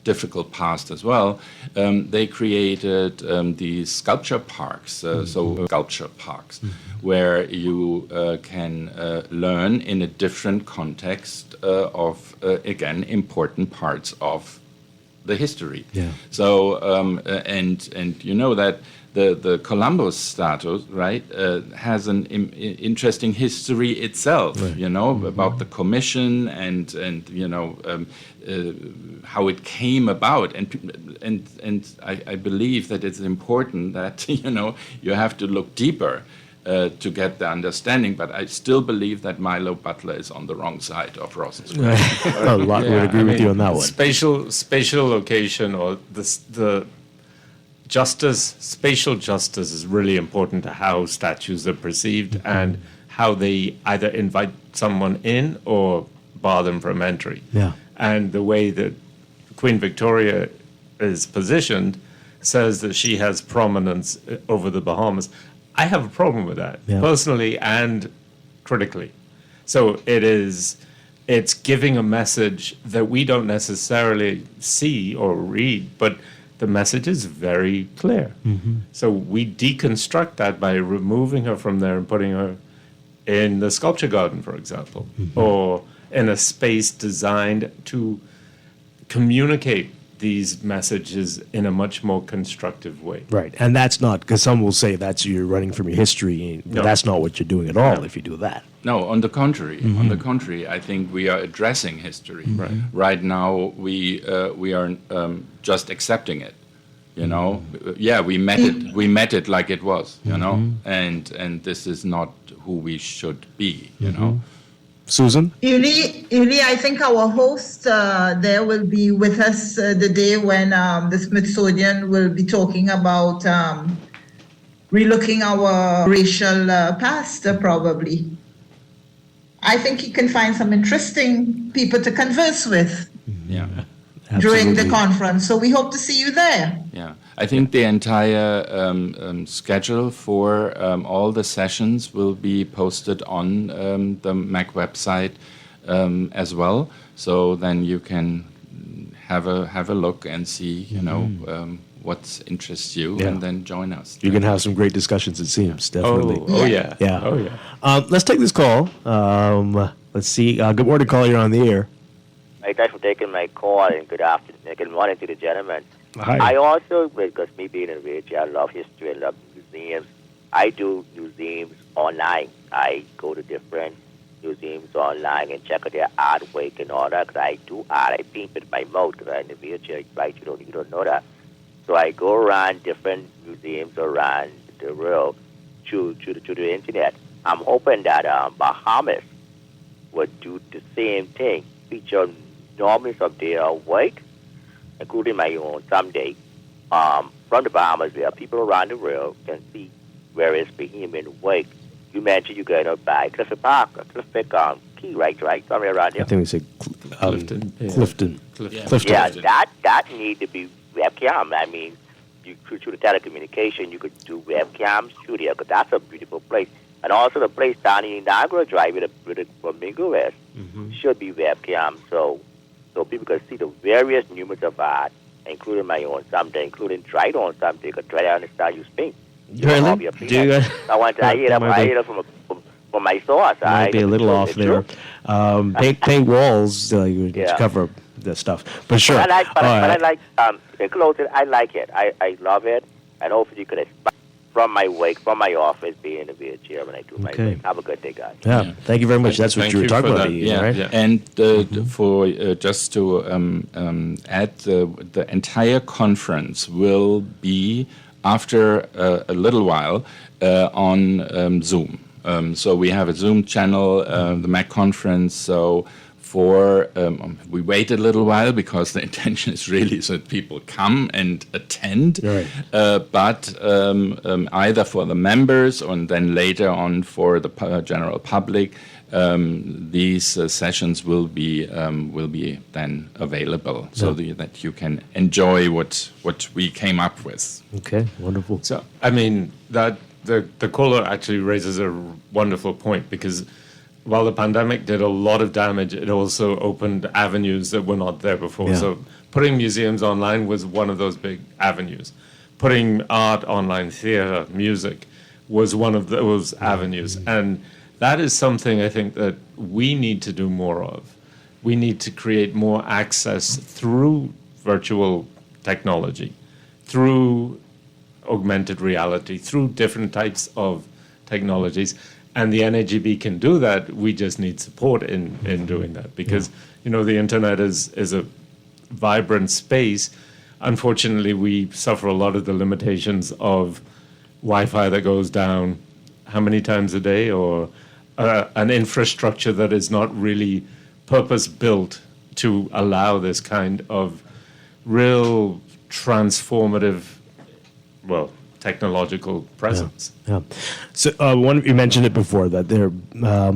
difficult past as well, they created these sculpture parks, so sculpture parks, where you can learn in a different context of, again, important parts of the history. Yeah. So, and you know that the Columbus statue, right, has an interesting history itself, right. You know, about the commission and you know, how it came about. And I believe that it's important that, you know, you have to look deeper to get the understanding, but I still believe that Milo Butler is on the wrong side of Ross's. A lot would agree with you on that one. Spatial location or the justice, spatial justice is really important to how statues are perceived and how they either invite someone in or bar them from entry. Yeah. And the way that Queen Victoria is positioned says that she has prominence over the Bahamas. I have a problem with that, personally and critically. So it's giving a message that we don't necessarily see or read, but the message is very clear. So we deconstruct that by removing her from there and putting her in the sculpture garden, for example, or in a space designed to communicate these messages in a much more constructive way. Right, and that's not, because some will say that's you're running from your history, but that's not what you're doing at all if you do that. No, on the contrary. On the contrary, I think we are addressing history. Right now, we are just accepting it. You know, yeah, we met it like it was. You know, and this is not who we should be. You know. Susan? Uli, I think our host there will be with us the day when the Smithsonian will be talking about relooking our racial past, probably. I think he can find some interesting people to converse with during the conference. So we hope to see you there. Yeah. I think the entire schedule for all the sessions will be posted on the MAC website as well. So then you can have a look and see, you know, what interests you, and then join us. You can have some great discussions, it seems, definitely. Oh yeah. Yeah. Oh yeah. Let's take this call. Let's see. Good morning, caller. You're on the air. Thanks for taking my call, and good afternoon. Good morning to the gentleman. Hi. I also, because me being a rich, I love history, I love museums. I do museums online. I go to different museums online and check out their artwork and all that. Because I do art. I paint with my mouth because I'm in a wheelchair. Right? You don't know that. So I go around different museums around the world through the internet. I'm hoping that Bahamas would do the same thing, feature enormous of their work, including my own someday, from the Bahamas, where people around the world can see various Bahamian work. You mentioned you're going to buy Clifford Park, Clifford Key, right? Somewhere around there. I think we said Clifton. Clifton. Yeah, that need to be webcam. I mean, you could through the telecommunication, you could do webcams through there, because that's a beautiful place. And also the place down in Niagara Drive with the Flamingo West should be webcam, so people can see the various numerous of art, including my own someday, including Dwight on someday, because Dwight, I understand you speak. Really? Do you? I want to hear that from my source. Might be a little off there. Paint walls, you cover the stuff. But sure. But I like the clothing. I like it. I love it. And hopefully you could expect from my work, from my office, being in a wheelchair when I do my work. Have a good day, guys. Yeah. Thank you very much. That's what you were talking about. Right? And for just to add, the entire conference will be after a little while on Zoom. So we have a Zoom channel, the MAC conference. So we wait a little while because the intention is really so that people come and attend. Right. But either for the members and then later on for the general public, these sessions will be then available so that you can enjoy what we came up with. Okay, wonderful. So I mean that the caller actually raises a wonderful point, because while the pandemic did a lot of damage, it also opened avenues that were not there before. Yeah. So putting museums online was one of those big avenues. Putting art online, theater, music, was one of those avenues. And that is something I think that we need to do more of. We need to create more access through virtual technology, through augmented reality, through different types of technologies. And the NAGB can do that. We just need support in doing that because, the internet is a vibrant space. Unfortunately, we suffer a lot of the limitations of Wi-Fi that goes down how many times a day, or an infrastructure that is not really purpose-built to allow this kind of real transformative, technological presence. Yeah. So you mentioned it before, that there are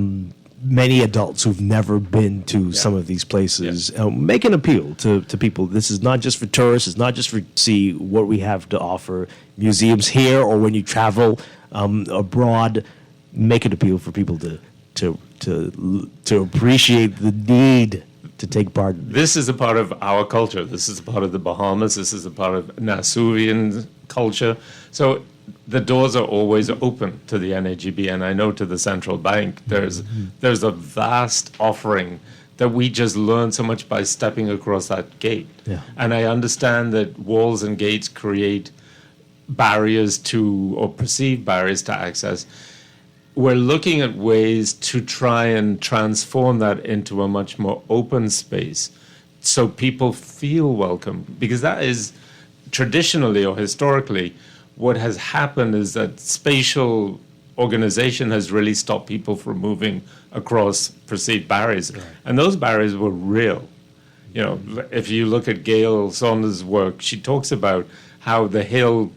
many adults who've never been to some of these places. Make an appeal to people. This is not just for tourists. It's not just for see what we have to offer. Museums here, or when you travel abroad, make an appeal for people to appreciate the need to take part. This is a part of our culture. This is a part of the Bahamas. This is a part of Nasuvian culture. So the doors are always open to the NAGB, and I know to the central bank. There's a vast offering that we just learn so much by stepping across that gate. Yeah. And I understand that walls and gates create barriers to, or perceived barriers to access. We're looking at ways to try and transform that into a much more open space so people feel welcome, because that is traditionally or historically what has happened, is that spatial organization has really stopped people from moving across perceived barriers. Right. And those barriers were real. If you look at Gail Saunders' work, she talks about how the hill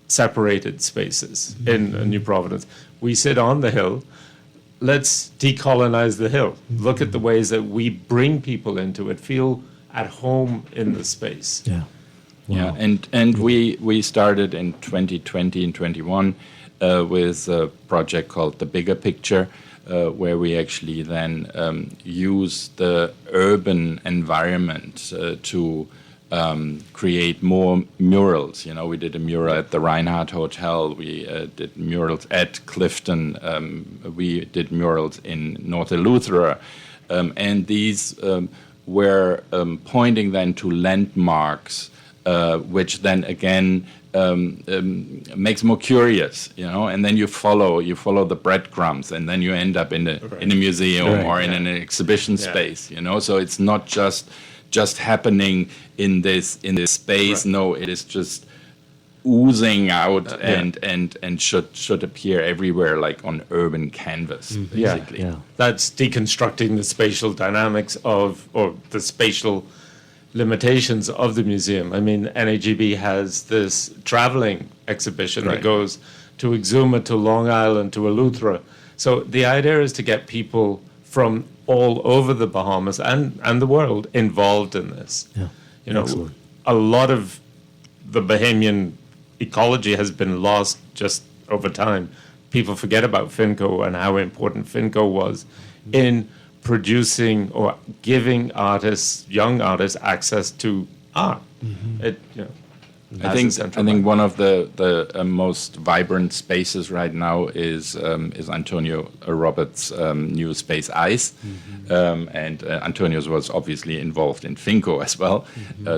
separated spaces in New Providence. We sit on the hill. Let's decolonize the hill. Look at the ways that we bring people into it, feel at home in the space. Yeah. Wow. Yeah, and we started in 2020 and 21 with a project called The Bigger Picture, where we actually then use the urban environment to create more murals. We did a mural at the Reinhardt Hotel. We did murals at Clifton. We did murals in North Eleuthera. And these were pointing then to landmarks, which then again makes more curious, and then you follow the breadcrumbs, and then you end up in a museum or in an exhibition space, So it's not just happening in this space. Right. No, it is just oozing out and should appear everywhere, like on urban canvas, basically. Yeah. That's deconstructing the spatial dynamics or the spatial limitations of the museum. I mean, NAGB has this traveling exhibition that goes to Exuma, to Long Island, to Eleuthera. So the idea is to get people from all over the Bahamas and the world involved in this. Yeah. Excellent. A lot of the Bahamian ecology has been lost just over time. People forget about FinCo and how important FinCo was in producing or giving artists, young artists, access to art. I think one of the most vibrant spaces right now is Antonio Roberts' new space ICE, and Antonio was obviously involved in FinCo as well,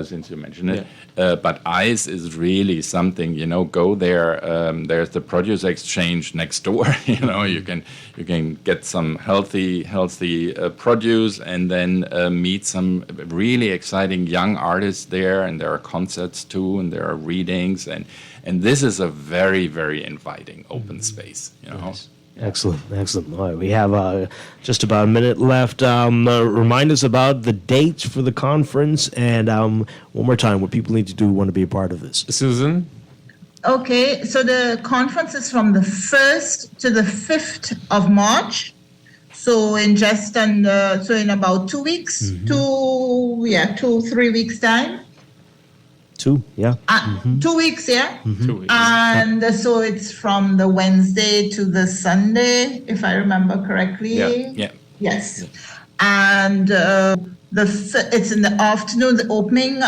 since you mentioned it. But ICE is really something. Go there. There's the produce exchange next door. You can get some healthy produce, and then meet some really exciting young artists there, and there are concerts too, and there are readings, and this is a very, very inviting open space. Nice. Excellent. All right, we have just about a minute left. Remind us about the dates for the conference, and one more time, what people need to do who want to be a part of this. Susan? Okay, so the conference is from the 1st to the 5th of March. So in in about 2 weeks, 2-3 weeks time. 2, yeah. 2 weeks, yeah. 2 weeks. And so it's from the Wednesday to the Sunday, if I remember correctly. Yeah. Yes. And It's in the afternoon. The opening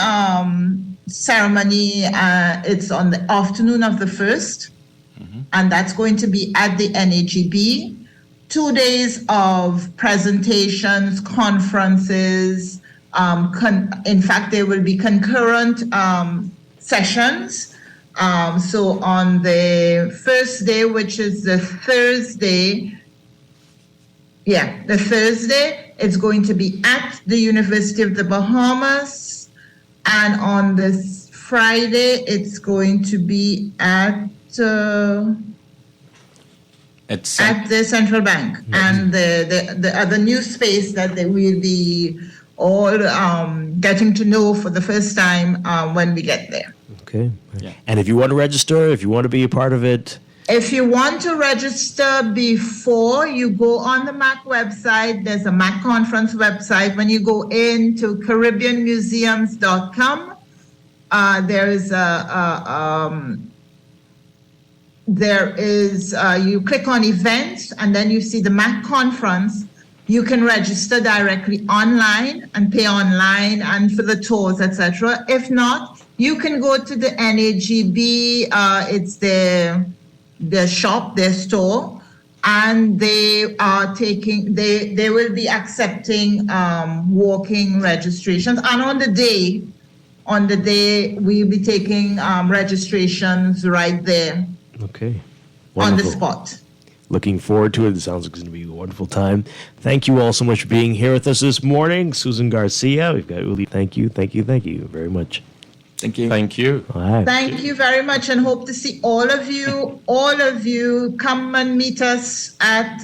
ceremony, it's on the afternoon of the 1st, and that's going to be at the NAGB. 2 days of presentations, conferences. In fact, there will be concurrent sessions. So on the first day, which is the Thursday, it's going to be at the University of the Bahamas. And on this Friday, it's going to be at the Central Bank. And the other new space that they will be all getting to know for the first time when we get there. Okay. Yeah. And if you want to register, if you want to be a part of it, if you want to register before, you go on the MAC website. There's a MAC conference website. When you go into CaribbeanMuseums.com, you click on events, and then you see the MAC conference. You can register directly online and pay online and for the tours, etc. If not, you can go to the NAGB. It's their shop, their store, and they are taking. They will be accepting walk-in registrations. And on the day, we'll be taking registrations right there. Okay. Wonderful. On the spot. Looking forward to it. It sounds like it's going to be a wonderful time. Thank you all so much for being here with us this morning. Susan Garcia, we've got Uli. Thank you very much. Thank you. Thank you. All right. Thank you very much, and hope to see all of you. All of you, come and meet us at.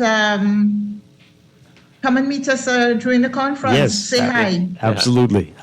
Come and meet us during the conference. Yes. Say hi. Absolutely.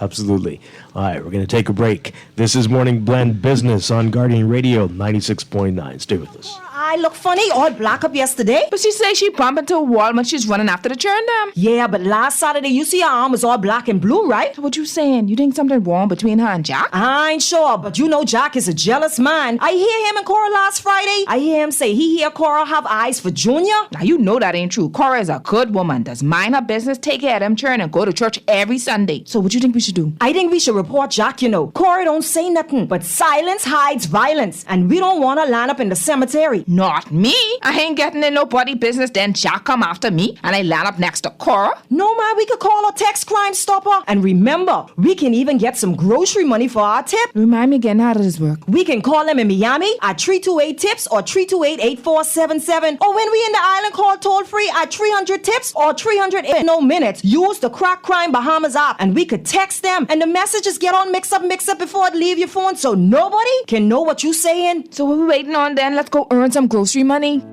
All right, we're going to take a break. This is Morning Blend Business on Guardian Radio 96.9. Stay with us. I look funny, all black up yesterday. But she says she bumped into a wall when she's running after the churn them. Yeah, but last Saturday, you see her arm was all black and blue, right? So what you saying? You think something wrong between her and Jack? I ain't sure, but you know Jack is a jealous man. I hear him and Cora last Friday. I hear him say he hear Cora have eyes for Junior. Now you know that ain't true. Cora is a good woman, does mind her business, take care of them churn, and go to church every Sunday. So what you think we should do? I think we should report Jack, you know. Cora don't say nothing, but silence hides violence, and we don't want to line up in the cemetery. Not me. I ain't getting in nobody business, then Jack come after me, and I land up next to Cora. No, man, we could call a text Crime Stopper. And remember, we can even get some grocery money for our tip. Remind me again, how does this work? We can call them in Miami at 328-TIPS or 328-8477. Or when we in the island, call toll-free at 300-TIPS or 300 no minutes. Use the Crack Crime Bahamas app, and we could text them, and the messages get on mix up before it leave your phone, so nobody can know what you saying. So what we waiting on then? Let's go earn some grocery money.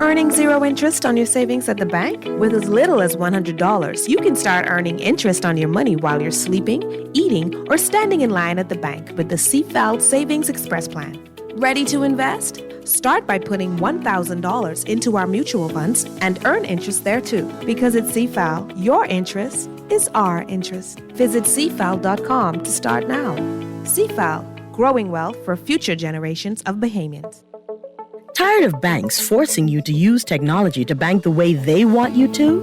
Earning zero interest on your savings at the bank? With as little as $100, you can start earning interest on your money while you're sleeping, eating, or standing in line at the bank with the CFAL Savings Express Plan. Ready to invest? Start by putting $1,000 into our mutual funds and earn interest there too. Because at CFAL, your interest is our interest. Visit CFAL.com to start now. CFAL, growing wealth for future generations of Bahamians. Tired of banks forcing you to use technology to bank the way they want you to?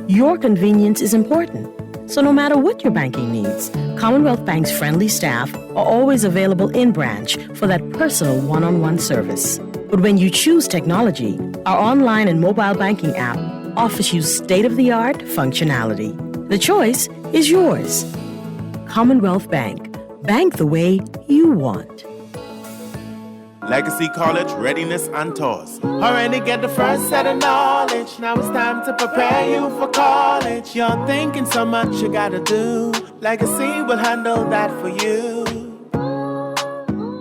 Your convenience is important. So no matter what your banking needs, Commonwealth Bank's friendly staff are always available in branch for that personal one-on-one service. But when you choose technology, our online and mobile banking app offers you state-of-the-art functionality. The choice is yours. Commonwealth Bank. Bank the way you want. Legacy College Readiness and Tours. Already get the first set of knowledge. Now it's time to prepare you for college. You're thinking so much you gotta do. Legacy will handle that for you.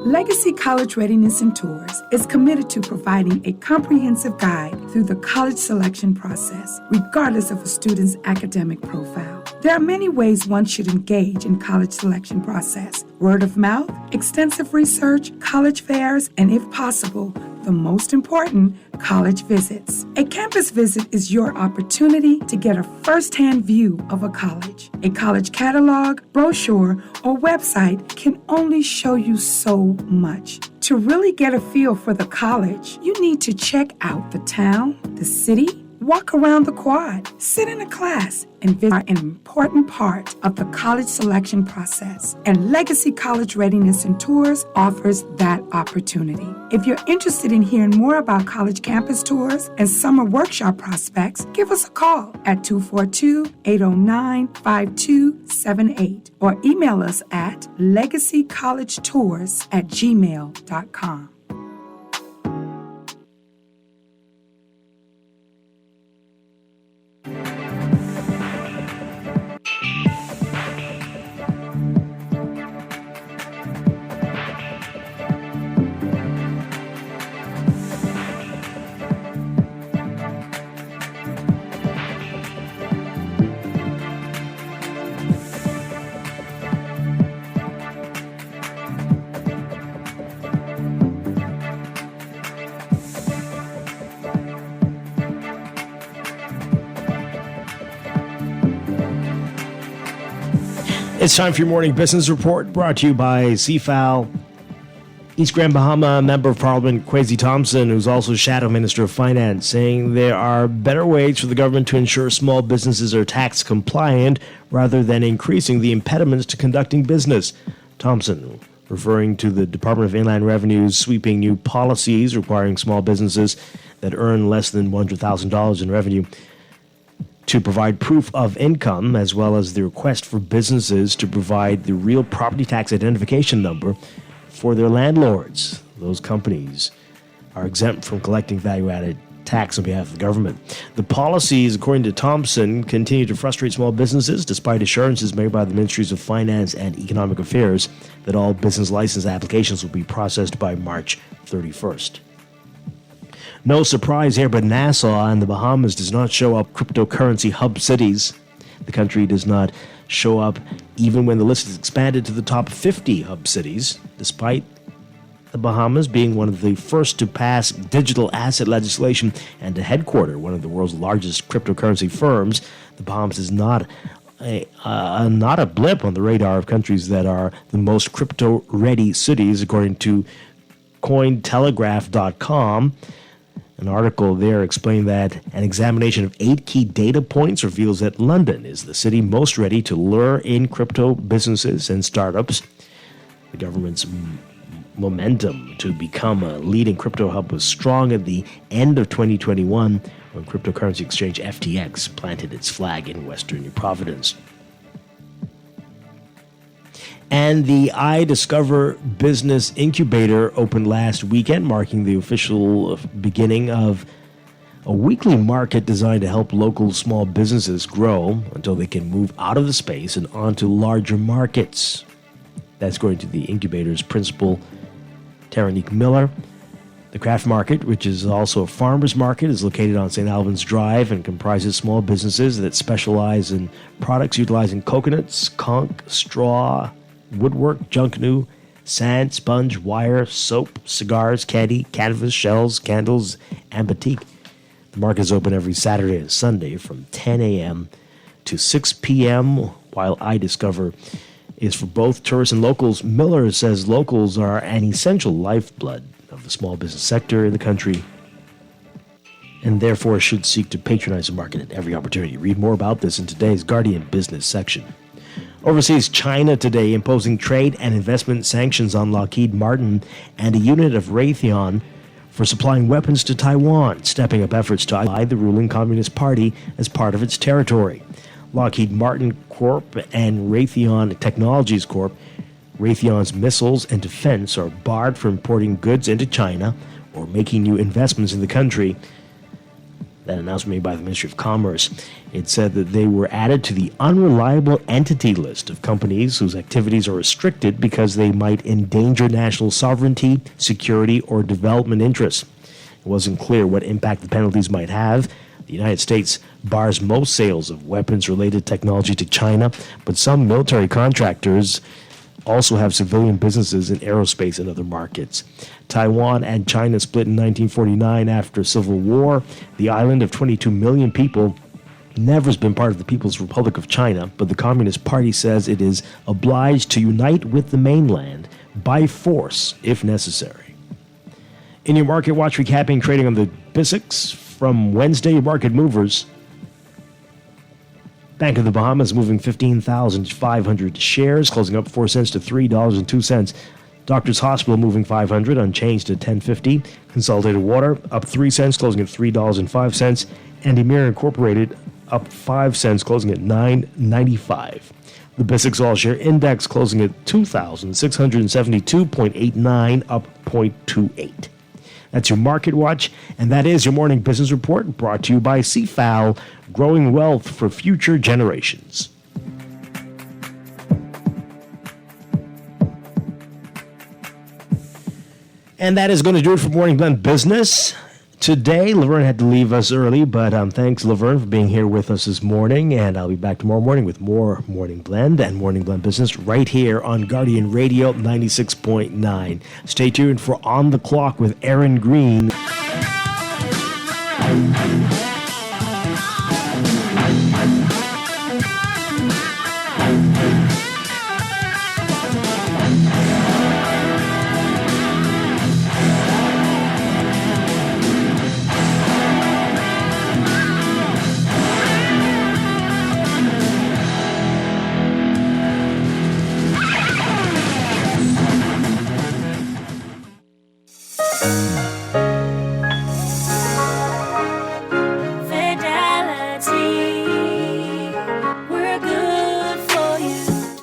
Legacy College Readiness and Tours is committed to providing a comprehensive guide through the college selection process, regardless of a student's academic profile. There are many ways one should engage in college selection process. Word of mouth, extensive research, college fairs, and if possible, the most important, college visits. A campus visit is your opportunity to get a first-hand view of a college. A college catalog, brochure, or website can only show you so much. To really get a feel for the college, you need to check out the town, the city, walk around the quad, sit in a class, and visit an important part of the college selection process. And Legacy College Readiness and Tours offers that opportunity. If you're interested in hearing more about college campus tours and summer workshop prospects, give us a call at 242-809-5278 or email us at legacycollegetours@gmail.com. It's time for your morning business report, brought to you by CFAL. East Grand Bahama Member of Parliament Kwesi Thompson, who's also Shadow Minister of Finance, saying there are better ways for the government to ensure small businesses are tax compliant rather than increasing the impediments to conducting business. Thompson, referring to the Department of Inland Revenue's sweeping new policies requiring small businesses that earn less than $100,000 in revenue to provide proof of income, as well as the request for businesses to provide the real property tax identification number for their landlords. Those companies are exempt from collecting value-added tax on behalf of the government. The policies, according to Thompson, continue to frustrate small businesses despite assurances made by the Ministries of Finance and Economic Affairs that all business license applications will be processed by March 31st. No surprise here, but Nassau and the Bahamas does not show up cryptocurrency hub cities. The country does not show up even when the list is expanded to the top 50 hub cities, despite the Bahamas being one of the first to pass digital asset legislation and to headquarter one of the world's largest cryptocurrency firms. The Bahamas is not a blip on the radar of countries that are the most crypto-ready cities, according to Cointelegraph.com. An article there explained that an examination of 8 key data points reveals that London is the city most ready to lure in crypto businesses and startups. The government's momentum to become a leading crypto hub was strong at the end of 2021 when cryptocurrency exchange FTX planted its flag in Western New Providence. And the iDiscover Business Incubator opened last weekend, marking the official beginning of a weekly market designed to help local small businesses grow until they can move out of the space and onto larger markets. That's according to the incubator's principal, Teranique Miller. The craft market, which is also a farmer's market, is located on St. Albans Drive and comprises small businesses that specialize in products utilizing coconuts, conch, straw, woodwork, junk new, sand, sponge, wire, soap, cigars, candy, canvas, shells, candles, and batik. The market is open every Saturday and Sunday from 10 a.m. to 6 p.m., while iDiscover is for both tourists and locals. Miller says locals are an essential lifeblood of the small business sector in the country and therefore should seek to patronize the market at every opportunity. Read more about this in today's Guardian Business section. Overseas, China today imposing trade and investment sanctions on Lockheed Martin and a unit of Raytheon for supplying weapons to Taiwan, stepping up efforts to ally the ruling Communist Party as part of its territory. Lockheed Martin Corp. And Raytheon Technologies Corp. Raytheon's missiles and defense are barred from importing goods into China or making new investments in the country. That announcement made by the Ministry of Commerce. It said that they were added to the unreliable entity list of companies whose activities are restricted because they might endanger national sovereignty, security, or development interests. It wasn't clear what impact the penalties might have. The United States bars most sales of weapons-related technology to China, but some military contractors also have civilian businesses in aerospace and other markets. Taiwan and China split in 1949 after a civil war. The island of 22 million people never has been part of the People's Republic of China, but the Communist Party says it is obliged to unite with the mainland by force if necessary. In your market watch, recapping trading on the BISX, from Wednesday market movers. Bank of the Bahamas moving 15,500 shares, closing up 4 cents to $3.02. Doctors Hospital moving 500, unchanged at $10.50. Consolidated Water up 3 cents, closing at $3.05. And Emir Incorporated up 5 cents, closing at $9.95. The Basics All Share Index closing at 2,672.89, up 0.28. That's your Market Watch, and that is your Morning Business Report, brought to you by CFAL, growing wealth for future generations. And that is going to do it for Morning Blend Business. Today, Laverne had to leave us early, but thanks, Laverne, for being here with us this morning. And I'll be back tomorrow morning with more Morning Blend and Morning Blend Business right here on Guardian Radio 96.9. Stay tuned for On the Clock with Aaron Green.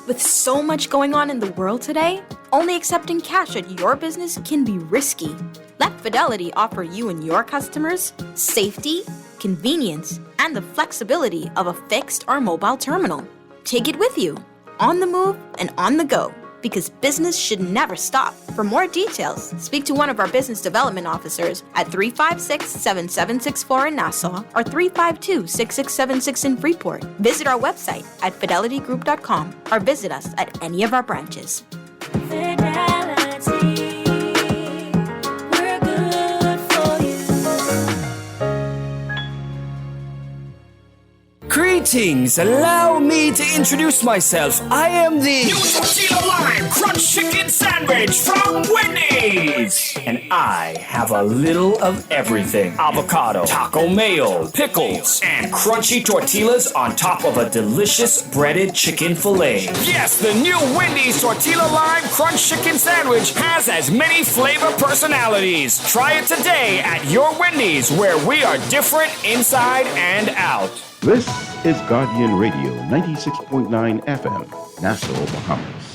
With so much going on in the world today, only accepting cash at your business can be risky. Let Fidelity offer you and your customers safety, convenience, and the flexibility of a fixed or mobile terminal. Take it with you, on the move and on the go, because business should never stop. For more details, speak to one of our business development officers at 356-7764 in Nassau or 352-6676 in Freeport. Visit our website at fidelitygroup.com or visit us at any of our branches. Greetings, allow me to introduce myself. I am the New Tortilla Lime Crunch Chicken Sandwich from Wendy's. And I have a little of everything. Avocado, taco mayo, pickles, and crunchy tortillas on top of a delicious breaded chicken fillet. Yes, the new Wendy's Tortilla Lime Crunch Chicken Sandwich has as many flavor personalities. Try it today at your Wendy's, where we are different inside and out. This is Guardian Radio 96.9 FM, Nassau, Bahamas.